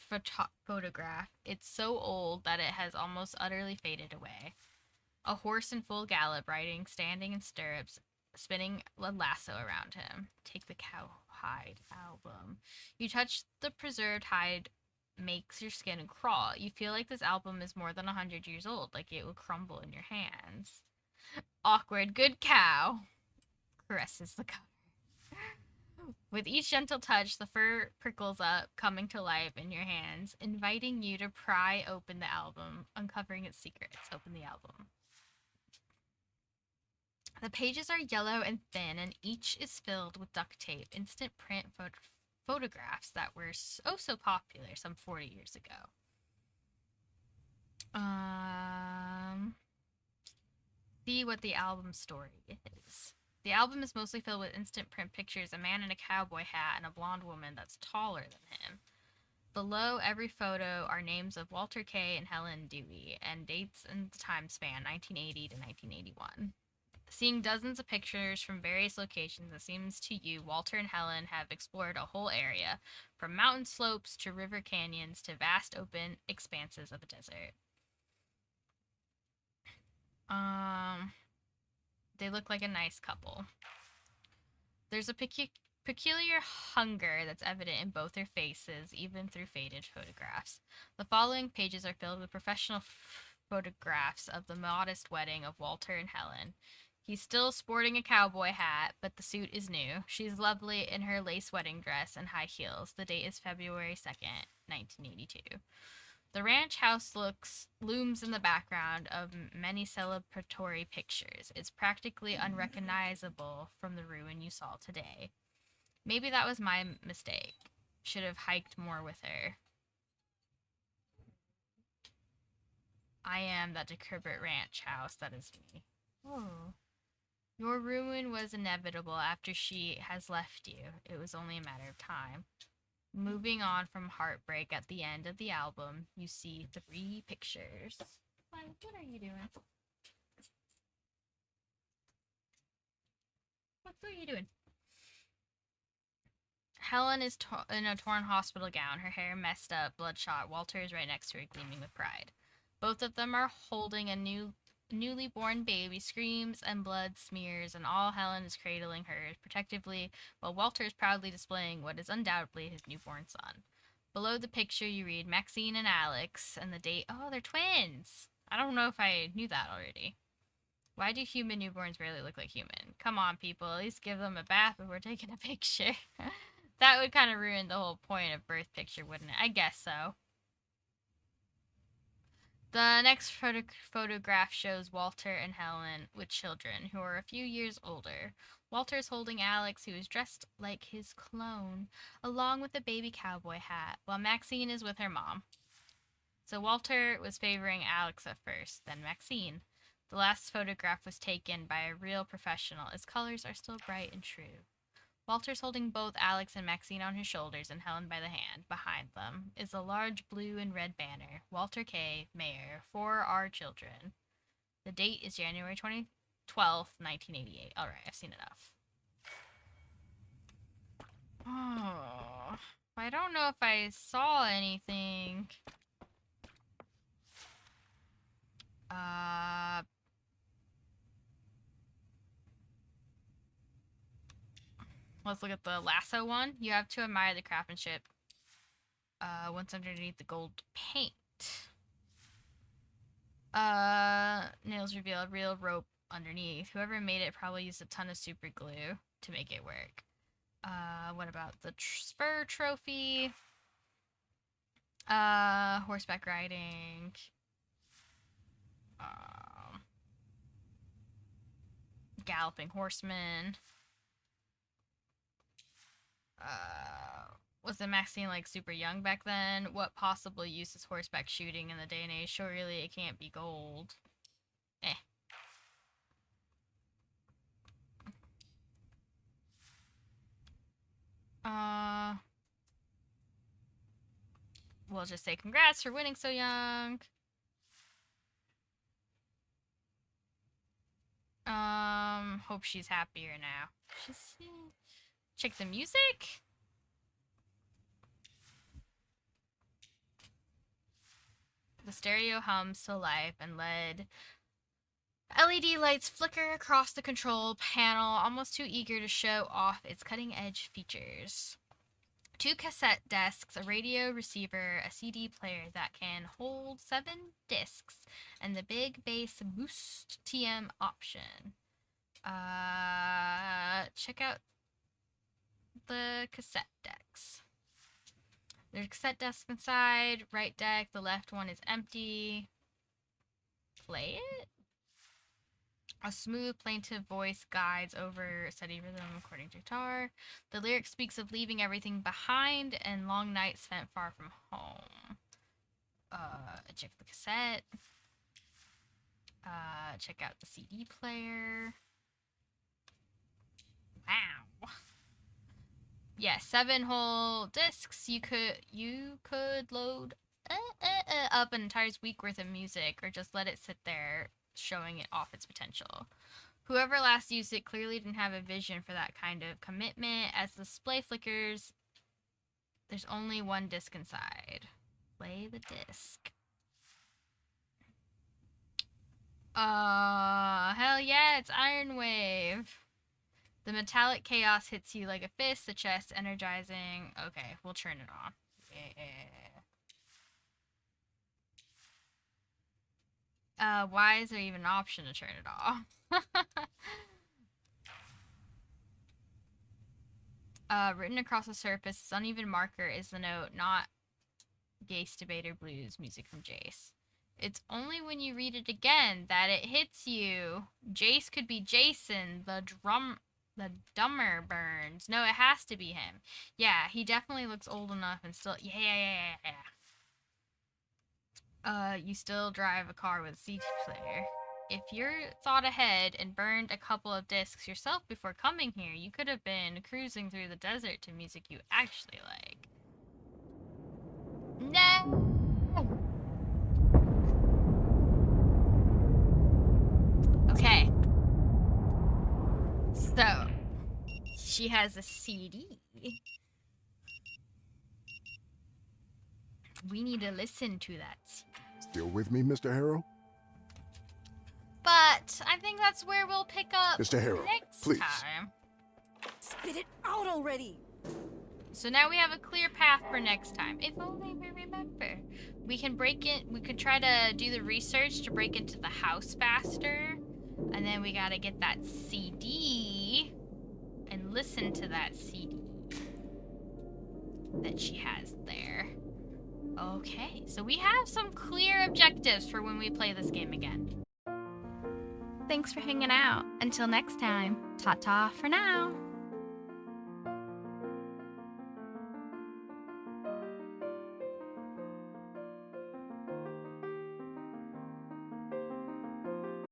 Speaker 1: photograph. It's so old that it has almost utterly faded away. A horse in full gallop, riding, standing in stirrups, spinning a lasso around him. Take the Cowhide album. You touch the preserved hide, makes your skin crawl. You feel like this album is more than 100 years old, like it will crumble in your hands. Awkward. Good cow. Caresses the cover. With each gentle touch, the fur prickles up, coming to life in your hands, inviting you to pry open the album, uncovering its secrets. Open the album. The pages are yellow and thin, and each is filled with duct tape, instant print photographs that were so popular some 40 years ago. See what the album story is. The album is mostly filled with instant print pictures, a man in a cowboy hat and a blonde woman that's taller than him. Below every photo are names of Walter Kay and Helen Dewey, and dates and the time span 1980 to 1981. Seeing dozens of pictures from various locations, it seems to you Walter and Helen have explored a whole area, from mountain slopes to river canyons to vast open expanses of the desert. They look like a nice couple. There's a peculiar hunger that's evident in both their faces, even through faded photographs. The following pages are filled with professional photographs of the modest wedding of Walter and Helen. He's still sporting a cowboy hat, but the suit is new. She's lovely in her lace wedding dress and high heels. The date is February 2nd, 1982. The ranch house looms in the background of many celebratory pictures. It's practically unrecognizable from the ruin you saw today. Maybe that was my mistake. Should have hiked more with her. I am that decrepit ranch house. That is me. Oh. Your ruin was inevitable after she has left you. It was only a matter of time. Moving on from heartbreak, at the end of the album, you see 3 pictures. What are you doing? What are you doing? Helen is in a torn hospital gown, her hair messed up, bloodshot. Walter is right next to her, gleaming with pride. Both of them are holding a newly born baby, screams and blood smears, and all Helen is cradling her protectively, while Walter is proudly displaying what is undoubtedly his newborn son. Below the picture you read Maxine and Alex, and the date. Oh, they're twins! I don't know if I knew that already. Why do human newborns rarely look like human? Come on, people, at least give them a bath before taking a picture. That would kind of ruin the whole point of birth picture, wouldn't it? I guess so. The next photograph shows Walter and Helen with children who are a few years older. Walter is holding Alex, who is dressed like his clone, along with a baby cowboy hat, while Maxine is with her mom. So Walter was favoring Alex at first, then Maxine. The last photograph was taken by a real professional. Its colors are still bright and true. Walter's holding both Alex and Maxine on his shoulders and Helen by the hand. Behind them is a large blue and red banner. Walter K., Mayor, for our children. The date is January 12th, 1988. Alright, I've seen enough. Oh, I don't know if I saw anything. Let's look at the lasso one. You have to admire the craftsmanship once underneath the gold paint. Nails reveal a real rope underneath. Whoever made it probably used a ton of super glue to make it work. What about the spur trophy? Horseback riding. Galloping horseman. Was the Maxine like super young back then? What possible use is horseback shooting in the day and age? Surely it can't be gold. We'll just say congrats for winning so young. Hope she's happier now. Check the music. The stereo hums to life and LED lights flicker across the control panel, almost too eager to show off its cutting-edge features. 2 cassette desks, a radio receiver, a CD player that can hold 7 discs, and the big bass boost TM option. Check out the cassette decks. There's a cassette desk inside, right deck, the left one is empty. Play it? A smooth, plaintive voice guides over steady rhythm according to guitar. The lyric speaks of leaving everything behind and long nights spent far from home. Check the cassette. Check out the CD player. Wow. Yeah, 7 whole discs. You could load up an entire week's worth of music, or just let it sit there, showing it off its potential. Whoever last used it clearly didn't have a vision for that kind of commitment. As the display flickers, there's only 1 disc inside. Play the disc. Hell yeah, it's Iron Wave. The metallic chaos hits you like a fist, the chest energizing. Okay, we'll turn it on. Yeah. Why is there even an option to turn it off? Written across the surface, this uneven marker is the note, not Jace Debater Blues music from Jace. It's only when you read it again that it hits you. Jace could be Jason, the dumber Burns. No, it has to be him. Yeah, he definitely looks old enough and still... Yeah. You still drive a car with a CD player. If you're thought ahead and burned a couple of discs yourself before coming here, you could have been cruising through the desert to music you actually like. No! Okay. So, she has a CD. We need to listen to that CD.
Speaker 2: Still with me, Mr. Harrow?
Speaker 1: But I think that's where we'll pick up
Speaker 2: Mr. Harrow,
Speaker 1: next
Speaker 2: please.
Speaker 1: time.
Speaker 8: Spit it out already!
Speaker 1: So now we have a clear path for next time. If only we remember. We can break it. We could try to do the research to break into the house faster. And then we gotta get that CD and listen to that CD that she has there. Okay, so we have some clear objectives for when we play this game again. Thanks for hanging out. Until next time, ta-ta for now.